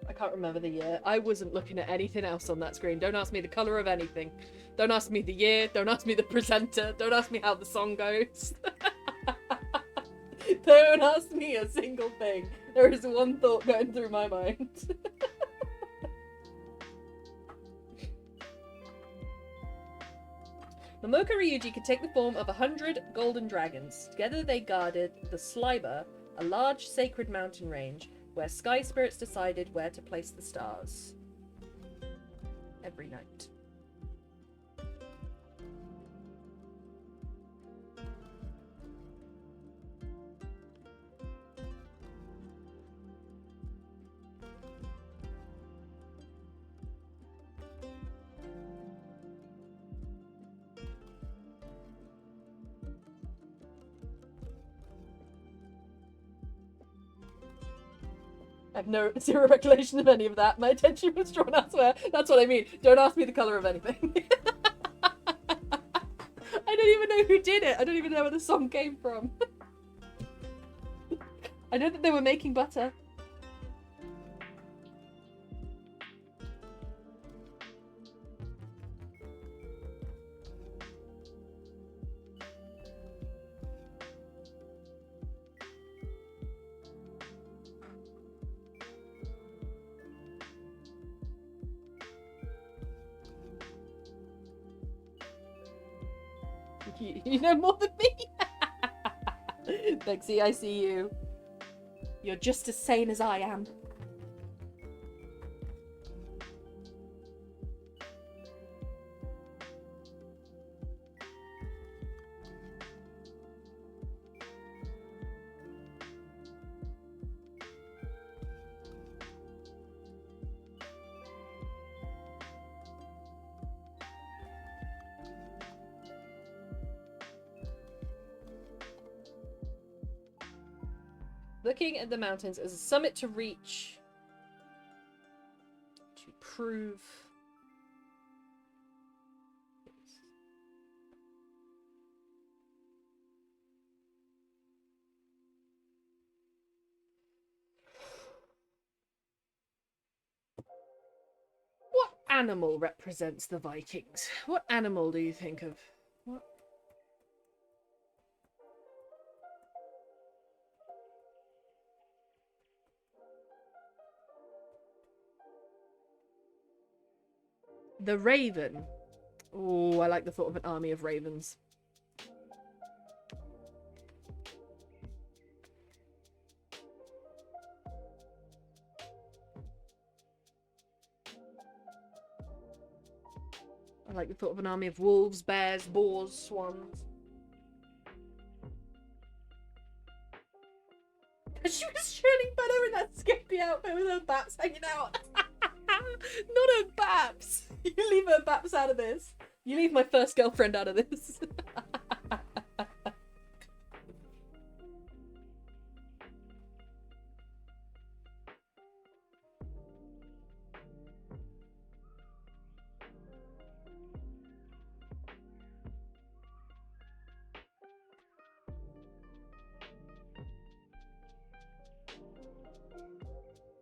I can't remember the year. I wasn't looking at anything else on that screen. Don't ask me the colour of anything. Don't ask me the year. Don't ask me the presenter. Don't ask me how the song goes. Don't ask me a single thing. There is one thought going through my mind. Momoka Ryuji could take the form of 100 golden dragons. Together they guarded the Slimy, a large sacred mountain range where sky spirits decided where to place the stars. Every night. I have no zero recollection of any of that. My attention was drawn elsewhere. That's what I mean. Don't ask me the colour of anything. I don't even know who did it. I don't even know where the song came from. I know that they were making butter. You know more than me. Bexy, I see you. You're just as sane as I am. Looking at the mountains as a summit to reach. To prove. What animal represents the Vikings? What animal do you think of? What? The raven. Oh, I like the thought of an army of ravens. I like the thought of an army of wolves, bears, boars, swans. She was churning butter in that skimpy outfit with her baps hanging out. Not her baps. You leave her baps out of this. You leave my first girlfriend out of this.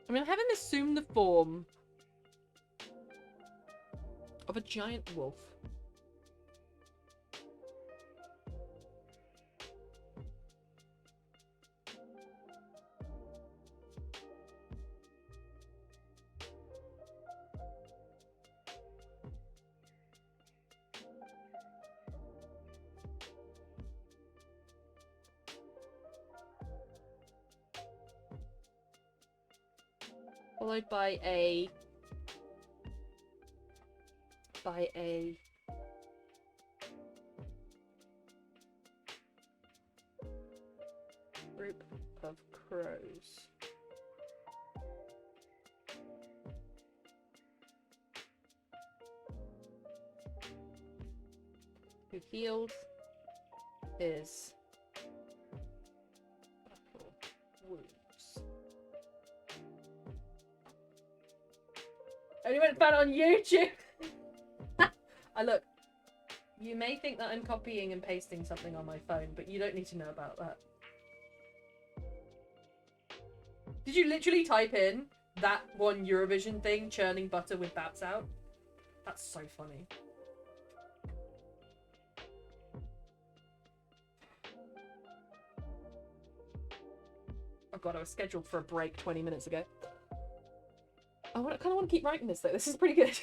I mean, I haven't assumed the form of a giant wolf. Followed by a group of crows. Who healed his battle wounds. Only went found on YouTube. Look. You may think that I'm copying and pasting something on my phone, but you don't need to know about that. Did you literally type in that one Eurovision thing, churning butter with baps out? That's so funny. Oh god, I was scheduled for a break 20 minutes ago. I kind of want to keep writing this though. This is pretty good.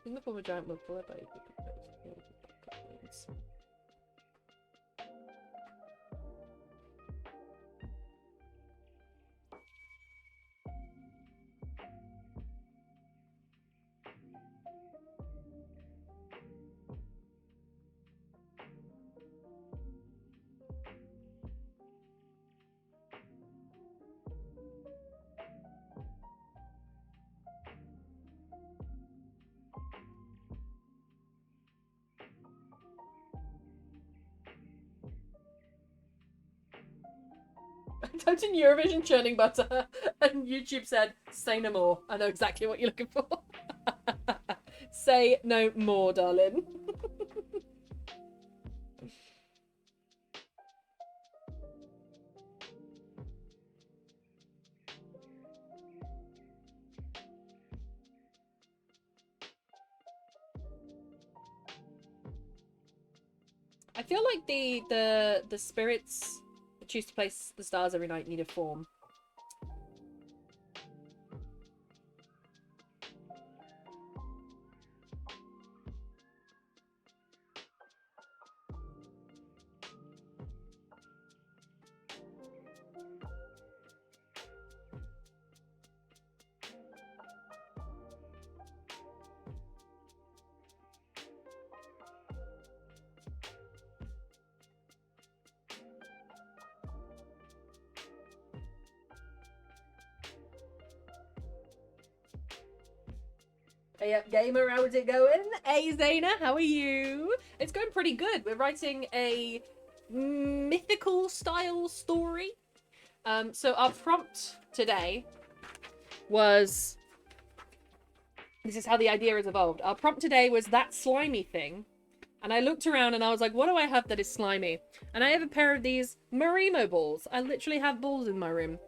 In the form of giant wolf, followed by Typed in Eurovision churning butter, and YouTube said, "Say no more." I know exactly what you're looking for. Say no more, darling. I feel like the spirits that choose to place the stars every night need a form. Hey up, gamer, how's it going? Hey, Zaina, how are you? It's going pretty good. We're writing a mythical style story. So our prompt today was... This is how the idea has evolved. Our prompt today was that slimy thing. And I looked around and I was like, what do I have that is slimy? And I have a pair of these Marimo balls. I literally have balls in my room.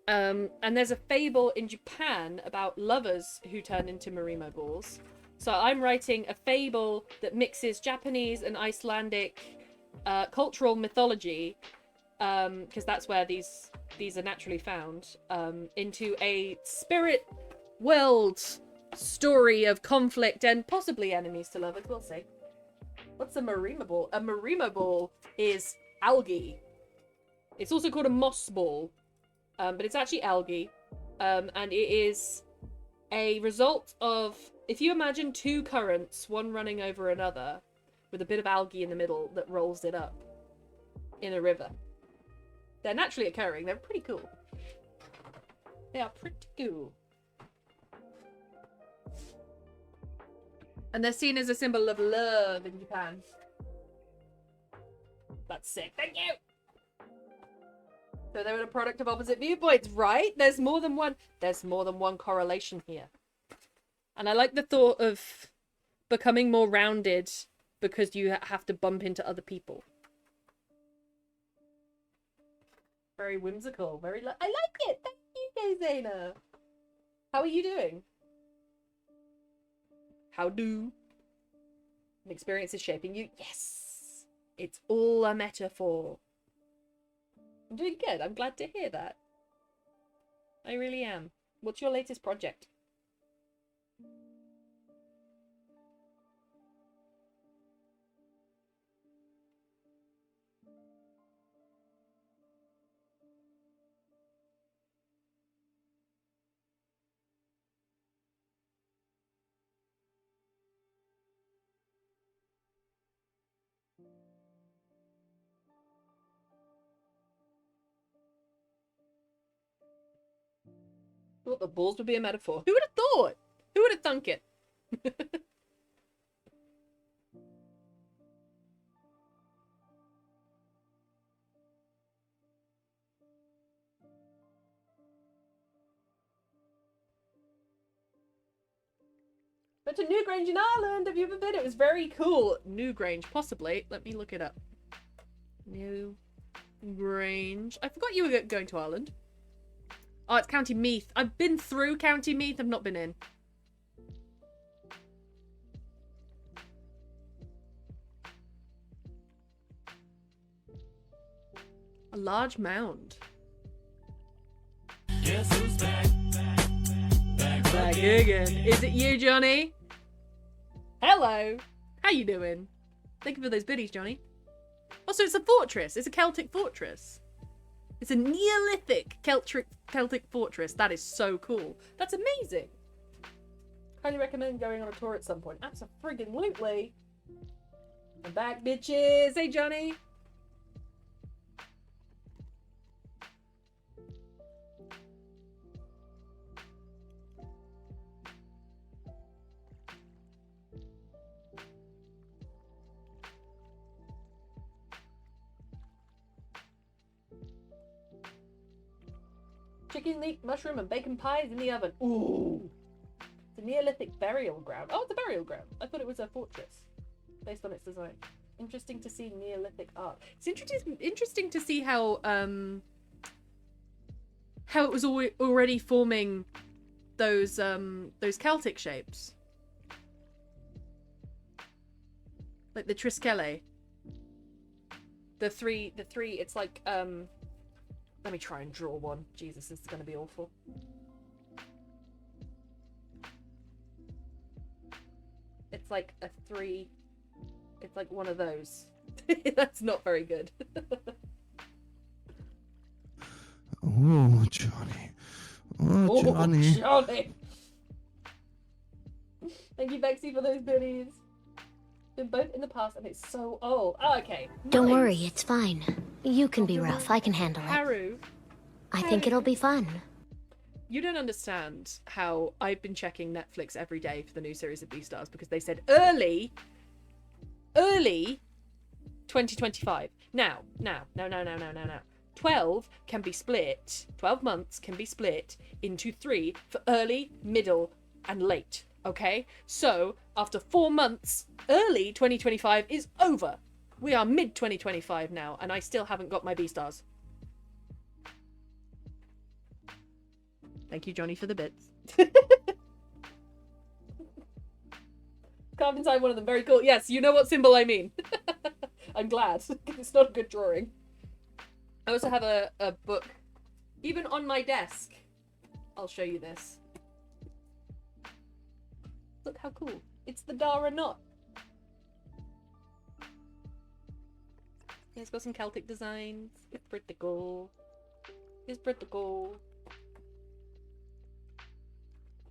And there's a fable in Japan about lovers who turn into Marimo balls. So I'm writing a fable that mixes Japanese and Icelandic cultural mythology, because that's where these are naturally found, into a spirit world story of conflict and possibly enemies to lovers. We'll see. What's a Marimo ball? A Marimo ball is algae. It's also called a moss ball. But it's actually algae, and it is a result of, if you imagine two currents, one running over another, with a bit of algae in the middle that rolls it up in a river. They're naturally occurring. They're pretty cool. They are pretty cool. And they're seen as a symbol of love in Japan. That's sick. Thank you! So they were a product of opposite viewpoints, right? There's more than one correlation here. And I like the thought of becoming more rounded because you have to bump into other people. Very whimsical. Very I like it. Thank you, Kazana. How are you doing? How do? An experience is shaping you. Yes. It's all a metaphor. I'm doing good. I'm glad to hear that. I really am. What's your latest project? Thought the balls would be a metaphor. Who would have thought? Who would have thunk it? But to Newgrange in Ireland, have you ever been? It was very cool. Newgrange, possibly. Let me look it up. Newgrange. I forgot you were going to Ireland. Oh, it's County Meath. I've been through County Meath. I've not been in. A large mound. Guess who's back? Back again. Is it you, Johnny? Hello. How you doing? Thank you for those biddies, Johnny. Also, it's a fortress. It's a Celtic fortress. It's a Neolithic Celtic fortress. That is so cool. That's amazing. Highly recommend going on a tour at some point. Abso-friggin-lutely. I'm back, bitches. Hey, Johnny. Chicken, leek, mushroom, and bacon pies in the oven. Ooh. It's a Neolithic burial ground. Oh, it's a burial ground. I thought it was a fortress based on its design. Interesting to see Neolithic art. It's interesting to see how it was already forming those Celtic shapes. Like the Triskele. The three, it's like, let me try and draw one. Jesus, this is going to be awful. It's like a 3, it's like one of those. That's not very good. Oh, Johnny. Oh, Johnny. Johnny. Thank you, Bexy, for those goodies. Been both in the past and it's so old. Oh, okay. Don't Nice. worry, it's fine. You can be rough. I can handle it. Haru, I think it'll be fun. you don't understand how I've been checking Netflix every day for the new series of Beastars because they said early 2025. Now. 12 can be split, 12 months can be split into 3 for early, middle, and late. Okay? So, after 4 months, early 2025 is over. We are mid 2025 now, and I still haven't got my Beastars. Thank you, Johnny, for the bits. Carved inside one of them. Very cool. Yes, you know what symbol I mean. I'm glad. It's not a good drawing. I also have a book. Even on my desk. I'll show you this. Look how cool. It's the Dara knot. It's got some Celtic designs. It's pretty cool. It's pretty cool.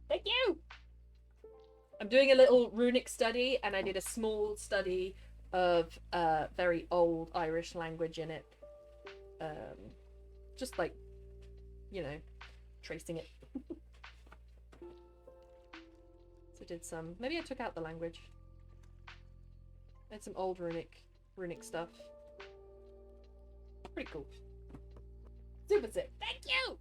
Thank you! I'm doing a little runic study, and I did a small study of very old Irish language in it. Just like, you know, tracing it. So I did some... Maybe I took out the language. I had some old runic stuff. Pretty cool. Super sick. Thank you!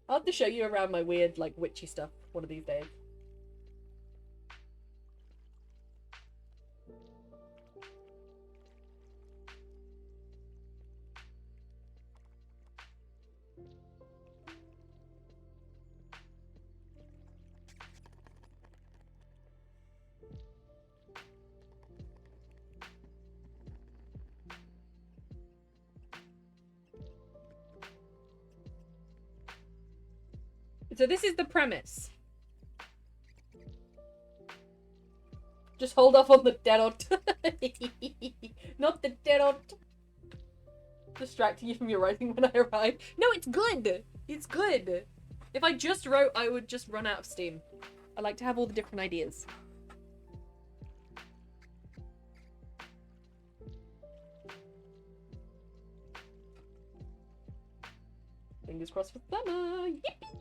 I'll have to show you around my weird, like, witchy stuff one of these days. So this is the premise. Just hold off on the derot. Not the derot. Distracting you from your writing when I arrive. No, it's good. It's good. If I just wrote, I would just run out of steam. I like to have all the different ideas. Fingers crossed for summer. Yippee!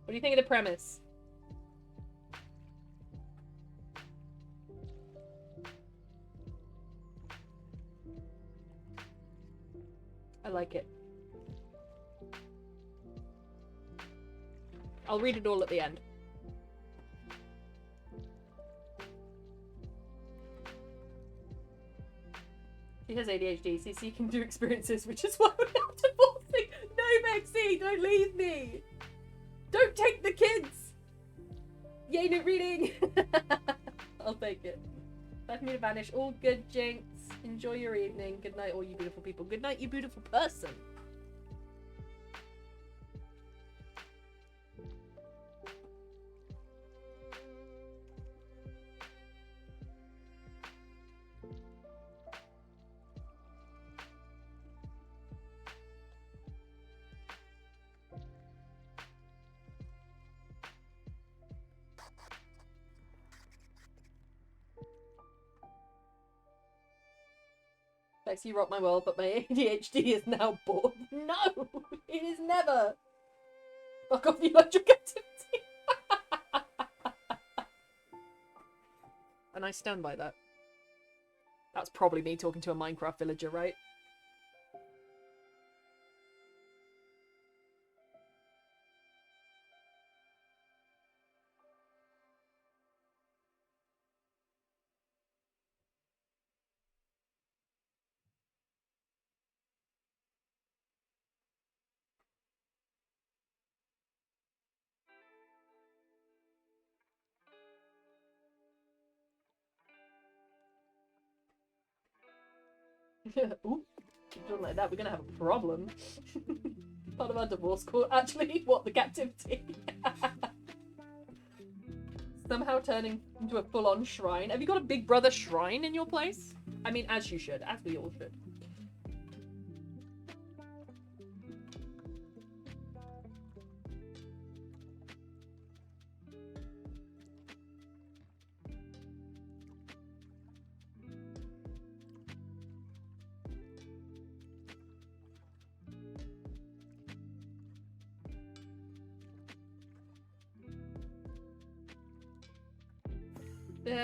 What do you think of the premise? I like it. I'll read it all at the end. She has ADHD. CC can do experiences, which is why we're not divorcing. No, Maxie, don't leave me. Don't take the kids! Yay, new reading! I'll take it. Time for me to vanish. All good, Jinx. Enjoy your evening. Good night, all you beautiful people. Good night, you beautiful person. Bex, you rock my world, but my ADHD is now bored. No! It is never! Fuck off, electric activity! And I stand by that. That's probably me talking to a Minecraft villager, right? Ooh, don't like that. We're gonna have a problem. Part of our divorce court. Actually, what, the captivity? Somehow turning into a full-on shrine. Have you got a Big Brother shrine in your place? I mean, as you should. As we all should.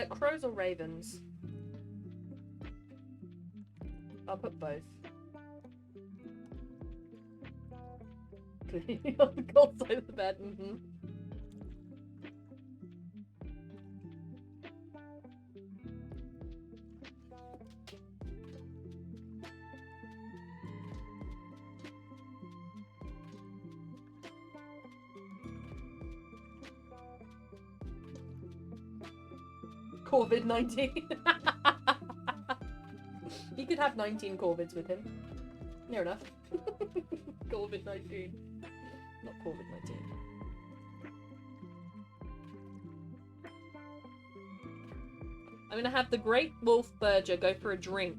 Crows or ravens? I'll put both. On the cold side of the bed. Mm-hmm. COVID-19. He could have 19 Corvids with him. Near enough. COVID-19. Not COVID-19. I'm gonna have the Great Wolf Burger go for a drink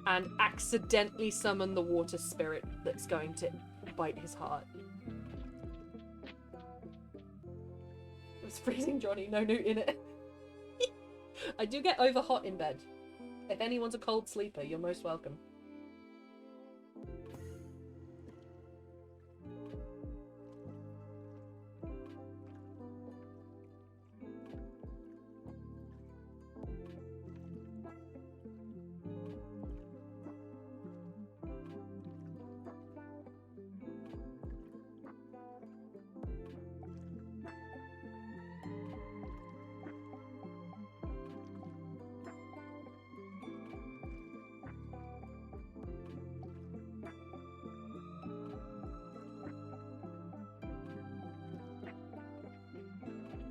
and accidentally summon the water spirit that's going to bite his heart. It was freezing, Johnny. No newt in it. I do get over hot in bed. If anyone's a cold sleeper, you're most welcome.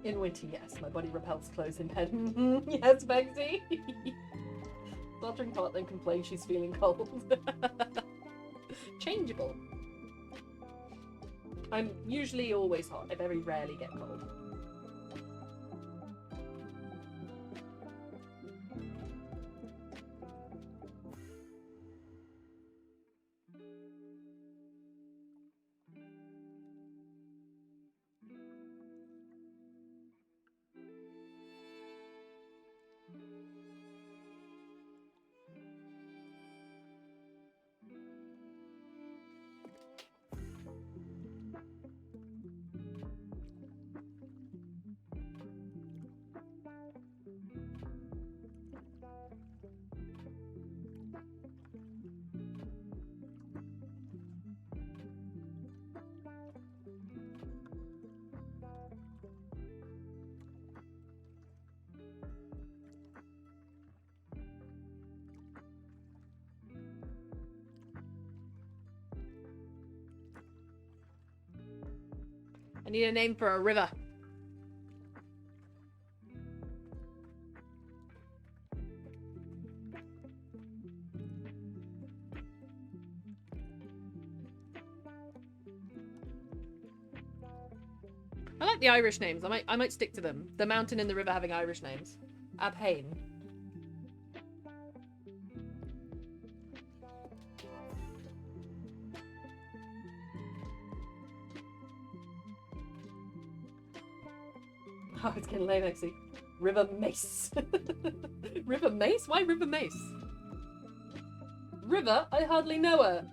In winter, yes. My body repels clothes in bed. Yes, Begsy. Sweltering hot, then complains she's feeling cold. Changeable. I'm usually always hot. I very rarely get cold. I need a name for a river. I like the Irish names. I might stick to them. The mountain and the river having Irish names. Abhain. Oh, it's getting late, actually. River Mace. River Mace? Why River Mace? River? I hardly know her.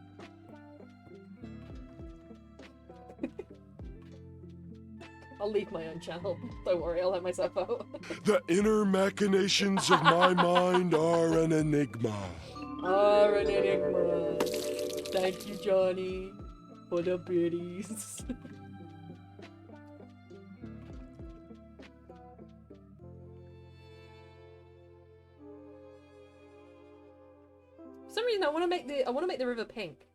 I'll leave my own channel. Don't worry, I'll let myself out. The inner machinations of my mind are an enigma. Are an enigma. Thank you, Johnny, for the biddies. For some reason, I want to make the river pink.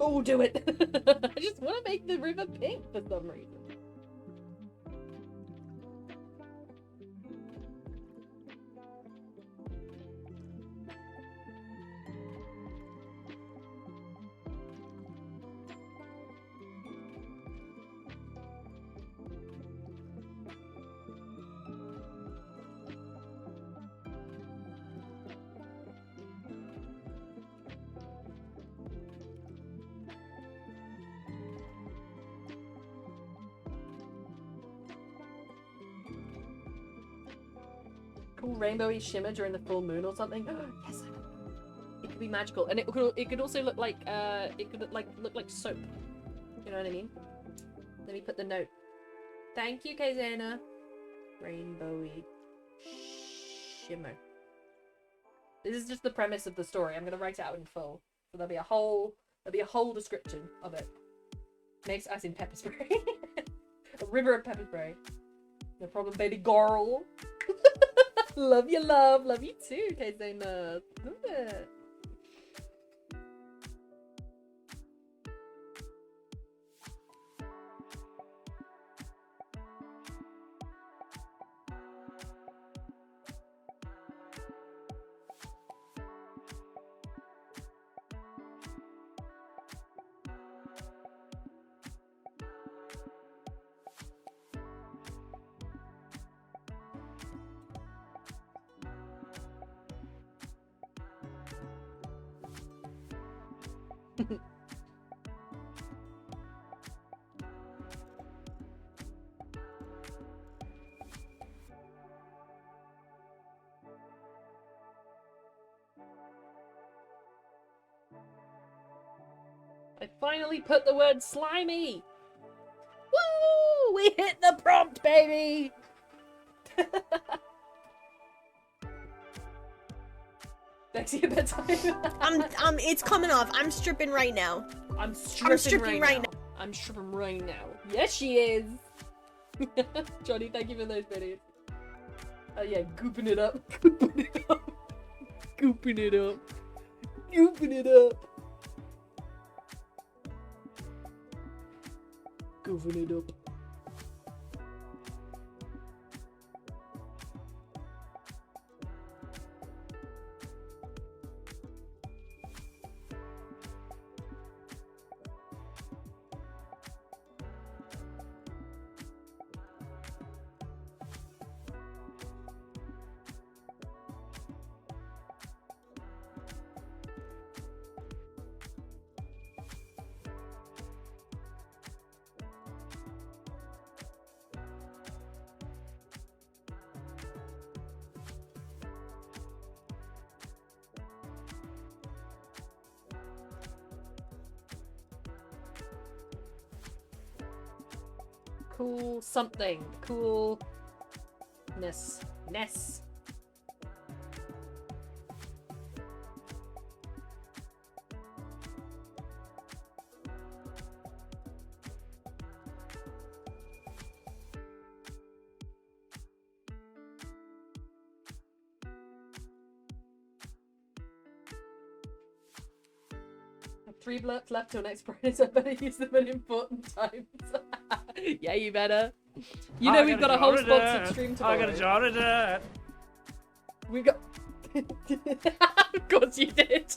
Oh, do it. I just want to make the river pink for some reason. Cool rainbowy shimmer during the full moon or something. Yes, it could be magical, and it could also look like it could look like soap. You know what I mean? Let me put the note. Thank you, Kaizana. Rainbowy shimmer. This is just the premise of the story. I'm gonna write it out in full, so there'll be a whole description of it. Makes us in pepper spray. A river of pepper spray. No problem, baby girl. Love you, love. Love you too, Kaizana. Love it. I finally put the word slimy! Woo! We hit the prompt, baby! Bex, you bedtime. It's coming off. I'm stripping right now. I'm stripping right now. I'm stripping right now. Yes, she is! Johnny, thank you for those videos. Oh yeah, gooping it up. Gooping it up. Gooping it up. Gooping it up. Goofing it up. Cool something. Coolness. Ness. I have 3 blurts left till next Friday, so I better use them at important times. Yeah, you better. You know we've got a whole sponsored stream tomorrow. I got a jar of dirt. We got. Of course you did.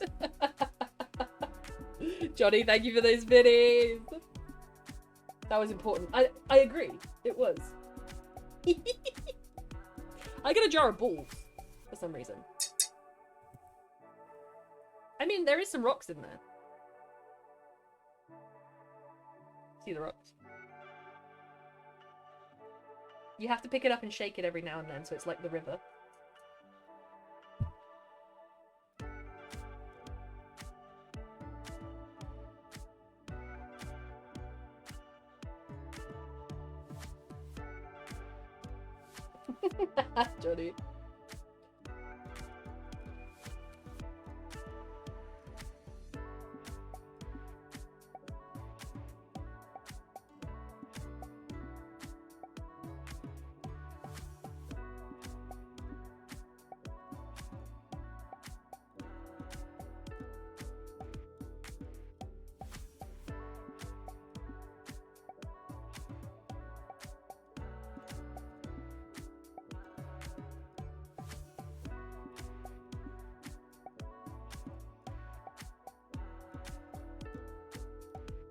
Johnny, thank you for those videos. That was important. I agree. It was. I got a jar of balls for some reason. I mean, there is some rocks in there. See the rocks? You have to pick it up and shake it every now and then, so it's like the river. Johnny.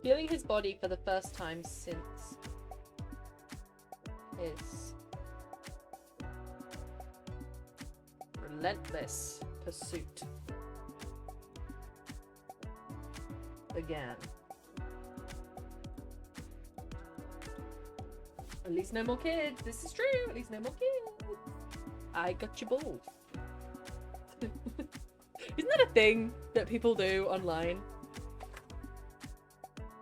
Feeling his body for the first time since his relentless pursuit began. At least no more kids. This is true. At least no more kids. I got your balls. Isn't that a thing that people do online?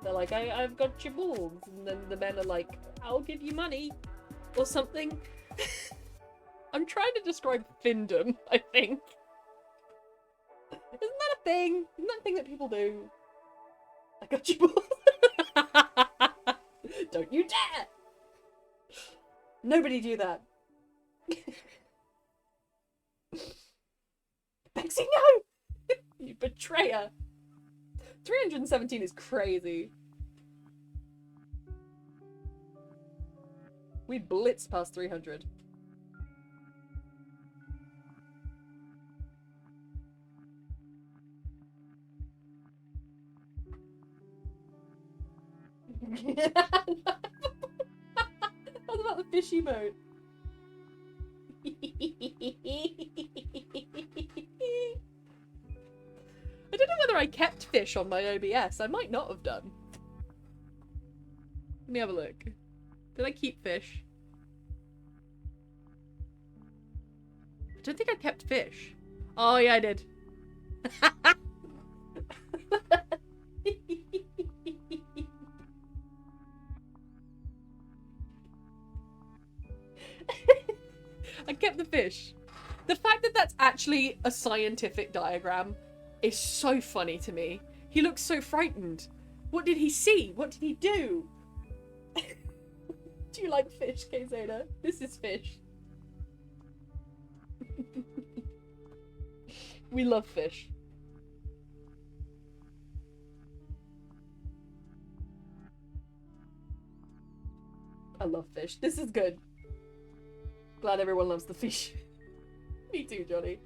They're like, I've got your balls. And then the men are like, I'll give you money. Or something. I'm trying to describe findom, I think. Isn't that a thing? Isn't that a thing that people do? I got your balls. Don't you dare! Nobody do that. Bexy, no! You betrayer! 317 is crazy. We blitzed past 300. What about the fishy mode? I don't know whether I kept fish on my OBS. I might not have done. Let me have a look. Did I keep fish? I don't think I kept fish. Oh yeah, I did. I kept the fish. The fact that that's actually a scientific diagram is so funny to me. He looks so frightened. What did he see? What did he do? Do you like fish, Kzona? This is fish. We love fish. I love fish. This is good. Glad everyone loves the fish. Me too, Johnny.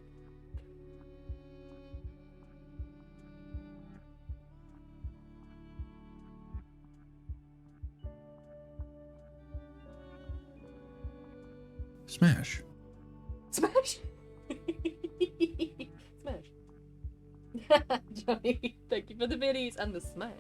Smash. Smash! Smash. Johnny, thank you for the biddies and the smash.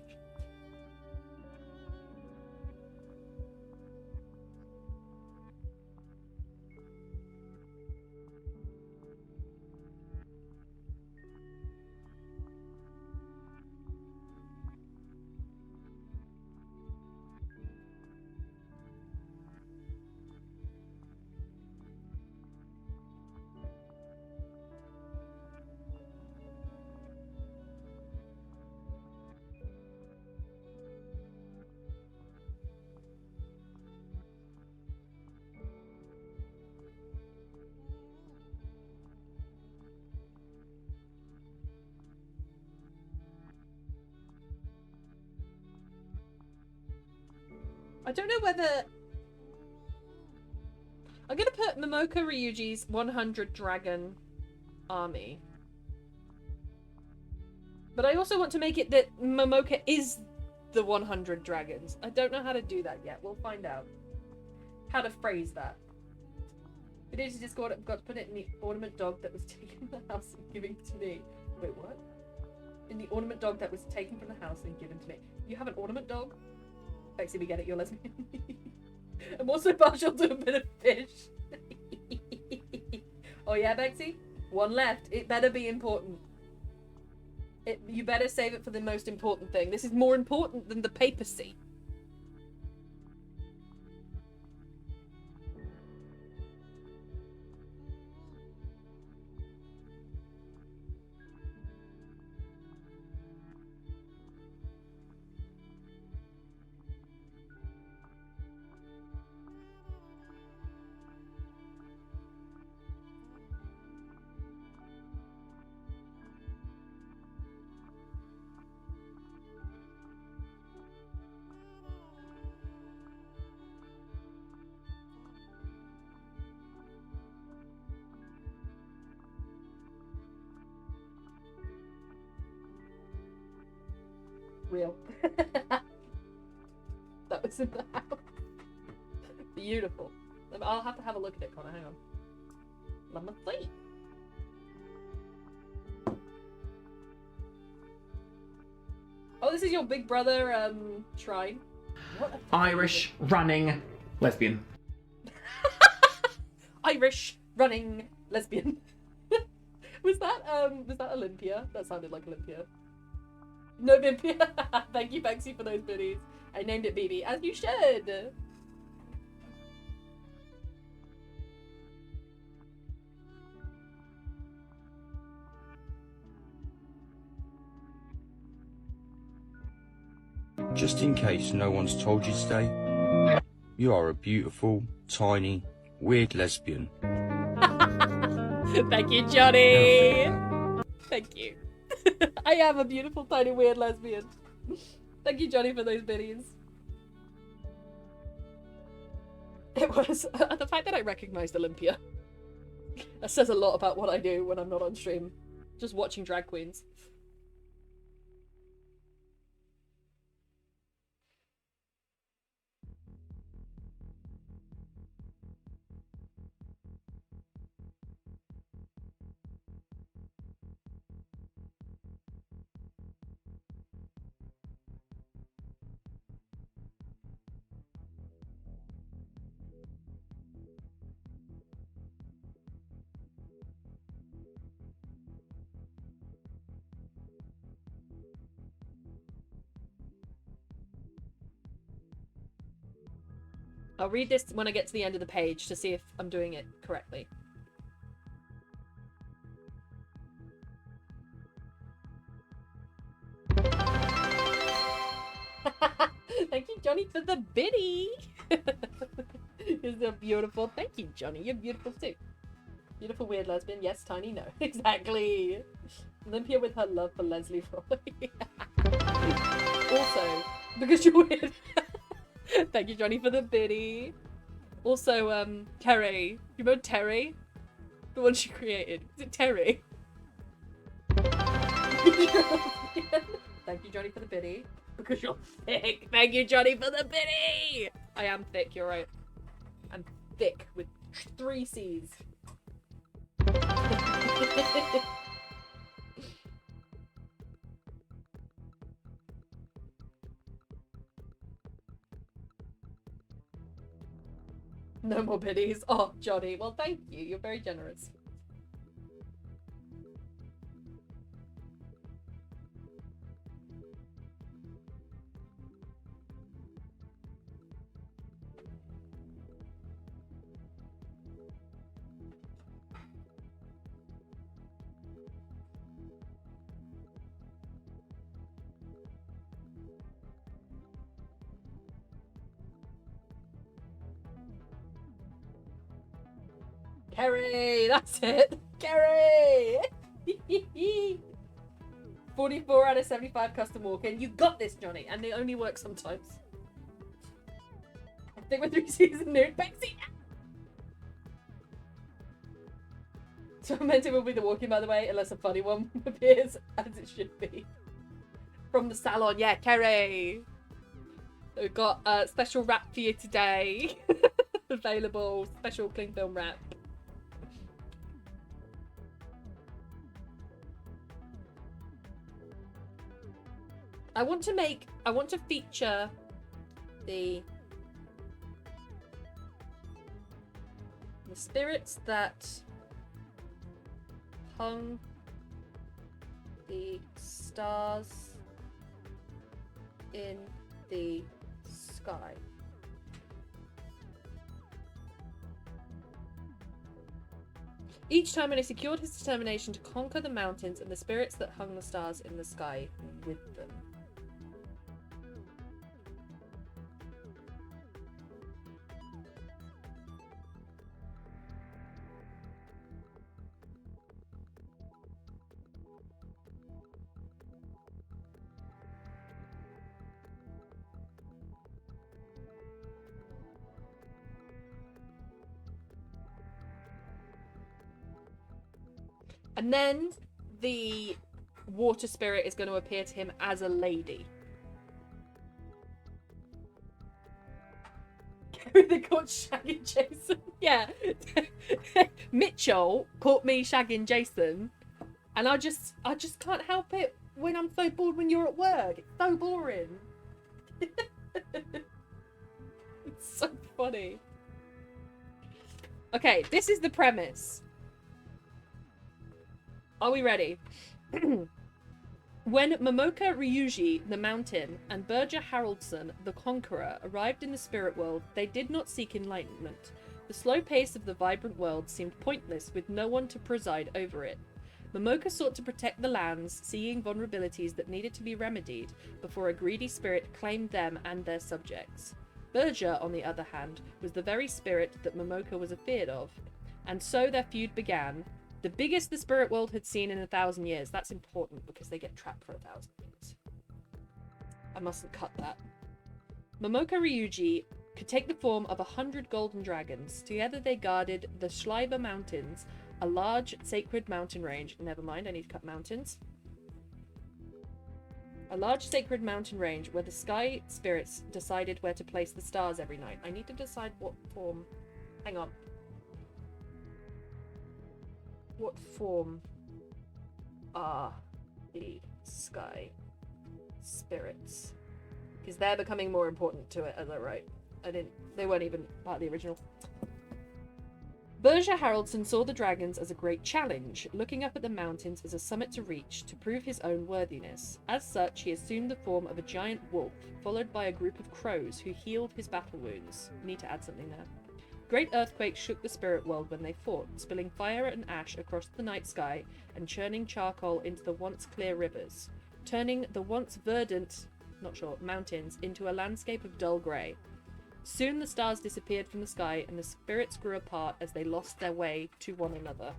I don't know whether... I'm gonna put Momoka Ryuji's 100 Dragon Army. But I also want to make it that Momoka is the 100 dragons. I don't know how to do that yet. We'll find out. How to phrase that. It is just got to put it in the ornament dog that was taken from the house and given to me. Wait, what? In the ornament dog that was taken from the house and given to me. You have an ornament dog? Bexy, we get it, you're lesbian. I'm also partial to a bit of fish. Oh yeah, Bexy? One left. It better be important. You better save it for the most important thing. This is more important than the papacy. Real. dogs in the house. Beautiful. I'll have to have a look at it, Connor. Hang on. Let me see. Oh, this is your big brother shrine. What Irish running lesbian. Irish running lesbian. Was that Olympia? That sounded like Olympia. No, Olympia. Thank you, Banksy, for those biddies. I named it BB, as you should. Just in case no one's told you today, you are a beautiful, tiny, weird lesbian. Thank you, Johnny. Thank you. I am a beautiful, tiny, weird lesbian. Thank you, Johnny, for those biddies. It was the fact that I recognized Olympia. That says a lot about what I do when I'm not on stream. Just watching drag queens. I'll read this when I get to the end of the page to see if I'm doing it correctly. Thank you, Johnny, for the biddy. You're so beautiful. Thank you, Johnny. You're beautiful too. Beautiful weird lesbian. Yes, tiny. No. Exactly. Olympia with her love for Leslie Roy. Also, because you're weird. Thank you, Johnny, for the biddy. Also, Terry. You remember Terry? The one she created. Is it Terry? Thank you, Johnny, for the biddy. Because you're thick. Thank you, Johnny, for the biddy. I am thick, you're right. I'm thick with 3 C's. No more biddies. Oh, Johnny. Well, thank you. You're very generous. Kerry, that's it. Kerry! 44 out of 75 custom walk-in. You got this, Johnny. And they only work sometimes. I think we're 3 seasons new. Bexy! Tormented will be the walk-in, by the way, unless a funny one appears, as it should be. From the salon. Yeah, Kerry. So we've got a special wrap for you today. Available. Special cling film wrap. I want to feature the spirits that hung the stars in the sky. Each time when he secured his determination to conquer the mountains and the spirits that hung the stars in the sky with them. And then the water spirit is going to appear to him as a lady. they caught shagging Jason. Yeah. Mitchell caught me shagging Jason, and I just can't help it when I'm so bored when you're at work. It's so boring. It's so funny. Okay, this is the premise. Are we ready? When Momoka Ryuji, the Mountain, and Birger Haraldsson, the Conqueror, arrived in the spirit world, they did not seek enlightenment. The slow pace of the vibrant world seemed pointless, with no one to preside over it. Momoka sought to protect the lands, seeing vulnerabilities that needed to be remedied before a greedy spirit claimed them and their subjects. Birger, on the other hand, was the very spirit that Momoka was afeared of, and so their feud began. The biggest the spirit world had seen in 1,000 years. That's important because they get trapped for 1,000 years. I mustn't cut that. Momoka Ryuji could take the form of 100 golden dragons. Together they guarded the Slimy Mountains, a large sacred mountain range. Never mind, I need to cut mountains. A large sacred mountain range where the sky spirits decided where to place the stars every night. I need to decide what form. Hang on. What form are the sky spirits? Because they're becoming more important to it as I write. They weren't even part of the original. Birger Haraldsson saw the dragons as a great challenge, looking up at the mountains as a summit to reach to prove his own worthiness. As such, he assumed the form of a giant wolf, followed by a group of crows who healed his battle wounds. Need to add something there. Great earthquakes shook the spirit world when they fought, spilling fire and ash across the night sky and churning charcoal into the once clear rivers, turning the once verdant, mountains into a landscape of dull grey. Soon the stars disappeared from the sky and the spirits grew apart as they lost their way to one another.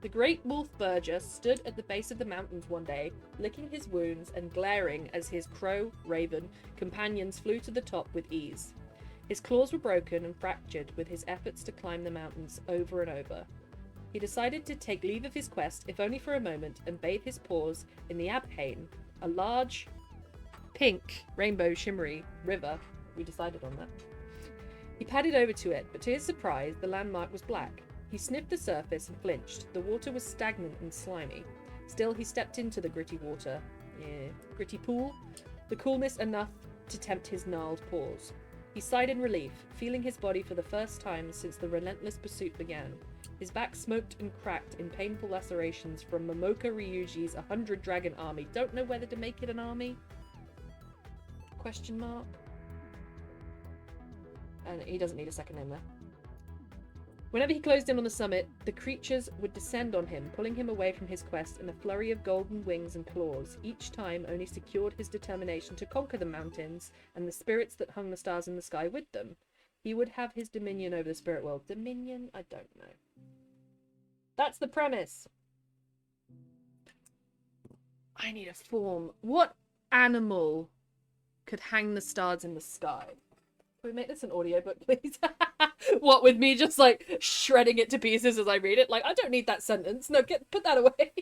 The great wolf Birger stood at the base of the mountains one day, licking his wounds and glaring as his crow, raven, companions flew to the top with ease. His claws were broken and fractured with his efforts to climb the mountains over and over. He decided to take leave of his quest, if only for a moment, and bathe his paws in the Abhain, a large, pink, rainbow shimmery river. We decided on that. He padded over to it, but to his surprise, the landmark was black. He sniffed the surface and flinched. The water was stagnant and slimy. Still, he stepped into the gritty water. Gritty pool. The coolness enough to tempt his gnarled paws. He sighed in relief, feeling his body for the first time since the relentless pursuit began. His back smoked and cracked in painful lacerations from Momoka Ryuji's 100 dragon army. Don't know whether to make it an army? Question mark. And he doesn't need a second name there. Whenever he closed in on the summit, the creatures would descend on him, pulling him away from his quest in a flurry of golden wings and claws. Each time only secured his determination to conquer the mountains and the spirits that hung the stars in the sky with them. He would have his dominion over the spirit world. Dominion? I don't know. That's the premise. I need a form. What animal could hang the stars in the sky? Can we make this an audiobook, please? What, with me just like shredding it to pieces as I read it? Like, I don't need that sentence. No, put that away.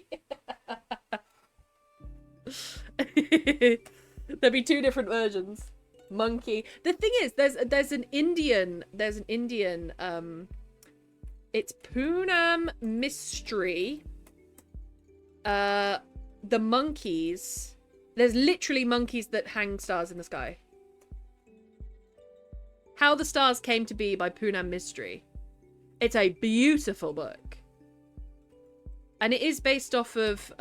There'd be two different versions. Monkey. The thing is, there's an Indian, it's Poonam Mystery. The monkeys. There's literally monkeys that hang stars in the sky. How the Stars Came to Be by Poonam Mystery. It's a beautiful book. And it is based off of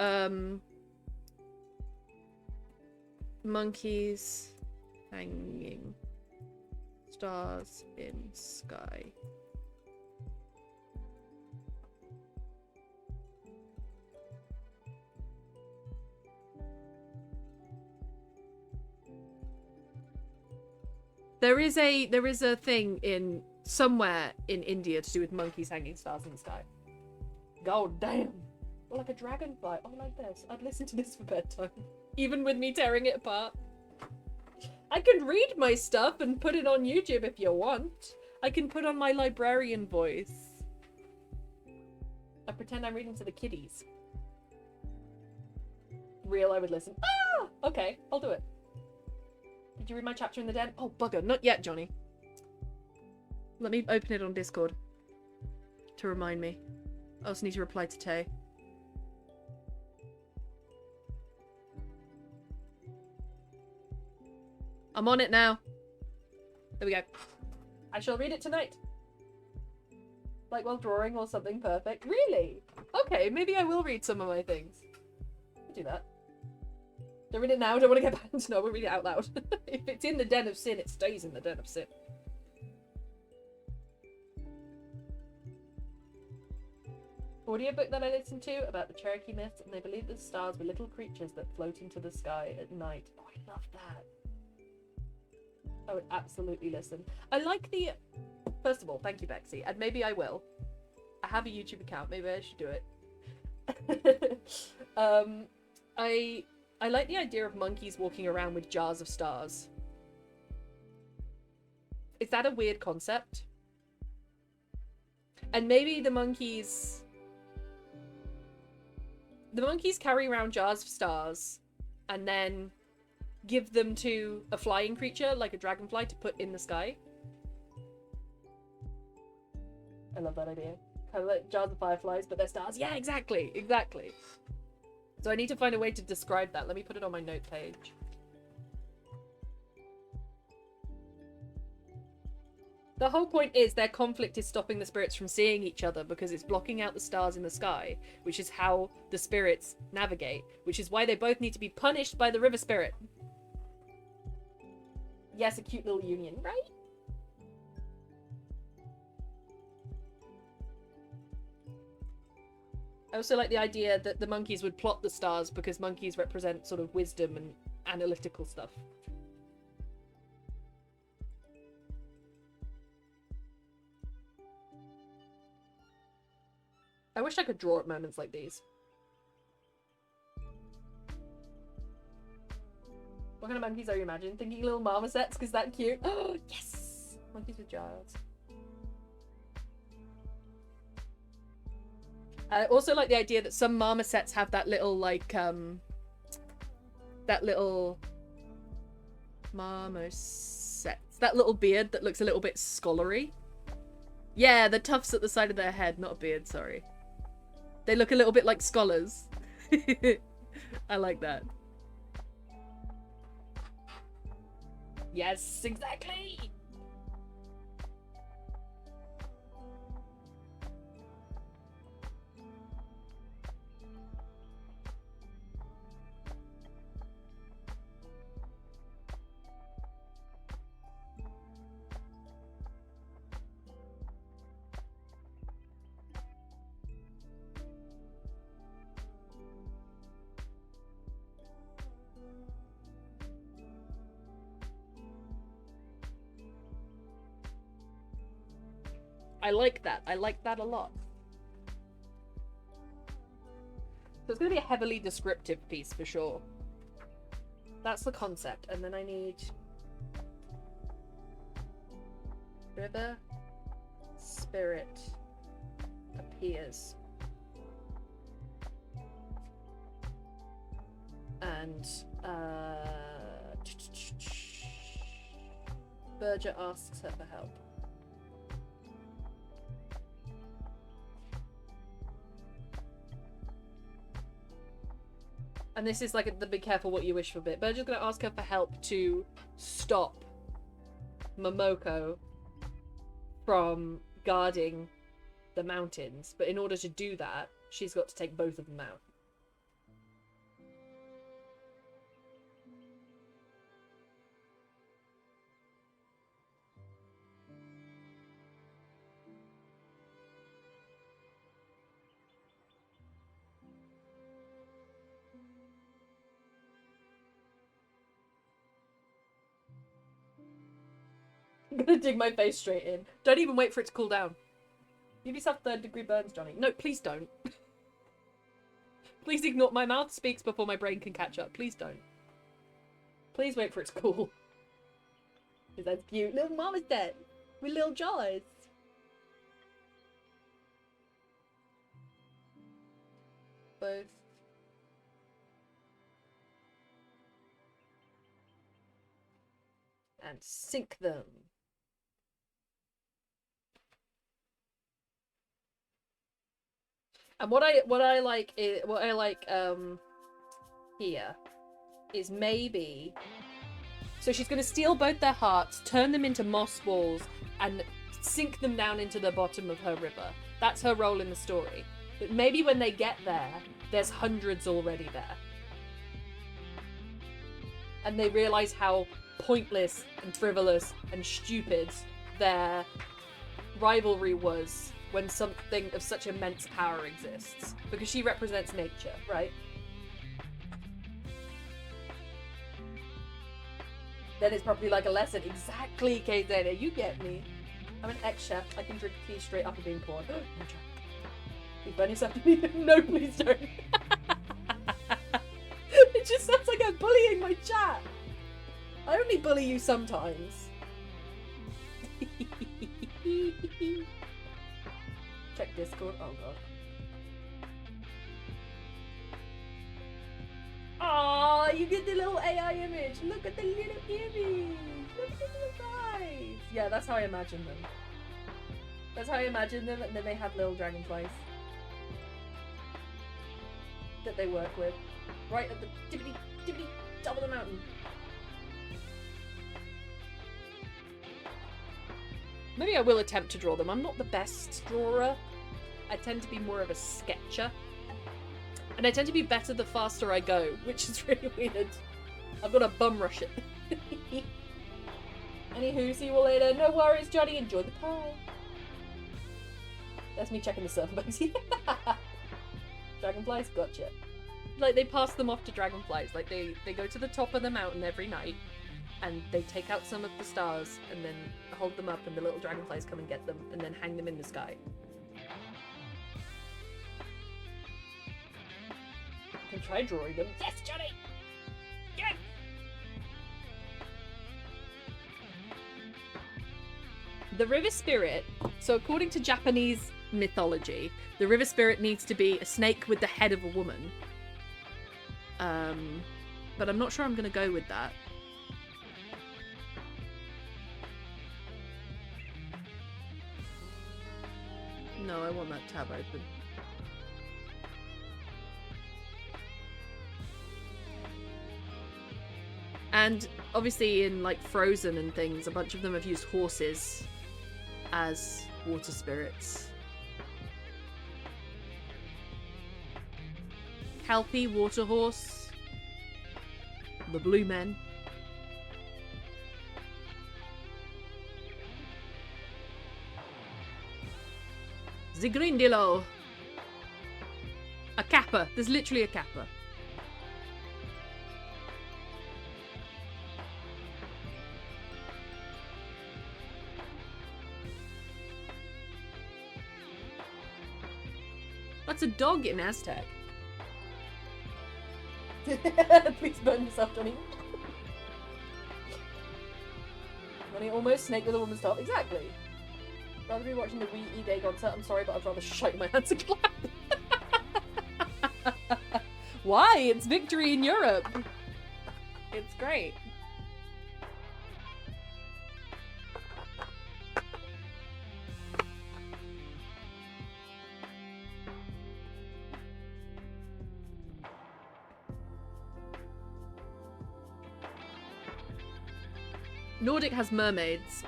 monkeys hanging stars in sky. There is a thing in somewhere in India to do with monkeys hanging stars in the sky. God damn. Or like a dragonfly. Oh, like this. I'd listen to this for bedtime. Even with me tearing it apart. I can read my stuff and put it on YouTube if you want. I can put on my librarian voice. I pretend I'm reading to the kiddies. real, I would listen. Ah! Okay, I'll do it. Did you read my chapter in the den? Oh, bugger. Not yet, Johnny. Let me open it on Discord. To remind me. I also need to reply to Tay. I'm on it now. There we go. I shall read it tonight. Like while drawing or something perfect. Really? Okay, maybe I will read some of my things. I'll do that. Don't read it now, don't want to get banned. No, we'll read it out loud. If it's in the den of sin, it stays in the den of sin. Audiobook that I listened to about the Cherokee myths, and they believe the stars were little creatures that float into the sky at night. Oh, I love that. I would absolutely listen. I like the... First of all, thank you, Bexy. And maybe I will. I have a YouTube account. Maybe I should do it. I like the idea of monkeys walking around with jars of stars. Is that a weird concept? And maybe the monkeys carry around jars of stars and then give them to a flying creature, like a dragonfly, to put in the sky. I love that idea. Kind of like jars of fireflies, but they're stars. Yeah, exactly. Exactly. So I need to find a way to describe that. Let me put it on my note page. The whole point is their conflict is stopping the spirits from seeing each other because it's blocking out the stars in the sky, which is how the spirits navigate, which is why they both need to be punished by the river spirit. Yes, a cute little union, right? I also like the idea that the monkeys would plot the stars because monkeys represent sort of wisdom and analytical stuff. I wish I could draw at moments like these. What kind of monkeys are you imagining? Thinking little marmosets because that cute? Oh, yes! Monkeys with jars. I also like the idea that some marmosets have that little, like, that little... Marmosets. That little beard that looks a little bit scholarly. Yeah, the tufts at the side of their head. Not a beard, sorry. They look a little bit like scholars. I like that. Yes, exactly! I like that. I like that a lot. So it's going to be a heavily descriptive piece for sure. That's the concept. And then I need... River Spirit appears. And, Berger asks her for help. And this is like the be careful what you wish for bit. Berger's going to ask her for help to stop Momoko from guarding the mountains. But in order to do that, she's got to take both of them out. I'm gonna dig my face straight in. Don't even wait for it to cool down. Give yourself 3rd-degree burns, Johnny. No, please don't. Please ignore. My mouth speaks before my brain can catch up. Please don't. Please wait for it to cool. That's cute. Little mama's dead. With little jaws. Both and sink them. And what I like here is maybe, so she's going to steal both their hearts, turn them into moss balls, and sink them down into the bottom of her river. That's her role in the story. But maybe when they get there, there's hundreds already there. And they realize how pointless and frivolous and stupid their rivalry was when something of such immense power exists. Because she represents nature, right? Then it's probably like a lesson. Exactly, Kate Dana, you get me. I'm an ex-chef. I can drink tea straight after being poured. Please burn yourself to me. No, please don't. It just sounds like I'm bullying my chat. I only bully you sometimes. Check Discord. Oh god. Aw, you get the little AI image. Look at the little image. Look at the little eyes. Yeah, that's how I imagine them. That's how I imagine them, and then they have little dragonflies that they work with. Right at the tippity top of the mountain. Maybe I will attempt to draw them. I'm not the best drawer. I tend to be more of a sketcher. And I tend to be better the faster I go, which is really weird. I've got to bum rush it. Anywho, see you all later. No worries, Johnny. Enjoy the pie. That's me checking the server bugs. Dragonflies? Gotcha. Like, they pass them off to dragonflies. Like, they go to the top of the mountain every night, and they take out some of the stars, and then hold them up, and the little dragonflies come and get them, and then hang them in the sky. I can try drawing them. Yes, Johnny! Yes! The river spirit, so according to Japanese mythology, the river spirit needs to be a snake with the head of a woman. But I'm not sure I'm going to go with that. No, I want that tab open. And obviously in like Frozen and things, a bunch of them have used horses as water spirits. Kelpie, water horse, the blue men. The Grindilo. A kappa. There's literally a kappa. That's a dog in Aztec. Please burn yourself, Johnny. Johnny almost snake with a woman's top. Exactly. Rather be watching the Wee Day concert. I'm sorry, but I'd rather shake my hands and clap. Why? It's victory in Europe. It's great. Nordic has mermaids.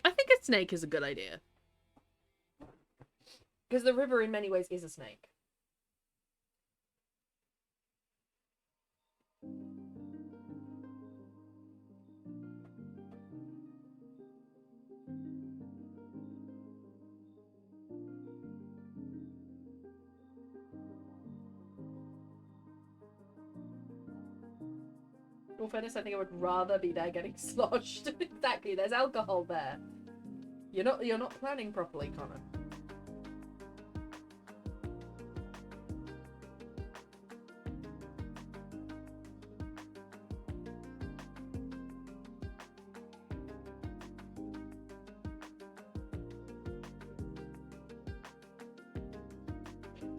I think a snake is a good idea. Because the river in many ways is a snake. In all fairness, I think I would rather be there getting sloshed. Exactly, there's alcohol there. You're not planning properly, Connor.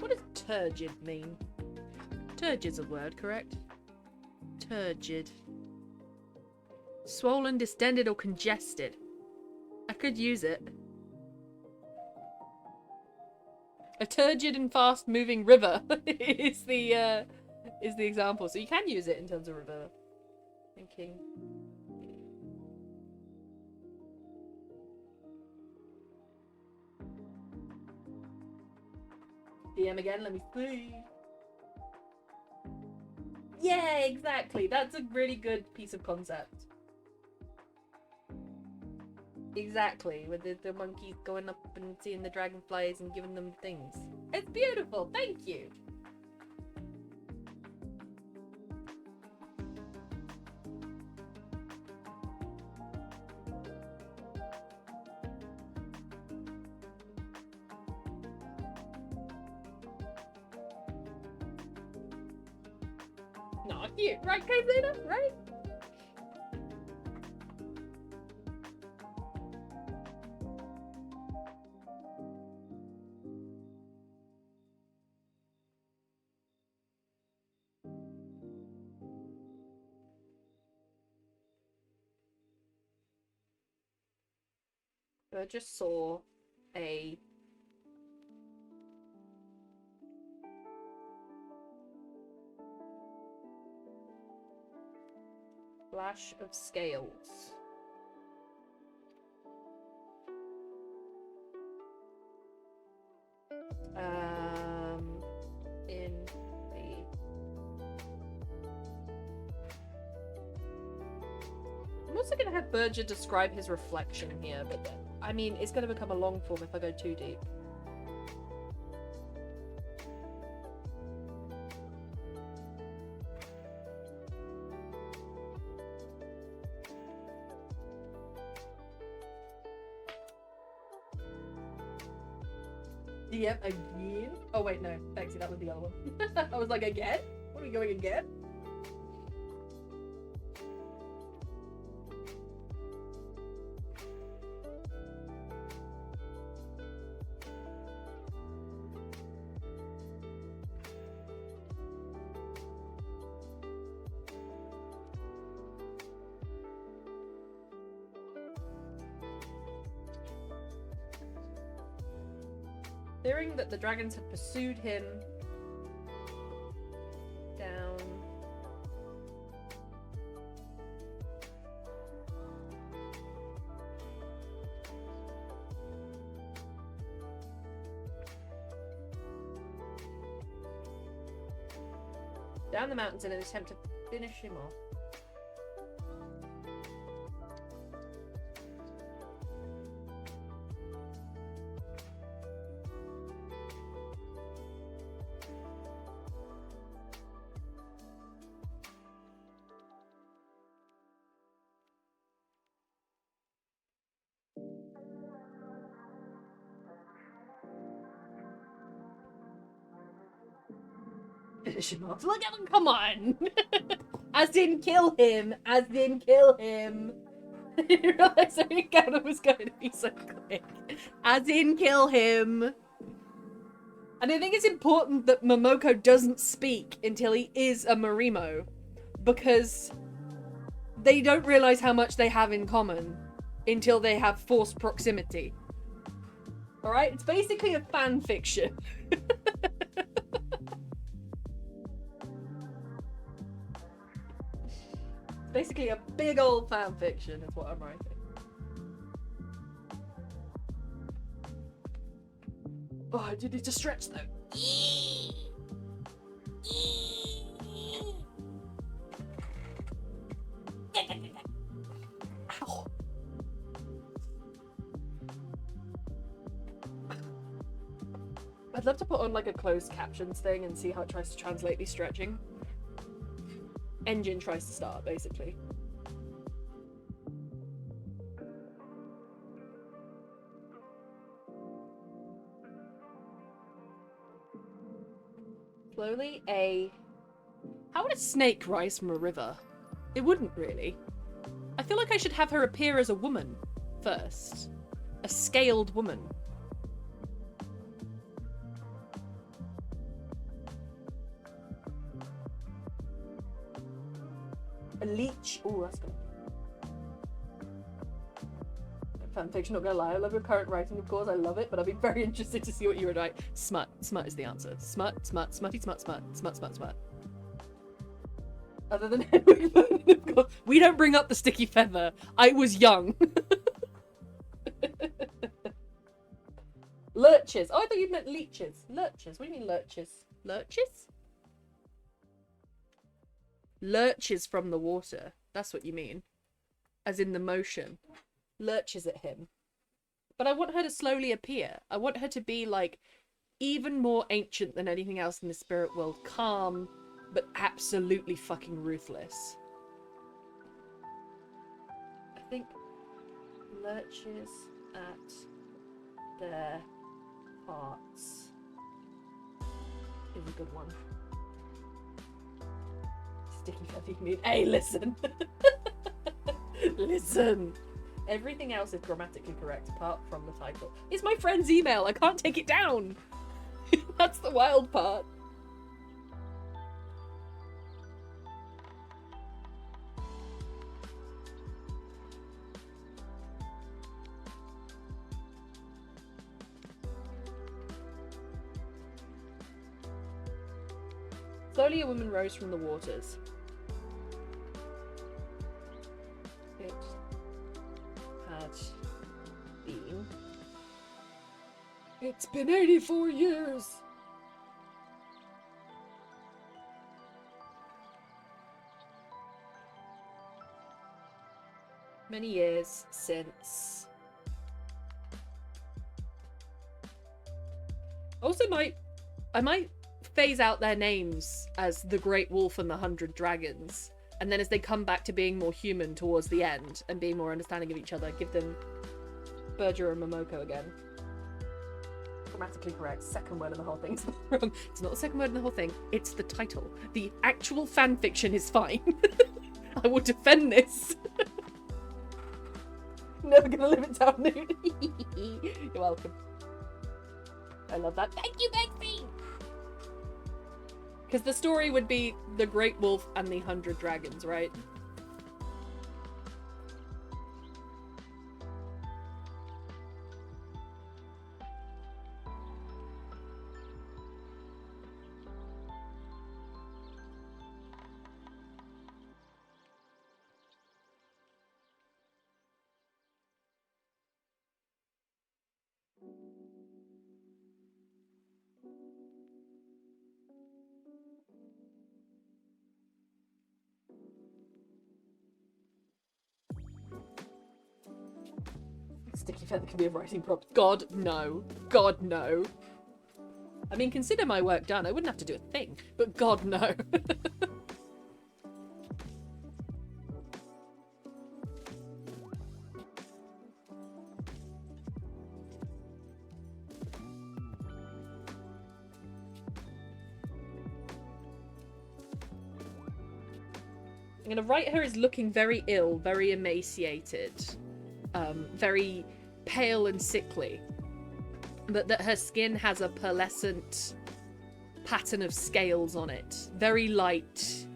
What does turgid mean? Turgid's a word, correct? Turgid. Swollen, distended, or congested. I could use it. A turgid and fast-moving river is the example. So you can use it in terms of river. Thinking. DM again, let me see. Yeah, exactly. That's a really good piece of concept. Exactly, with the monkeys going up and seeing the dragonflies and giving them things. It's beautiful, thank you! Not cute, right, Kaizena? Right? I just saw a flash of scales. In the I'm also gonna have Berger describe his reflection here, but I mean, it's gonna become a long form if I go too deep. Yep, again? Oh wait, no. Thanks, that was the other one. I was like, again? What are we going again? Hearing that the dragons have pursued him down the mountains in an attempt to finish him off. Finish him off. Look at him, come on! As in kill him! As in kill him! You realised every encounter was going to be so quick. As in kill him! And I think it's important that Momoko doesn't speak until he is a Marimo. Because they don't realise how much they have in common until they have forced proximity. Alright? It's basically a fan fiction. Basically a big old fan fiction is what I'm writing. Oh, I do need to stretch though. Ow. I'd love to put on like a closed captions thing and see how it tries to translate me stretching. Engine tries to start, basically. Slowly, how would a snake rise from a river? It wouldn't really. I feel like I should have her appear as a woman first. A scaled woman. A leech. Ooh, that's good. Fanfiction, not gonna lie. I love your current writing, of course. I love it, but I'd be very interested to see what you would write. Smut. Smut is the answer. Smut, smut, smutty, smut, smut, smut, smut, smut. Other than of course. We don't bring up the sticky feather. I was young. Lurches. Oh, I thought you meant leeches. Lurches. What do you mean lurches? Lurches? Lurches from the water. That's what you mean. As in the motion. Lurches at him. But I want her to slowly appear. I want her to be, like, even more ancient than anything else in the spirit world. Calm, but absolutely fucking ruthless. I think lurches at their hearts is a good one. Sticky feather, you mean? Hey, listen! Listen! Everything else is grammatically correct apart from the title. It's my friend's email! I can't take it down! That's the wild part. Slowly a woman rose from the waters. It had been... It's been 84 years! Many years since... Also I might phase out their names as the Great Wolf and the 100 Dragons, and then as they come back to being more human towards the end and being more understanding of each other, give them Berger and Momoko again. Grammatically correct. Second word in the whole thing is wrong. It's not the second word in the whole thing, it's the title. The actual fanfiction is fine. I will defend this. Never gonna live it down, dude. You're welcome. I love that. Thank you, Begsby! Because the story would be the Great Wolf and the 100 Dragons, right? Sticky feather can be a writing prompt. God, no. God, no. I mean, consider my work done. I wouldn't have to do a thing. But God, no. I'm gonna write her as looking very ill, very emaciated, very pale and sickly, but that her skin has a pearlescent pattern of scales on it. Very light,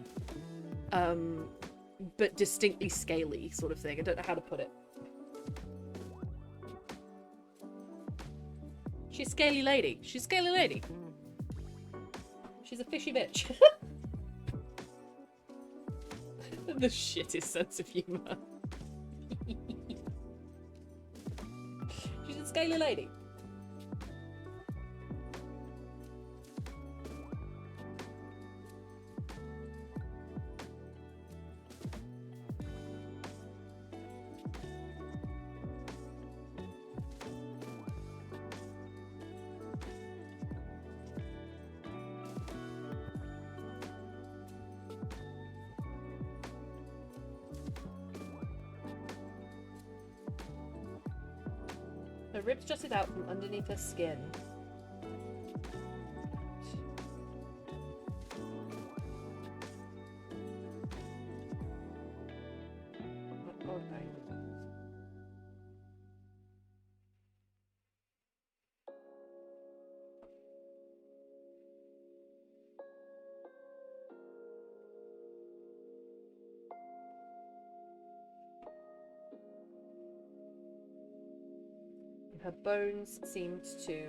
but distinctly scaly sort of thing. I don't know how to put it. She's a scaly lady. She's a scaly lady. She's a fishy bitch. The shittest sense of humour. She's a scaly lady. Her ribs jutted out from underneath her skin. Okay. Her bones seemed to...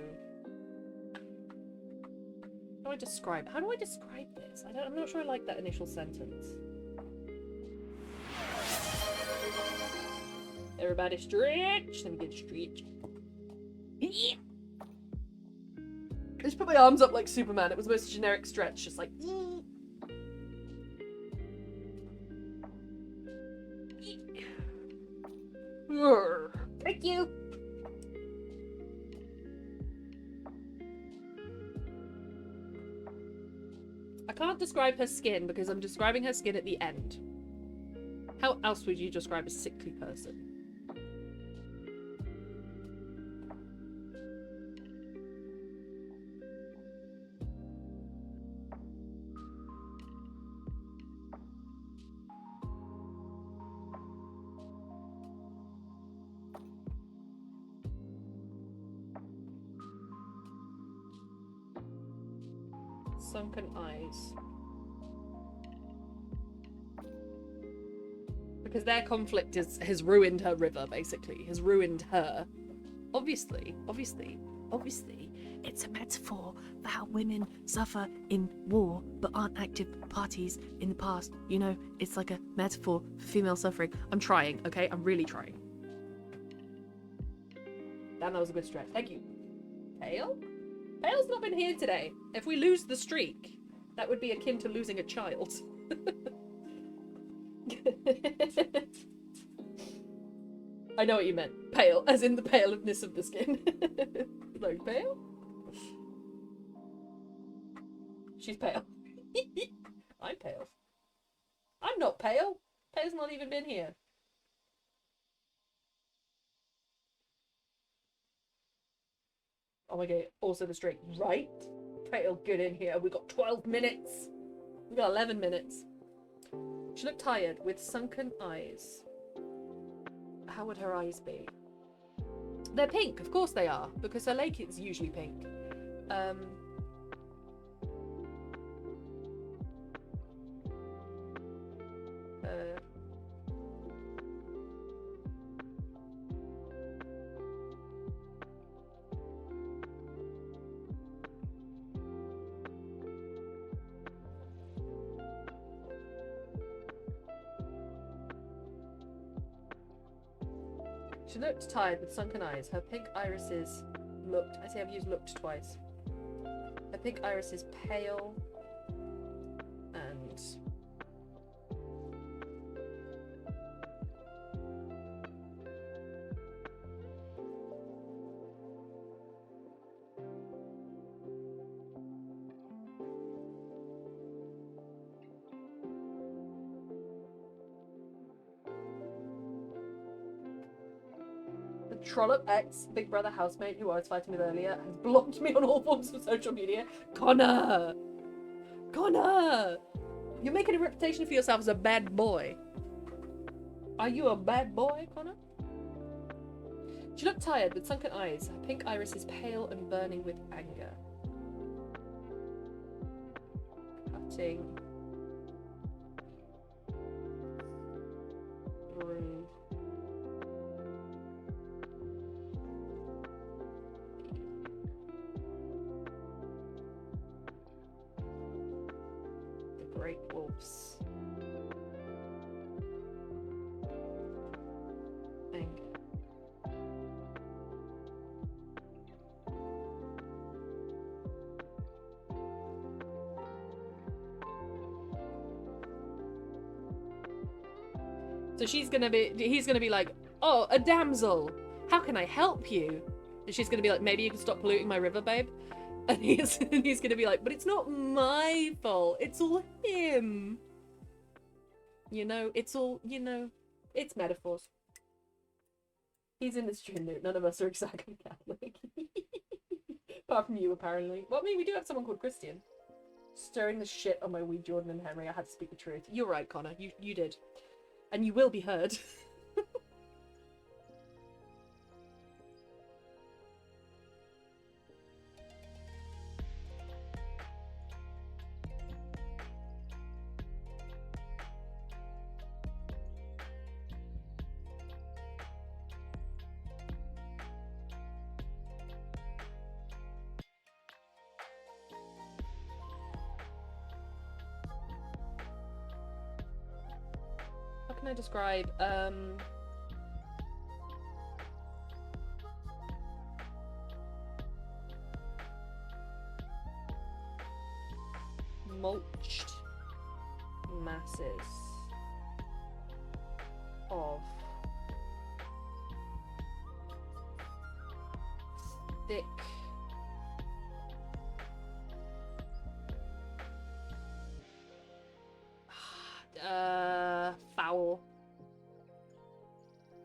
How do I describe this? I'm not sure I like that initial sentence. Everybody stretch. Let me get stretch. I just put my arms up like Superman. It was the most generic stretch, just like... Thank you. I can't describe her skin because I'm describing her skin at the end. How else would you describe a sickly person? Sunken eyes. Because their conflict has ruined her river, basically. Has ruined her. Obviously, it's a metaphor for how women suffer in war but aren't active parties in the past. You know, it's like a metaphor for female suffering. I'm trying, okay? I'm really trying. Damn, that was a good stretch. Thank you. Pale? Pale's not been here today. If we lose the streak, that would be akin to losing a child. I know what you meant. Pale, as in the paleness of the skin. Like, pale? She's pale. I'm pale. I'm not pale. Pale's not even been here. Oh my god, also the streak. Right? Pale, get in here. We got 12 minutes. We got 11 minutes. She looked tired, with sunken eyes. How would her eyes be? They're pink, of course they are, because her lake is usually pink. She looked tired with sunken eyes. Her pink irises looked... I say I've used looked twice. Her pink irises pale and... Trollop X, Big Brother housemate who I was fighting with earlier, has blocked me on all forms of social media. Connor! Connor! You're making a reputation for yourself as a bad boy. Are you a bad boy, Connor? She looked tired with sunken eyes. Her pink iris is pale and burning with anger. Cutting. Rude. Great wolves. Anger. So he's gonna be like, oh, a damsel, how can I help you? And she's gonna be like, maybe you can stop polluting my river, babe. And he's gonna be like, but it's not my fault. It's all him. You know, it's all, you know, it's metaphors. He's in the stream note. None of us are exactly Catholic. Apart from you, apparently. Well, I mean, we do have someone called Christian. Stirring the shit on my wee Jordan and Henry. I had to speak the truth. You're right, Connor. You did. And you will be heard. can I describe? Mulched masses of thick foul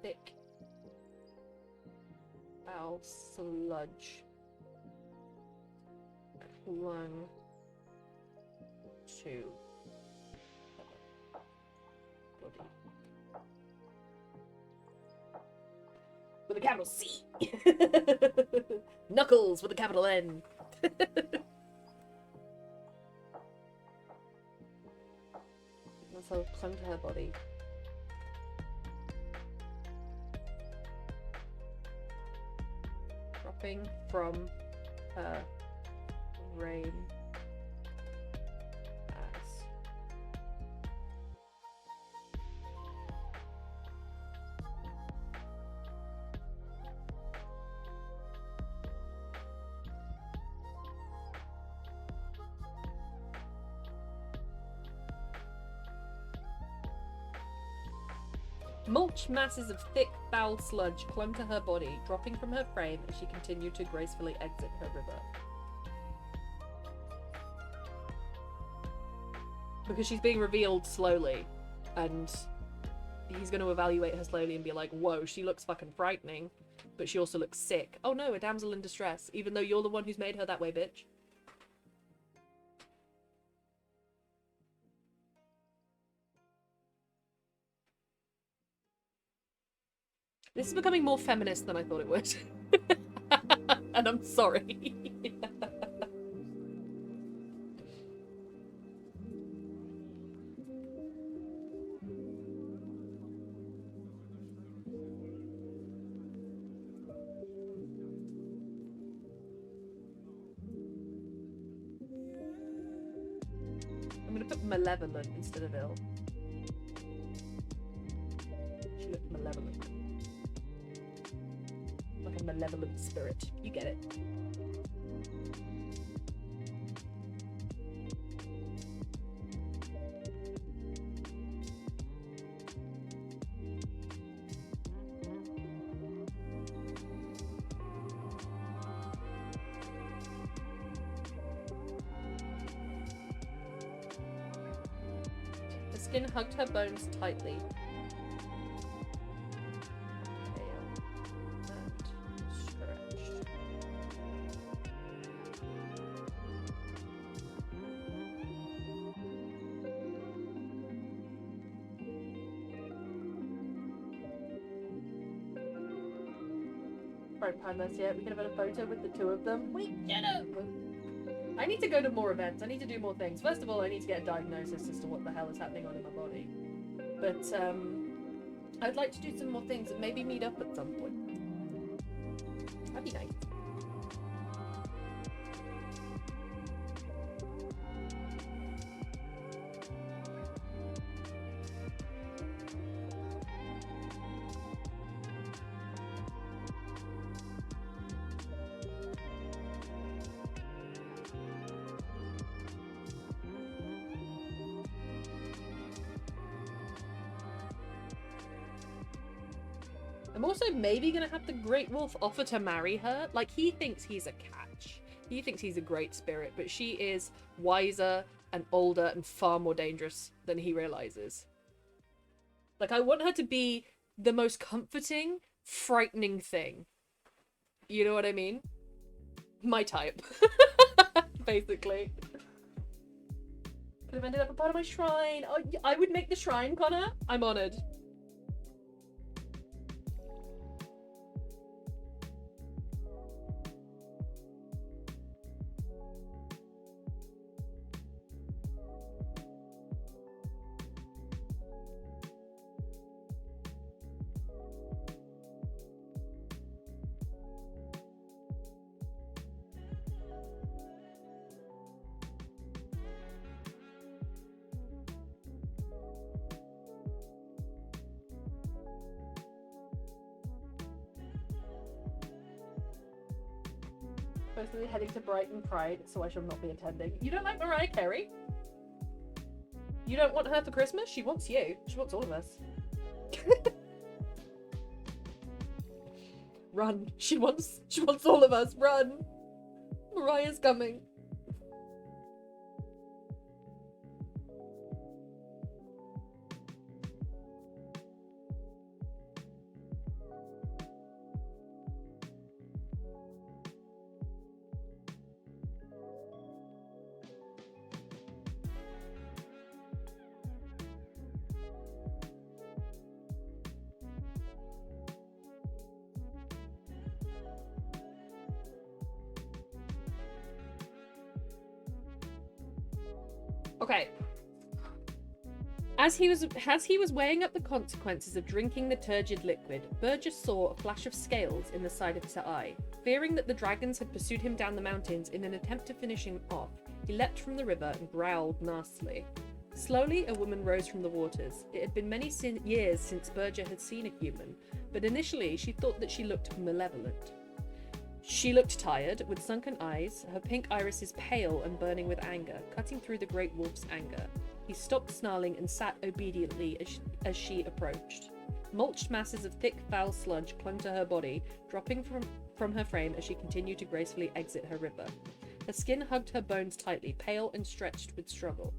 thick foul sludge clung to body with a capital C. Knuckles with a capital N. So clung to her body. Dropping from her rain as mulch masses of thick, foul sludge clung to her body, dropping from her frame as she continued to gracefully exit her river. Because she's being revealed slowly, and he's going to evaluate her slowly and be like, whoa, she looks fucking frightening, but she also looks sick. Oh no, a damsel in distress, even though you're the one who's made her that way, bitch. This is becoming more feminist than I thought it would. And I'm sorry. I'm gonna put malevolent instead of ill. She looked malevolent. Like a malevolent spirit. You get it. The skin hugged her bones tightly. This yet. We could have had a photo with the two of them. We get it! I need to go to more events. I need to do more things. First of all, I need to get a diagnosis as to what the hell is happening on in my body. But, I'd like to do some more things and maybe meet up at some point. That'd be nice. I'm also maybe gonna have the Great Wolf offer to marry her. Like, he thinks he's a catch. He thinks he's a great spirit, but she is wiser and older and far more dangerous than he realizes. Like, I want her to be the most comforting, frightening thing. You know what I mean? My type. Basically. Could have ended up a part of my shrine. Oh, I would make the shrine, Connor. I'm honored. personally heading to Brighton Pride, so I shall not be attending. You don't like Mariah Carey? You don't want her for Christmas? She wants you. She wants all of us. Run. She wants all of us. Run. Mariah's coming. Okay. As he was weighing up the consequences of drinking the turgid liquid, Burgess saw a flash of scales in the side of his eye. Fearing that the dragons had pursued him down the mountains in an attempt to finish him off, he leapt from the river and growled nastily. Slowly, a woman rose from the waters. It had been many years since Burgess had seen a human, but initially she thought that she looked malevolent. She looked tired, with sunken eyes, her pink irises pale and burning with anger, cutting through the great wolf's anger. He stopped snarling and sat obediently as she approached. Mulched masses of thick, foul sludge clung to her body, dropping from her frame as she continued to gracefully exit her river. Her skin hugged her bones tightly, pale and stretched with struggle.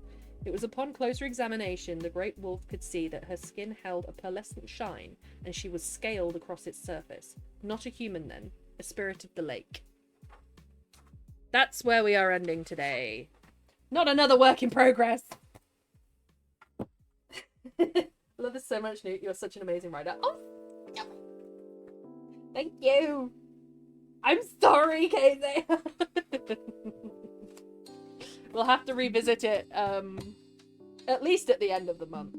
It was upon closer examination the great wolf could see that her skin held a pearlescent shine, and she was scaled across its surface. Not a human, then. A spirit of the lake. That's where we are ending today. Not another work in progress. Love this so much, Newt. You're such an amazing writer. Oh, thank you. I'm sorry, Casey. We'll have to revisit it at least at the end of the month.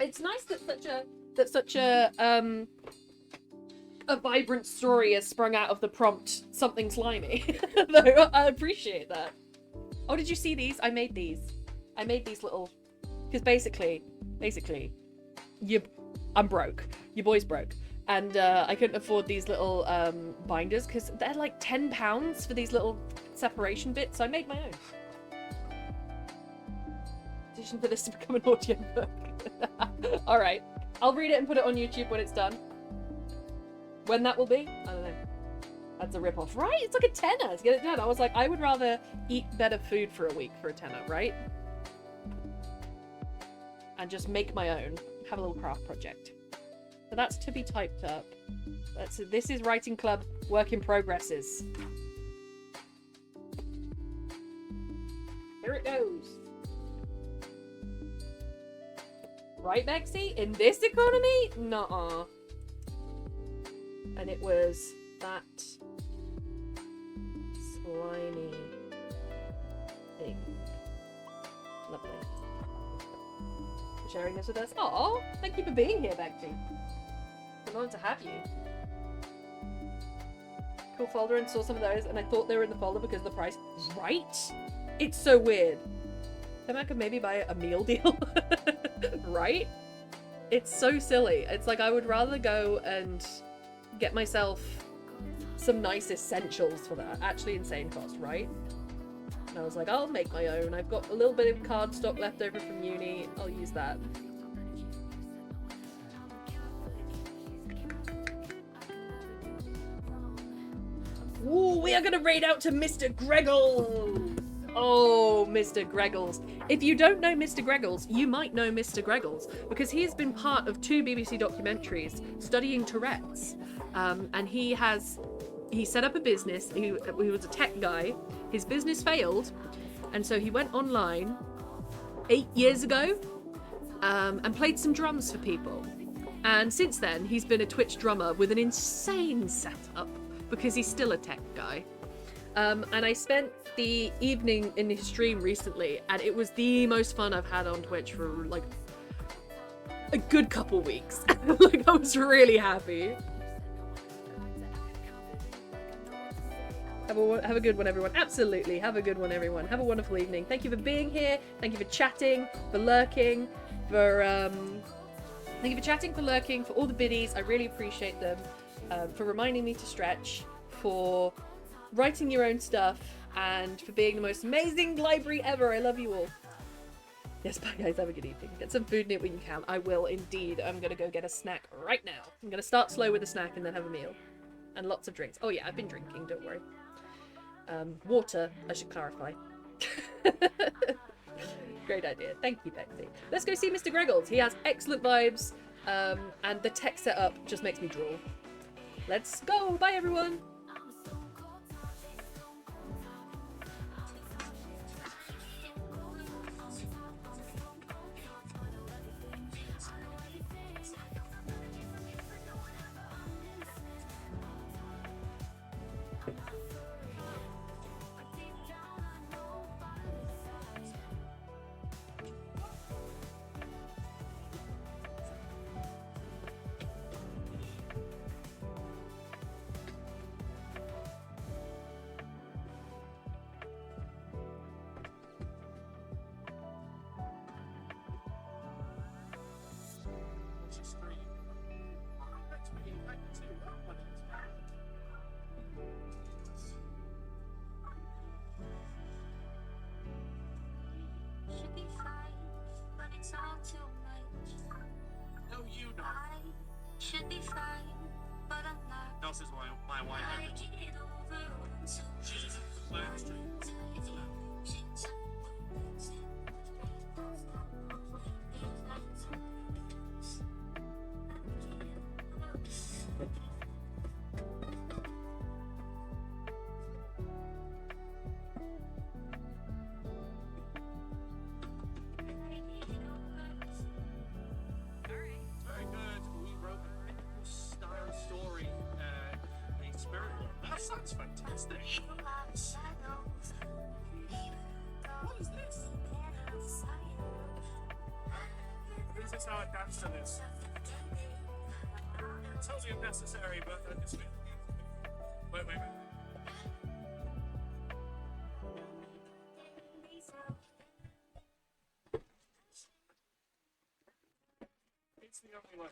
It's nice that such a vibrant story has sprung out of the prompt "something slimy." Though I appreciate that. Oh, did you see these? I made these little, because basically, I'm broke. Your boy's broke, and I couldn't afford these little binders because they're like £10 for these little separation bits. So I made my own. Petition for this to become an audio book. All right, I'll read it and put it on YouTube when it's done. When that will be, I don't know. That's a rip-off, right? It's like a tenner to get it done. I was like, I would rather eat better food for a week for a tenner, right? And just make my own. Have a little craft project. So that's to be typed up. This is Writing Club work in progresses. Here it goes. Right, Bexy? In this economy? Nuh-uh. And it was that slimy thing. Lovely. For sharing this with us. Oh, thank you for being here, Bexy. It's an honor to have you. Cool folder, and saw some of those, and I thought they were in the folder because of the price. Right? It's so weird. Then I could maybe buy a meal deal. Right? It's so silly. It's like I would rather go and get myself some nice essentials for that. Actually insane cost, right? And I was like, I'll make my own. I've got a little bit of card stock left over from uni. I'll use that. Ooh, we are going to raid out to Mr. Greggles. Oh, Mr. Greggles. If you don't know Mr. Greggles, you might know Mr. Greggles because he has been part of 2 BBC documentaries studying Tourette's. And he set up a business. He was a tech guy. His business failed, and so he went online 8 years ago and played some drums for people. And since then, he's been a Twitch drummer with an insane setup because he's still a tech guy. And I spent the evening in his stream recently, and it was the most fun I've had on Twitch for like a good couple weeks. Like, I was really happy. Have a good one, everyone. Absolutely. Have a good one, everyone. Have a wonderful evening. Thank you for being here. Thank you for chatting, for lurking, for all the biddies. I really appreciate them. For reminding me to stretch, for writing your own stuff and for being the most amazing library ever. I love you all. Yes, bye guys, have a good evening. Get some food in it when you can. I will indeed. I'm gonna go get a snack right now. I'm gonna start slow with a snack and then have a meal. And lots of drinks. Oh yeah, I've been drinking, don't worry. Water, I should clarify. Great idea. Thank you, Betsy. Let's go see Mr. Greggles. He has excellent vibes, and the tech setup just makes me drool. Let's go. Bye, everyone. Should be fine, but it's all too much. No, you know. I should be fine, but I'm not. This is why my wife. I get over once. She's the last street. Very good. We wrote a written style story, a spirit. That sounds fantastic. What is this? This is how I dance to this. It's totally unnecessary, but it's wait. It's the only way.